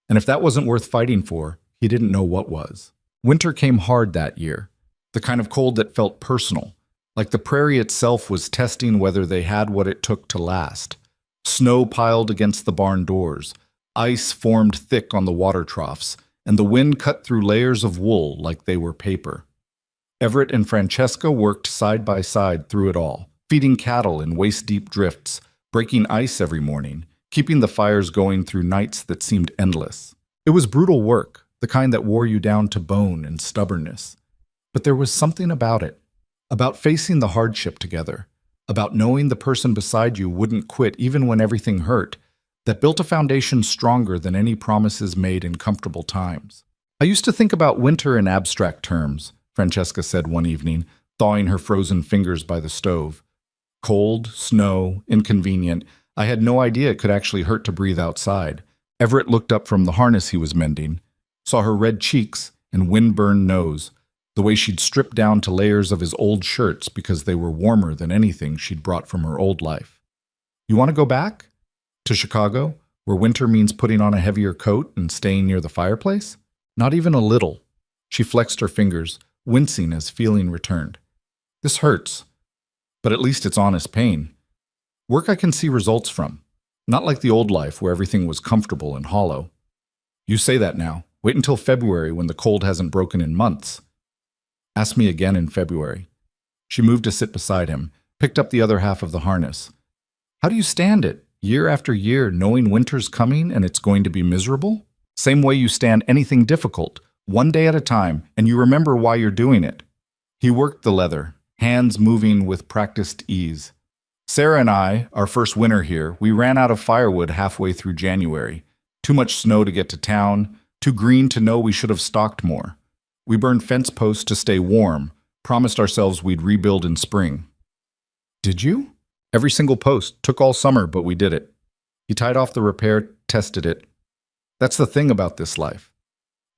And if that wasn't worth fighting for, he didn't know what was. Winter came hard that year, the kind of cold that felt personal, like the prairie itself was testing whether they had what it took to last. Snow piled against the barn doors, ice formed thick on the water troughs, and the wind cut through layers of wool like they were paper. Everett and Francesca worked side by side through it all, feeding cattle in waist-deep drifts, breaking ice every morning, keeping the fires going through nights that seemed endless. It was brutal work, the kind that wore you down to bone and stubbornness. But there was something about it, about facing the hardship together, about knowing the person beside you wouldn't quit even when everything hurt, that built a foundation stronger than any promises made in comfortable times. "I used to think about winter in abstract terms," Francesca said one evening, thawing her frozen fingers by the stove. "Cold, snow, inconvenient. I had no idea it could actually hurt to breathe outside." Everett looked up from the harness he was mending, saw her red cheeks and wind-burned nose, the way she'd stripped down to layers of his old shirts because they were warmer than anything she'd brought from her old life. "You want to go back? To Chicago, where winter means putting on a heavier coat and staying near the fireplace?" "Not even a little." She flexed her fingers, wincing as feeling returned. "This hurts, but at least it's honest pain. Work I can see results from, not like the old life where everything was comfortable and hollow." "You say that now. Wait until February when the cold hasn't broken in months." "Ask me again in February." She moved to sit beside him, picked up the other half of the harness. "How do you stand it, year after year, knowing winter's coming and it's going to be miserable? Same way you stand anything difficult, one day at a time, and you remember why you're doing it." He worked the leather, hands moving with practiced ease. "Sarah and I, our first winter here, we ran out of firewood halfway through January. Too much snow to get to town, too green to know we should have stocked more. We burned fence posts to stay warm, promised ourselves we'd rebuild in spring." "Did you?" "Every single post. Took all summer, but we did it." He tied off the repair, tested it. "That's the thing about this life.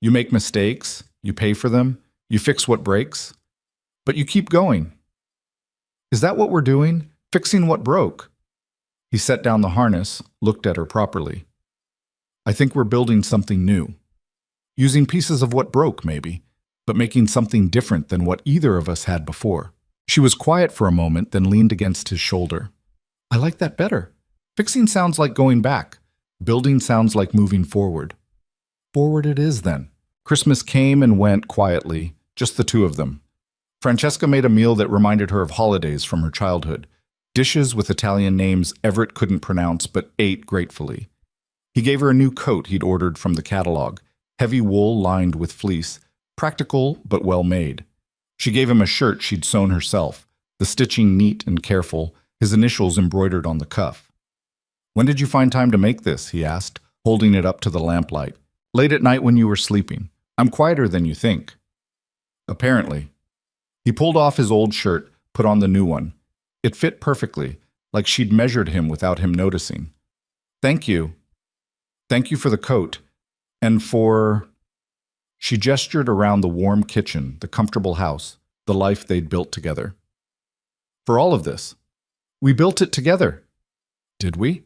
You make mistakes, you pay for them, You fix what breaks, but you keep going. Is that what we're doing? Fixing what broke? He set down the harness, looked at her properly. I think we're building something new. Using pieces of what broke, maybe, but making something different than what either of us had before. She was quiet for a moment, then leaned against his shoulder. I like that better. Fixing sounds like going back. Building sounds like moving forward. Forward it is, then. Christmas came and went quietly, just the two of them. Francesca made a meal that reminded her of holidays from her childhood. Dishes with Italian names Everett couldn't pronounce but ate gratefully. He gave her a new coat he'd ordered from the catalog, heavy wool lined with fleece, practical but well made. She gave him a shirt she'd sewn herself, the stitching neat and careful, his initials embroidered on the cuff. When did you find time to make this? He asked, holding it up to the lamplight. Late at night when you were sleeping. I'm quieter than you think. Apparently. He pulled off his old shirt, put on the new one. It fit perfectly, like she'd measured him without him noticing. Thank you. Thank you for the coat. And for... She gestured around the warm kitchen, the comfortable house, the life they'd built together. For all of this. We built it together. Did we?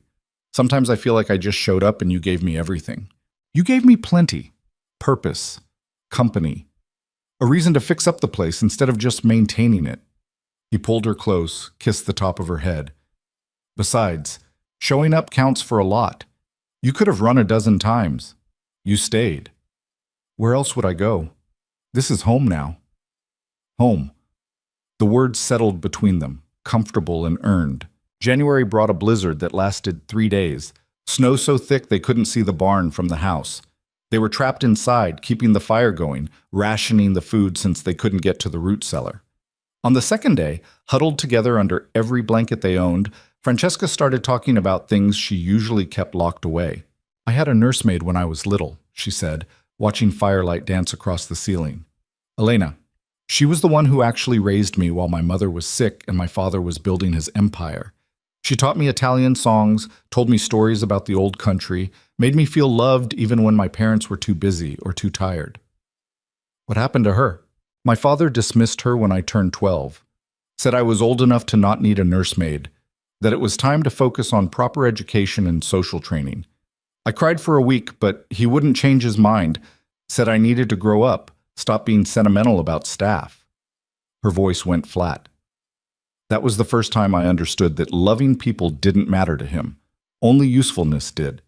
Sometimes I feel like I just showed up and you gave me everything. You gave me plenty. Purpose. Company. A reason to fix up the place instead of just maintaining it. He pulled her close, kissed the top of her head. Besides, showing up counts for a lot. You could have run a dozen times. You stayed. Where else would I go? This is home now. Home. The words settled between them, comfortable and earned. January brought a blizzard that lasted 3 days. Snow so thick they couldn't see the barn from the house. They were trapped inside, keeping the fire going, rationing the food since they couldn't get to the root cellar. On the second day, huddled together under every blanket they owned, Francesca started talking about things she usually kept locked away. I had a nursemaid when I was little, she said, watching firelight dance across the ceiling. Elena. She was the one who actually raised me while my mother was sick and my father was building his empire. She taught me Italian songs, told me stories about the old country, made me feel loved even when my parents were too busy or too tired. What happened to her? My father dismissed her when I turned 12, said I was old enough to not need a nursemaid, that it was time to focus on proper education and social training. I cried for a week, but he wouldn't change his mind, said I needed to grow up, stop being sentimental about staff. Her voice went flat. That was the first time I understood that loving people didn't matter to him. Only usefulness did.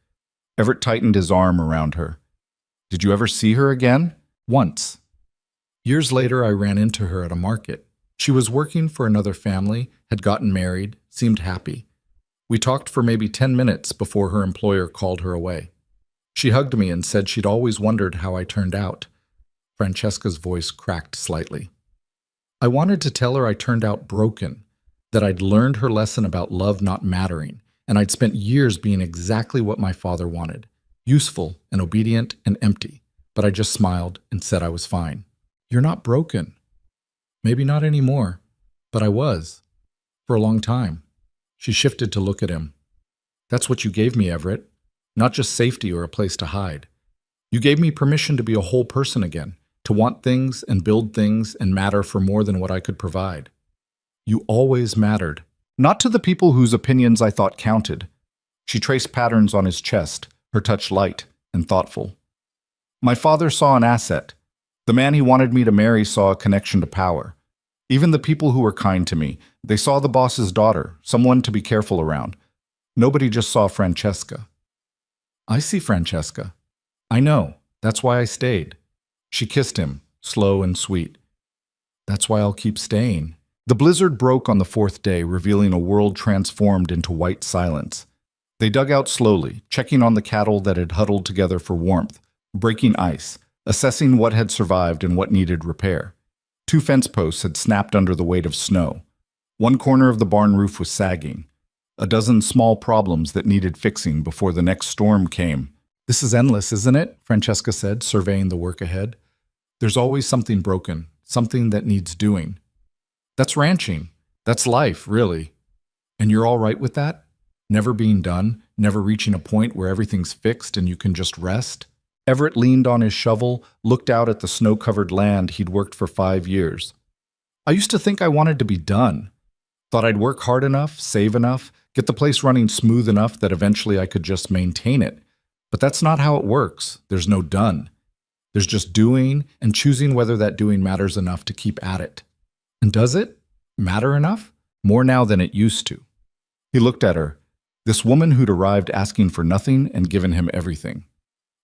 Everett tightened his arm around her. Did you ever see her again? Once. Years later, I ran into her at a market. She was working for another family, had gotten married, seemed happy. We talked for maybe 10 minutes before her employer called her away. She hugged me and said she'd always wondered how I turned out. Francesca's voice cracked slightly. I wanted to tell her I turned out broken, that I'd learned her lesson about love not mattering, and I'd spent years being exactly what my father wanted, useful and obedient and empty, but I just smiled and said I was fine. You're not broken. Maybe not anymore, but I was, for a long time. She shifted to look at him. That's what you gave me, Everett, not just safety or a place to hide. You gave me permission to be a whole person again, to want things and build things and matter for more than what I could provide. You always mattered, not to the people whose opinions I thought counted. She traced patterns on his chest, her touch light and thoughtful. My father saw an asset. The man he wanted me to marry saw a connection to power. Even the people who were kind to me, they saw the boss's daughter, someone to be careful around. Nobody just saw Francesca. I see Francesca. I know. That's why I stayed. She kissed him, slow and sweet. That's why I'll keep staying. The blizzard broke on the fourth day, revealing a world transformed into white silence. They dug out slowly, checking on the cattle that had huddled together for warmth, breaking ice, assessing what had survived and what needed repair. 2 fence posts had snapped under the weight of snow. One corner of the barn roof was sagging. A dozen small problems that needed fixing before the next storm came. This is endless, isn't it? Francesca said, surveying the work ahead. There's always something broken, something that needs doing. That's ranching. That's life, really. And you're all right with that? Never being done, never reaching a point where everything's fixed and you can just rest? Everett leaned on his shovel, looked out at the snow-covered land he'd worked for 5 years. I used to think I wanted to be done. Thought I'd work hard enough, save enough, get the place running smooth enough that eventually I could just maintain it. But that's not how it works. There's no done. There's just doing and choosing whether that doing matters enough to keep at it. And does it matter enough? More now than it used to. He looked at her, this woman who'd arrived asking for nothing and given him everything.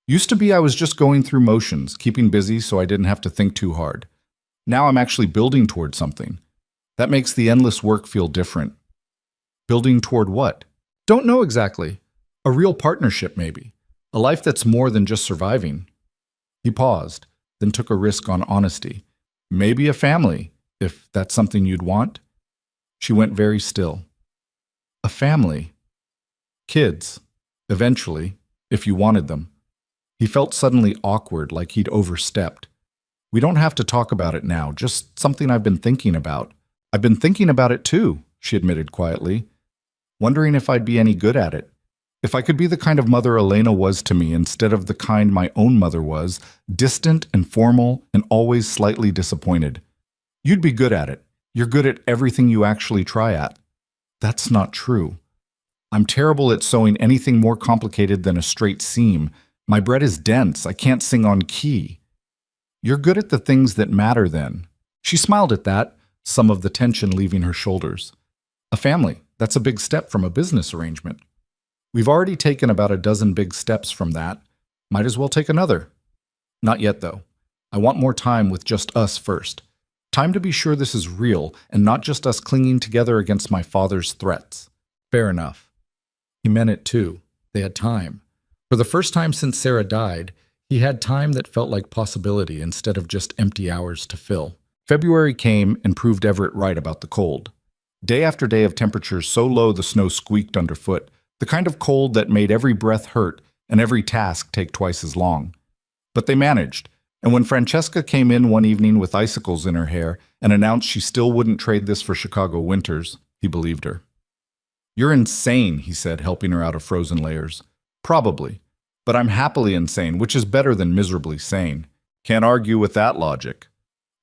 Used to be I was just going through motions, keeping busy so I didn't have to think too hard. Now I'm actually building toward something. That makes the endless work feel different. Building toward what? Don't know exactly. A real partnership, maybe. A life that's more than just surviving. He paused, then took a risk on honesty. Maybe a family, if that's something you'd want. She went very still. A family. Kids. Eventually, if you wanted them. He felt suddenly awkward, like he'd overstepped. We don't have to talk about it now, just something I've been thinking about. I've been thinking about it too, she admitted quietly. Wondering if I'd be any good at it. If I could be the kind of mother Elena was to me instead of the kind my own mother was, distant and formal and always slightly disappointed. You'd be good at it. You're good at everything you actually try at. That's not true. I'm terrible at sewing anything more complicated than a straight seam. My bread is dense. I can't sing on key. You're good at the things that matter then. She smiled at that, some of the tension leaving her shoulders. A family. That's a big step from a business arrangement. We've already taken about a dozen big steps from that. Might as well take another. Not yet, though. I want more time with just us first. Time to be sure this is real and not just us clinging together against my father's threats. Fair enough. He meant it too. They had time. For the first time since Sarah died, he had time that felt like possibility instead of just empty hours to fill. February came and proved Everett right about the cold. Day after day of temperatures so low the snow squeaked underfoot, the kind of cold that made every breath hurt and every task take twice as long. But they managed, and when Francesca came in one evening with icicles in her hair and announced she still wouldn't trade this for Chicago winters, he believed her. You're insane, he said, helping her out of frozen layers. Probably. But I'm happily insane, which is better than miserably sane. Can't argue with that logic.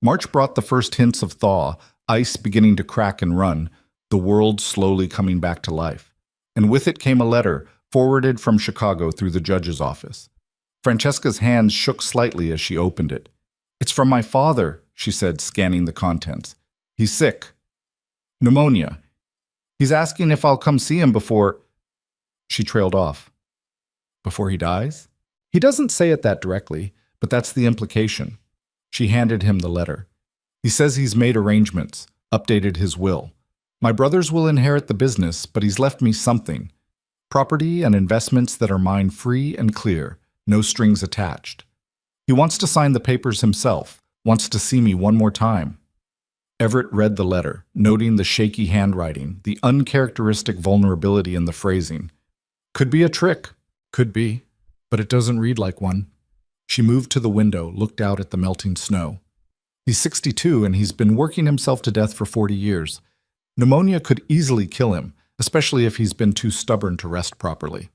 March brought the first hints of thaw, ice beginning to crack and run, the world slowly coming back to life. And with it came a letter, forwarded from Chicago through the judge's office. Francesca's hands shook slightly as she opened it. It's from my father, she said, scanning the contents. He's sick. Pneumonia. He's asking if I'll come see him before... She trailed off. Before he dies? He doesn't say it that directly, but that's the implication. She handed him the letter. He says he's made arrangements, updated his will. My brothers will inherit the business, but he's left me something. Property and investments that are mine free and clear, no strings attached. He wants to sign the papers himself, wants to see me one more time. Everett read the letter, noting the shaky handwriting, the uncharacteristic vulnerability in the phrasing. Could be a trick. Could be. But it doesn't read like one. She moved to the window, looked out at the melting snow. He's 62 and he's been working himself to death for 40 years. Pneumonia could easily kill him, especially if he's been too stubborn to rest properly.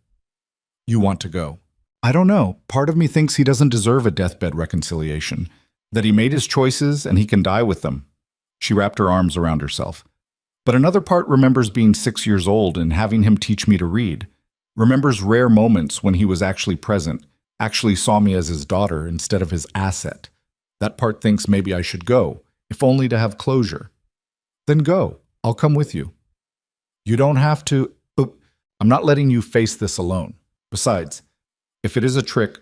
You want to go. I don't know. Part of me thinks he doesn't deserve a deathbed reconciliation, that he made his choices and he can die with them. She wrapped her arms around herself. But another part remembers being 6 years old and having him teach me to read. Remembers rare moments when he was actually present, actually saw me as his daughter instead of his asset. That part thinks maybe I should go, if only to have closure. Then go. I'll come with you. You don't have to... I'm not letting you face this alone. Besides, if it is a trick,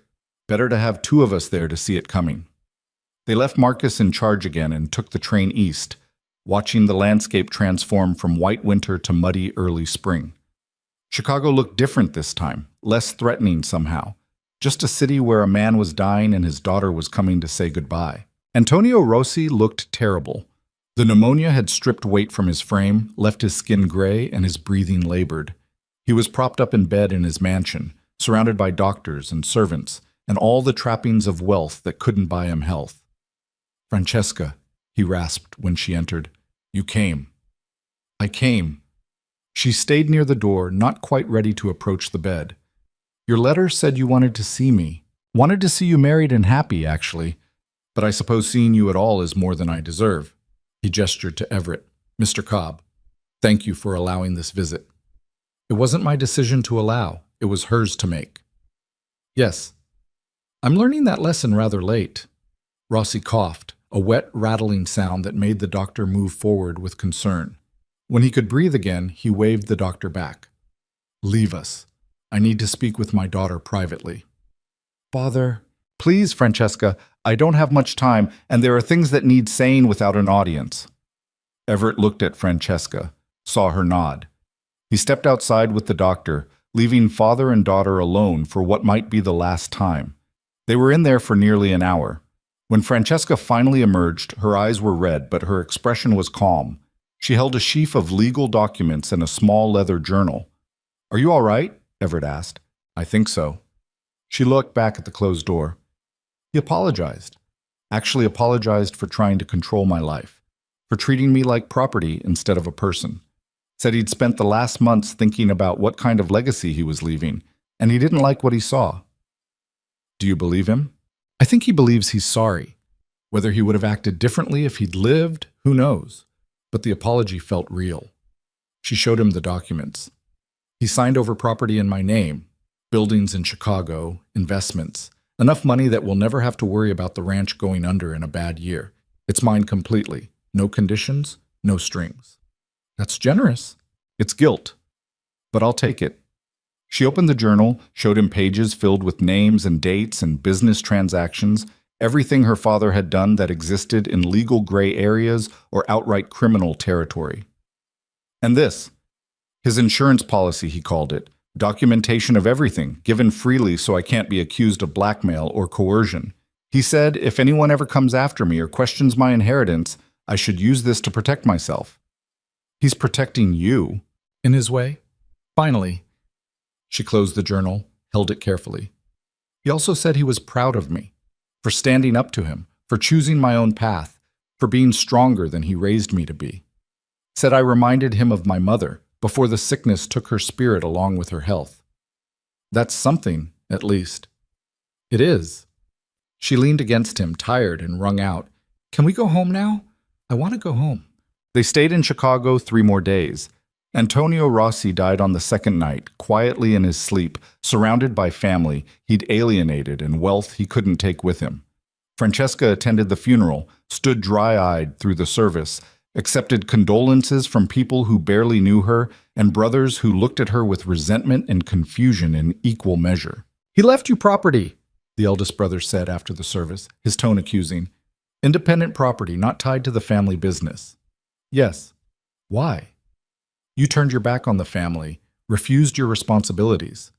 better to have two of us there to see it coming. They left Marcus in charge again and took the train east, watching the landscape transform from white winter to muddy early spring. Chicago looked different this time, less threatening somehow. Just a city where a man was dying and his daughter was coming to say goodbye. Antonio Rossi looked terrible. The pneumonia had stripped weight from his frame, left his skin gray and his breathing labored. He was propped up in bed in his mansion, surrounded by doctors and servants, and all the trappings of wealth that couldn't buy him health. Francesca, he rasped when she entered. You came. I came. She stayed near the door, not quite ready to approach the bed. Your letter said you wanted to see me. Wanted to see you married and happy, actually. But I suppose seeing you at all is more than I deserve. He gestured to Everett. Mr. Cobb, thank you for allowing this visit. It wasn't my decision to allow. It was hers to make. Yes. I'm learning that lesson rather late. Rossi coughed, a wet, rattling sound that made the doctor move forward with concern. When he could breathe again, he waved the doctor back. Leave us. I need to speak with my daughter privately. Father. Please, Francesca, I don't have much time, and there are things that need saying without an audience. Everett looked at Francesca, saw her nod. He stepped outside with the doctor, leaving father and daughter alone for what might be the last time. They were in there for nearly an hour. When Francesca finally emerged, her eyes were red, but her expression was calm. She held a sheaf of legal documents and a small leather journal. Are you all right? Everett asked. I think so. She looked back at the closed door. He apologized. Actually apologized for trying to control my life, for treating me like property instead of a person. Said he'd spent the last months thinking about what kind of legacy he was leaving, and he didn't like what he saw. Do you believe him? I think he believes he's sorry. Whether he would have acted differently if he'd lived, who knows? But the apology felt real. She showed him the documents. He signed over property in my name, buildings in Chicago, investments, enough money that we'll never have to worry about the ranch going under in a bad year. It's mine completely. No conditions, no strings. That's generous. It's guilt. But I'll take it. She opened the journal, showed him pages filled with names and dates and business transactions, everything her father had done that existed in legal gray areas or outright criminal territory. And this, his insurance policy, he called it, documentation of everything, given freely so I can't be accused of blackmail or coercion. He said if anyone ever comes after me or questions my inheritance, I should use this to protect myself. He's protecting you. In his way. Finally, she closed the journal, held it carefully. He also said he was proud of me, for standing up to him, for choosing my own path, for being stronger than he raised me to be. Said I reminded him of my mother, before the sickness took her spirit along with her health. That's something, at least. It is. She leaned against him, tired, and wrung out, Can we go home now? I want to go home. They stayed in Chicago 3 more days. Antonio Rossi died on the second night, quietly in his sleep, surrounded by family he'd alienated and wealth he couldn't take with him. Francesca attended the funeral, stood dry-eyed through the service, accepted condolences from people who barely knew her and brothers who looked at her with resentment and confusion in equal measure. He left you property, the eldest brother said after the service, his tone accusing. Independent property, not tied to the family business. Yes. Why? You turned your back on the family, refused your responsibilities.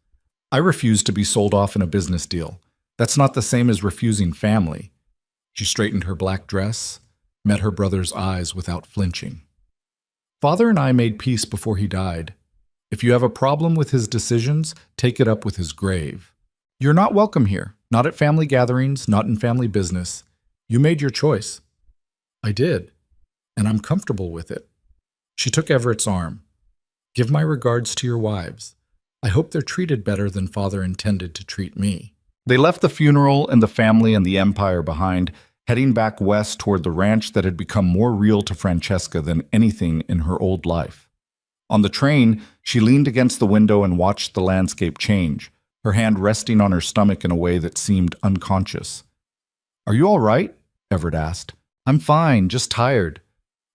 I refused to be sold off in a business deal. That's not the same as refusing family. She straightened her black dress, met her brother's eyes without flinching. Father and I made peace before he died. If you have a problem with his decisions, take it up with his grave. You're not welcome here, not at family gatherings, not in family business. You made your choice. I did, and I'm comfortable with it. She took Everett's arm. Give my regards to your wives. I hope they're treated better than Father intended to treat me. They left the funeral and the family and the empire behind, heading back west toward the ranch that had become more real to Francesca than anything in her old life. On the train, she leaned against the window and watched the landscape change, her hand resting on her stomach in a way that seemed unconscious. Are you all right? Everett asked. I'm fine, just tired.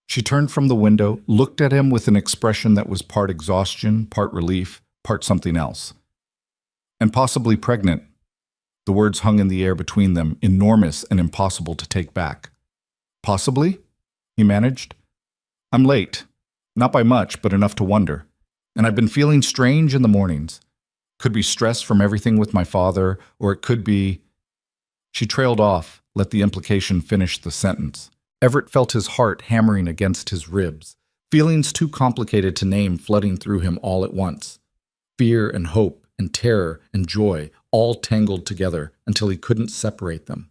She turned from the window, looked at him with an expression that was part exhaustion, part relief, part something else. And possibly pregnant. The words hung in the air between them, enormous and impossible to take back. Possibly? He managed. I'm late. Not by much, but enough to wonder. And I've been feeling strange in the mornings. Could be stress from everything with my father, or it could be... She trailed off, let the implication finish the sentence. Everett felt his heart hammering against his ribs, feelings too complicated to name flooding through him all at once. Fear and hope and terror and joy all tangled together until he couldn't separate them.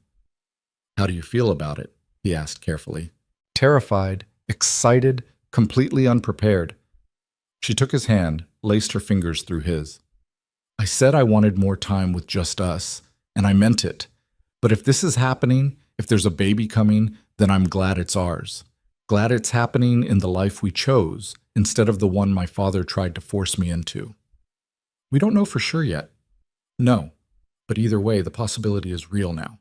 How do you feel about it? He asked carefully. Terrified, excited, completely unprepared. She took his hand, laced her fingers through his. I said I wanted more time with just us, and I meant it. But if this is happening, if there's a baby coming, then I'm glad it's ours. Glad it's happening in the life we chose, instead of the one my father tried to force me into. We don't know for sure yet. No, but either way, the possibility is real now.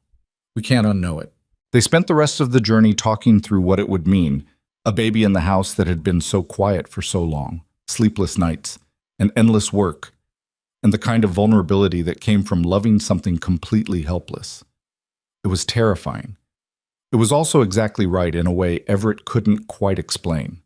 We can't unknow it. They spent the rest of the journey talking through what it would mean, a baby in the house that had been so quiet for so long, sleepless nights, and endless work, and the kind of vulnerability that came from loving something completely helpless. It was terrifying. It was also exactly right in a way Everett couldn't quite explain.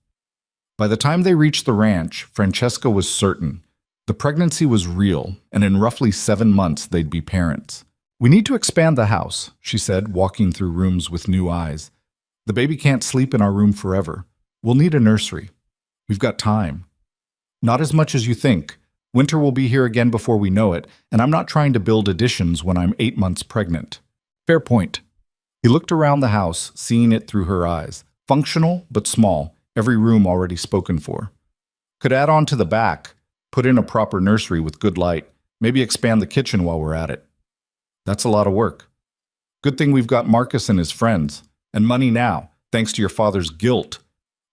By the time they reached the ranch, Francesca was certain. The pregnancy was real, and in roughly 7 months they'd be parents. "We need to expand the house," she said, walking through rooms with new eyes. "The baby can't sleep in our room forever. We'll need a nursery. We've got time." "Not as much as you think. Winter will be here again before we know it, and I'm not trying to build additions when I'm 8 months pregnant." "Fair point." He looked around the house, seeing it through her eyes. Functional, but small, every room already spoken for. "Could add on to the back, put in a proper nursery with good light, maybe expand the kitchen while we're at it." "That's a lot of work." "Good thing we've got Marcus and his friends, and money now, thanks to your father's guilt."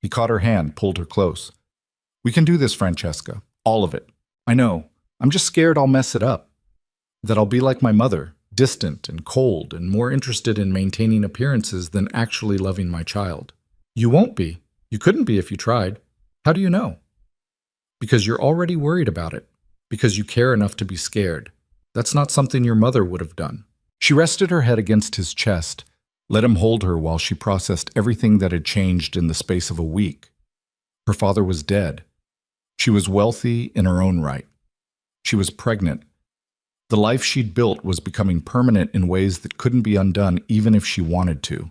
He caught her hand, pulled her close. "We can do this, Francesca. All of it. I know. I'm just scared I'll mess it up. That I'll be like my mother, distant and cold and more interested in maintaining appearances than actually loving my child." "You won't be. You couldn't be if you tried. How do you know?" "Because you're already worried about it. Because you care enough to be scared. That's not something your mother would have done." She rested her head against his chest, let him hold her while she processed everything that had changed in the space of a week. Her father was dead. She was wealthy in her own right. She was pregnant. The life she'd built was becoming permanent in ways that couldn't be undone even if she wanted to.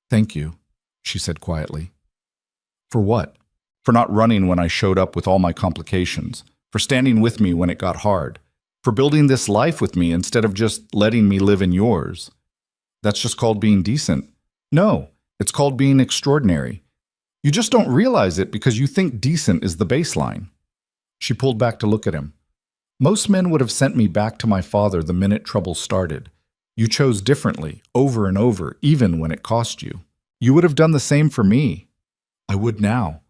"Thank you," she said quietly. "For what?" "For not running when I showed up with all my complications. For standing with me when it got hard. For building this life with me instead of just letting me live in yours." "That's just called being decent." "No, it's called being extraordinary. You just don't realize it because you think decent is the baseline." She pulled back to look at him. "Most men would have sent me back to my father the minute trouble started. You chose differently, over and over, even when it cost you. You would have done the same for me." "I would now.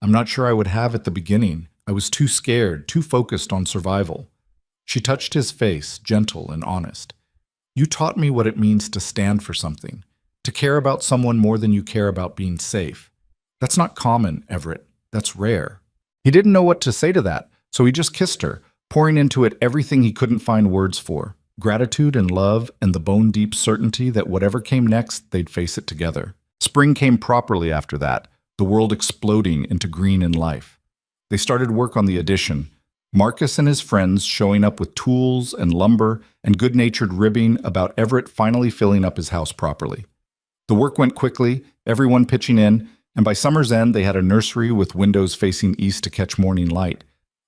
I'm not sure I would have at the beginning. I was too scared, too focused on survival." She touched his face, gentle and honest. "You taught me what it means to stand for something, to care about someone more than you care about being safe. That's not common, Everett. That's rare." He didn't know what to say to that, so he just kissed her, pouring into it everything he couldn't find words for. Gratitude and love and the bone-deep certainty that whatever came next, they'd face it together. Spring came properly after that, the world exploding into green and life. They started work on the addition, Marcus and his friends showing up with tools and lumber and good-natured ribbing about Everett finally filling up his house properly. The work went quickly, everyone pitching in, and by summer's end they had a nursery with windows facing east to catch morning light,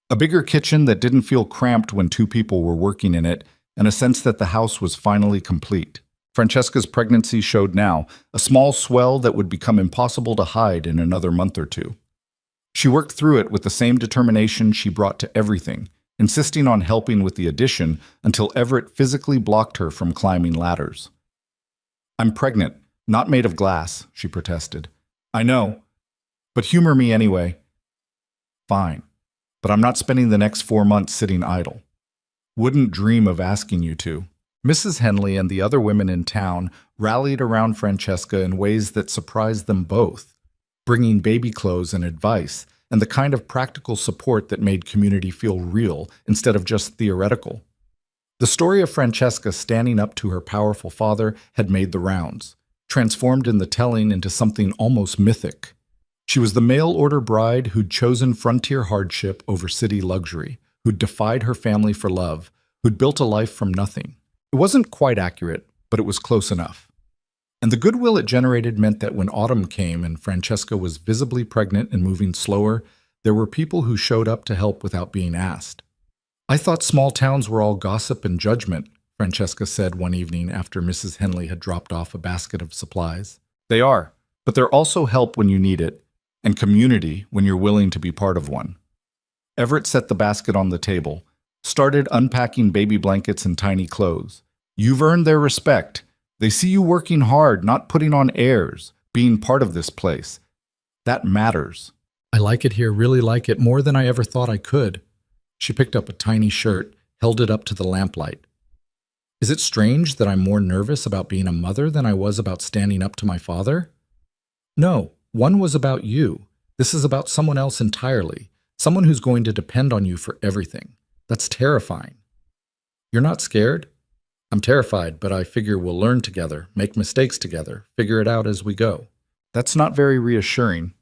a bigger kitchen that didn't feel cramped when 2 people were working in it, and a sense that the house was finally complete. Francesca's pregnancy showed now, a small swell that would become impossible to hide in another month or 2. She worked through it with the same determination she brought to everything, insisting on helping with the addition until Everett physically blocked her from climbing ladders. "I'm pregnant, not made of glass," she protested. "I know, but humor me anyway." "Fine, but I'm not spending the next 4 months sitting idle." "Wouldn't dream of asking you to." Mrs. Henley and the other women in town rallied around Francesca in ways that surprised them both, bringing baby clothes and advice, and the kind of practical support that made community feel real instead of just theoretical. The story of Francesca standing up to her powerful father had made the rounds, transformed in the telling into something almost mythic. She was the mail-order bride who'd chosen frontier hardship over city luxury, who'd defied her family for love, who'd built a life from nothing. It wasn't quite accurate, but it was close enough. And the goodwill it generated meant that when autumn came and Francesca was visibly pregnant and moving slower, there were people who showed up to help without being asked. "I thought small towns were all gossip and judgment," Francesca said one evening after Mrs. Henley had dropped off a basket of supplies. "They are, but they're also help when you need it, and community when you're willing to be part of one." Everett set the basket on the table, started unpacking baby blankets and tiny clothes. You've earned their respect. They see you working hard, not putting on airs, being part of this place. That matters. I like it here, really like it, more than I ever thought I could. She picked up a tiny shirt, held it up to the lamplight. Is it strange that I'm more nervous about being a mother than I was about standing up to my father? No, one was about you. This is about someone else entirely, someone who's going to depend on you for everything. That's terrifying. You're not scared? I'm terrified, but I figure we'll learn together, make mistakes together, figure it out as we go. That's not very reassuring.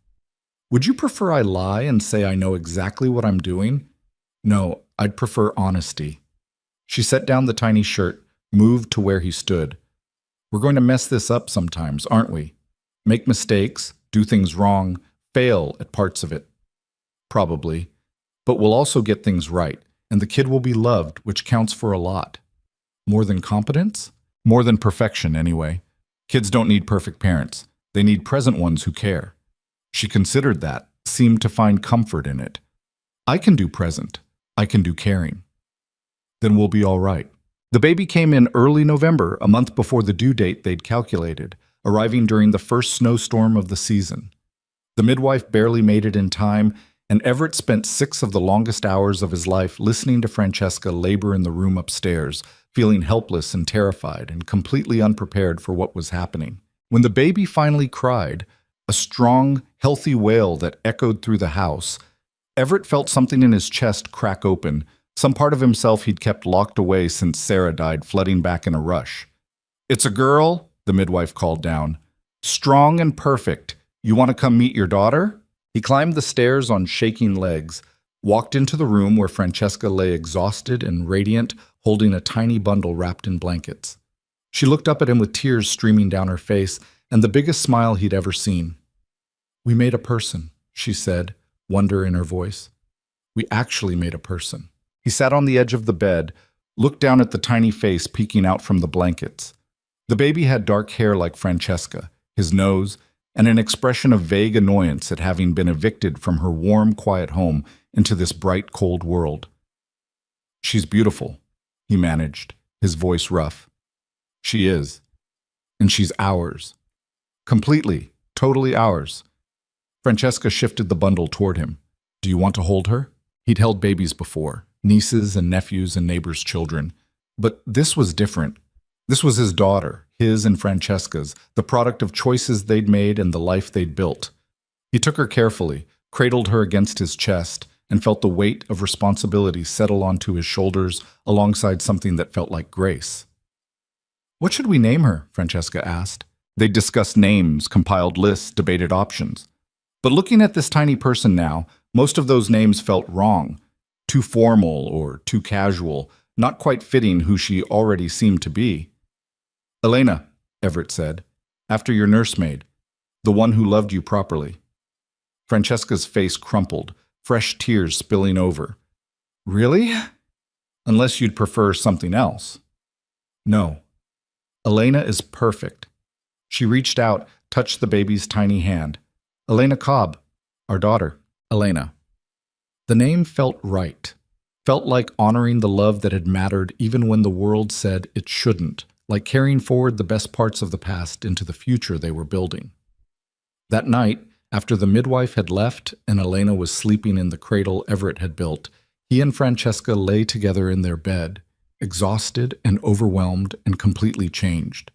Would you prefer I lie and say I know exactly what I'm doing? No, I'd prefer honesty. She set down the tiny shirt, moved to where he stood. We're going to mess this up sometimes, aren't we? Make mistakes, do things wrong, fail at parts of it. Probably. But we'll also get things right, and the kid will be loved, which counts for a lot. More than competence? More than perfection, anyway. Kids don't need perfect parents. They need present ones who care. She considered that, seemed to find comfort in it. I can do present. I can do caring. Then we'll be all right. The baby came in early November, a month before the due date they'd calculated, arriving during the first snowstorm of the season. The midwife barely made it in time, and Everett spent 6 of the longest hours of his life listening to Francesca labor in the room upstairs, feeling helpless and terrified and completely unprepared for what was happening. When the baby finally cried, a strong, healthy wail that echoed through the house, Everett felt something in his chest crack open, some part of himself he'd kept locked away since Sarah died, flooding back in a rush. "It's a girl," the midwife called down. "Strong and perfect. You want to come meet your daughter?" He climbed the stairs on shaking legs, walked into the room where Francesca lay exhausted and radiant, holding a tiny bundle wrapped in blankets. She looked up at him with tears streaming down her face and the biggest smile he'd ever seen. "We made a person," she said, wonder in her voice. "We actually made a person." He sat on the edge of the bed, looked down at the tiny face peeking out from the blankets. The baby had dark hair like Francesca, his nose, and an expression of vague annoyance at having been evicted from her warm, quiet home into this bright, cold world. "She's beautiful," he managed, his voice rough. "She is. And she's ours. Completely, totally ours." Francesca shifted the bundle toward him. "Do you want to hold her?" He'd held babies before, nieces and nephews and neighbors' children. But this was different. This was his daughter, his and Francesca's, the product of choices they'd made and the life they'd built. He took her carefully, cradled her against his chest, and felt the weight of responsibility settle onto his shoulders alongside something that felt like grace. "What should we name her?" Francesca asked. They discussed names, compiled lists, debated options. But looking at this tiny person now, most of those names felt wrong, too formal or too casual, not quite fitting who she already seemed to be. "Elena," Everett said, "after your nursemaid, the one who loved you properly." Francesca's face crumpled, fresh tears spilling over. "Really? Unless you'd prefer something else." "No. Elena is perfect." She reached out, touched the baby's tiny hand. "Elena Cobb, our daughter." Elena. The name felt right. Felt like honoring the love that had mattered even when the world said it shouldn't, like carrying forward the best parts of the past into the future they were building. That night, after the midwife had left and Elena was sleeping in the cradle Everett had built, he and Francesca lay together in their bed, exhausted and overwhelmed and completely changed.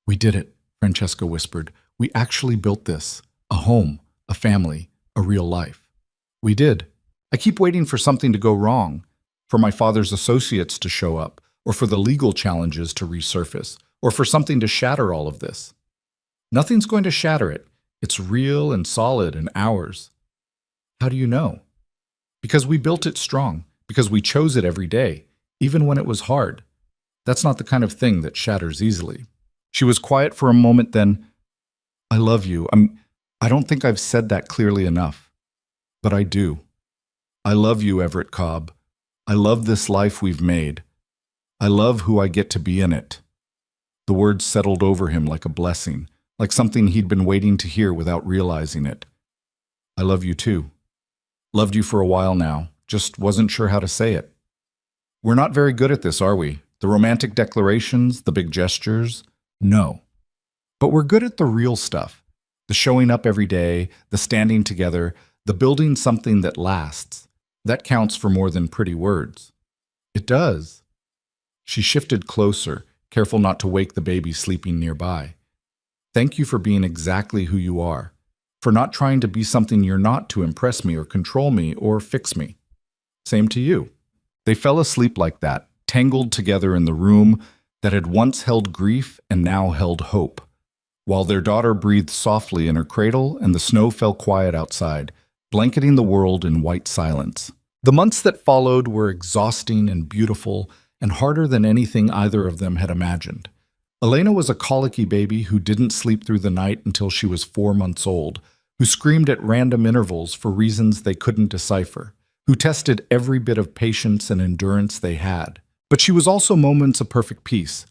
"We did it," Francesca whispered. "We actually built this. A home, a family, a real life. We did. I keep waiting for something to go wrong, for my father's associates to show up, or for the legal challenges to resurface, or for something to shatter all of this. Nothing's going to shatter it. It's real and solid and ours." "How do you know?" "Because we built it strong, because we chose it every day, even when it was hard. That's not the kind of thing that shatters easily." She was quiet for a moment, then, "I love you. I don't think I've said that clearly enough, but I do. I love you, Everett Cobb. I love this life we've made. I love who I get to be in it." The words settled over him like a blessing, like something he'd been waiting to hear without realizing it. "I love you too. Loved you for a while now, just wasn't sure how to say it. We're not very good at this, are we? The romantic declarations, the big gestures? No. But we're good at the real stuff. The showing up every day, the standing together, the building something that lasts. That counts for more than pretty words. It does. She shifted closer, careful not to wake the baby sleeping nearby. Thank you for being exactly who you are, for not trying to be something you're not to impress me or control me or fix me. Same to you. They fell asleep like that, tangled together in the room that had once held grief and now held hope, while their daughter breathed softly in her cradle and the snow fell quiet outside, blanketing the world in white silence. The months that followed were exhausting and beautiful and harder than anything either of them had imagined. Elena was a colicky baby who didn't sleep through the night until she was 4 months old, who screamed at random intervals for reasons they couldn't decipher, who tested every bit of patience and endurance they had. But she was also moments of perfect peace,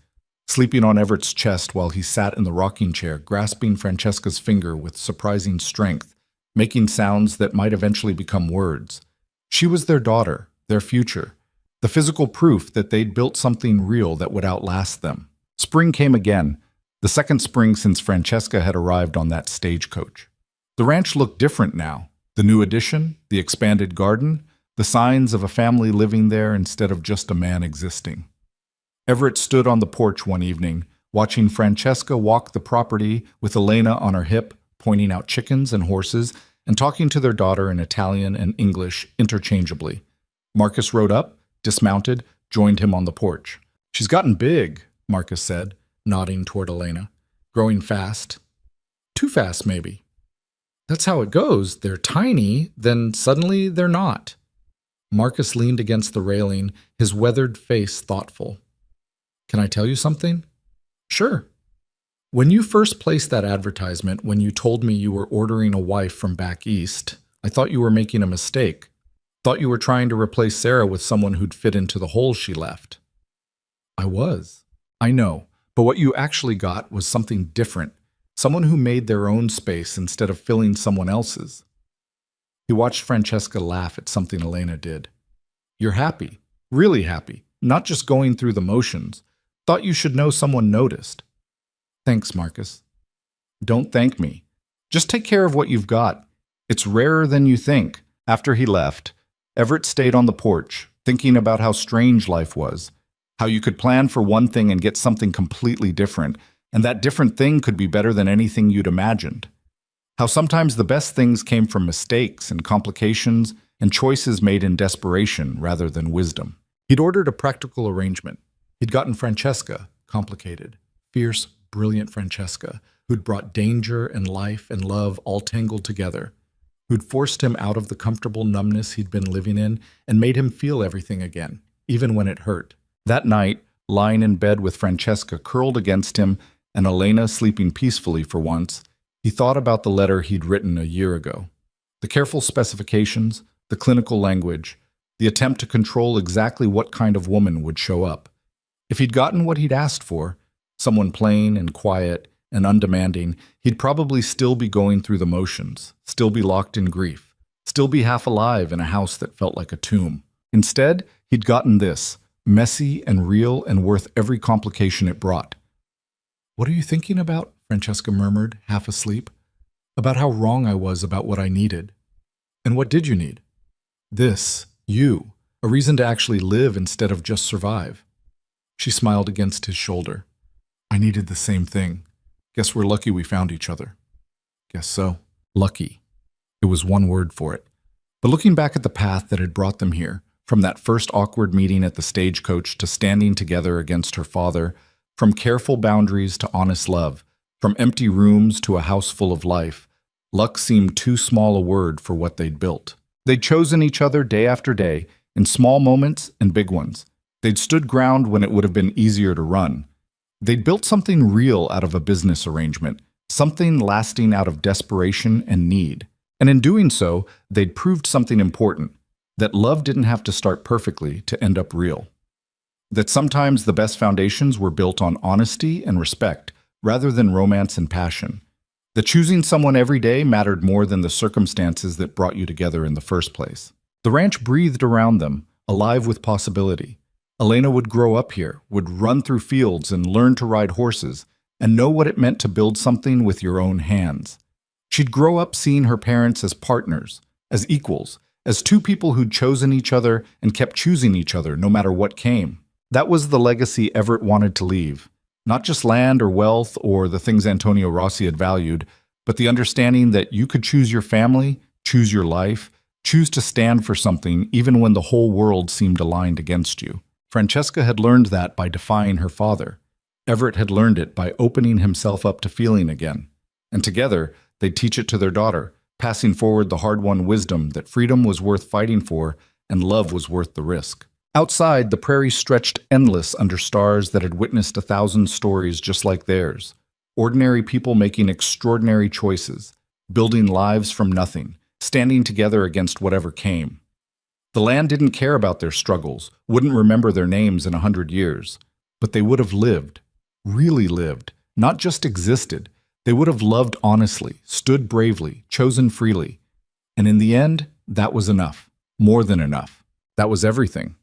sleeping on Everett's chest while he sat in the rocking chair, grasping Francesca's finger with surprising strength, making sounds that might eventually become words. She was their daughter, their future, the physical proof that they'd built something real that would outlast them. Spring came again, the second spring since Francesca had arrived on that stagecoach. The ranch looked different now. The new addition, the expanded garden, the signs of a family living there instead of just a man existing. Everett stood on the porch one evening, watching Francesca walk the property with Elena on her hip, pointing out chickens and horses, and talking to their daughter in Italian and English interchangeably. Marcus rode up, dismounted, joined him on the porch. "She's gotten big," Marcus said, nodding toward Elena. "Growing fast. Too fast, maybe." "That's how it goes. They're tiny, then suddenly they're not." Marcus leaned against the railing, his weathered face thoughtful. "Can I tell you something?" "Sure." "When you first placed that advertisement, when you told me you were ordering a wife from back east, I thought you were making a mistake. Thought you were trying to replace Sarah with someone who'd fit into the hole she left." "I was." "I know, but what you actually got was something different, someone who made their own space instead of filling someone else's." He watched Francesca laugh at something Elena did. "You're happy, really happy, not just going through the motions. Thought you should know someone noticed." "Thanks, Marcus." "Don't thank me. Just take care of what you've got. It's rarer than you think." After he left, Everett stayed on the porch, thinking about how strange life was, how you could plan for one thing and get something completely different, and that different thing could be better than anything you'd imagined. How sometimes the best things came from mistakes and complications and choices made in desperation rather than wisdom. He'd ordered a practical arrangement. He'd gotten Francesca, complicated, fierce, brilliant Francesca, who'd brought danger and life and love all tangled together, who'd forced him out of the comfortable numbness he'd been living in and made him feel everything again, even when it hurt. That night, lying in bed with Francesca curled against him and Elena sleeping peacefully for once, he thought about the letter he'd written a year ago. The careful specifications, the clinical language, the attempt to control exactly what kind of woman would show up. If he'd gotten what he'd asked for, someone plain and quiet and undemanding, he'd probably still be going through the motions, still be locked in grief, still be half alive in a house that felt like a tomb. Instead, he'd gotten this, messy and real and worth every complication it brought. "What are you thinking about?" Francesca murmured, half asleep. "About how wrong I was about what I needed." "And what did you need?" "This, you, a reason to actually live instead of just survive." She smiled against his shoulder. "I needed the same thing. Guess we're lucky we found each other." "Guess so." Lucky. It was one word for it. But looking back at the path that had brought them here, from that first awkward meeting at the stagecoach to standing together against her father, from careful boundaries to honest love, from empty rooms to a house full of life, luck seemed too small a word for what they'd built. They'd chosen each other day after day, in small moments and big ones. They'd stood ground when it would have been easier to run. They'd built something real out of a business arrangement, something lasting out of desperation and need. And in doing so, they'd proved something important, that love didn't have to start perfectly to end up real. That sometimes the best foundations were built on honesty and respect, rather than romance and passion. That choosing someone every day mattered more than the circumstances that brought you together in the first place. The ranch breathed around them, alive with possibility. Elena would grow up here, would run through fields and learn to ride horses, and know what it meant to build something with your own hands. She'd grow up seeing her parents as partners, as equals, as two people who'd chosen each other and kept choosing each other no matter what came. That was the legacy Everett wanted to leave. Not just land or wealth or the things Antonio Rossi had valued, but the understanding that you could choose your family, choose your life, choose to stand for something even when the whole world seemed aligned against you. Francesca had learned that by defying her father. Everett had learned it by opening himself up to feeling again. And together, they'd teach it to their daughter, passing forward the hard-won wisdom that freedom was worth fighting for and love was worth the risk. Outside, the prairie stretched endless under stars that had witnessed 1,000 stories just like theirs. Ordinary people making extraordinary choices, building lives from nothing, standing together against whatever came. The land didn't care about their struggles, wouldn't remember their names in 100 years, but they would have lived, really lived, not just existed. They would have loved honestly, stood bravely, chosen freely. And in the end, that was enough, more than enough. That was everything.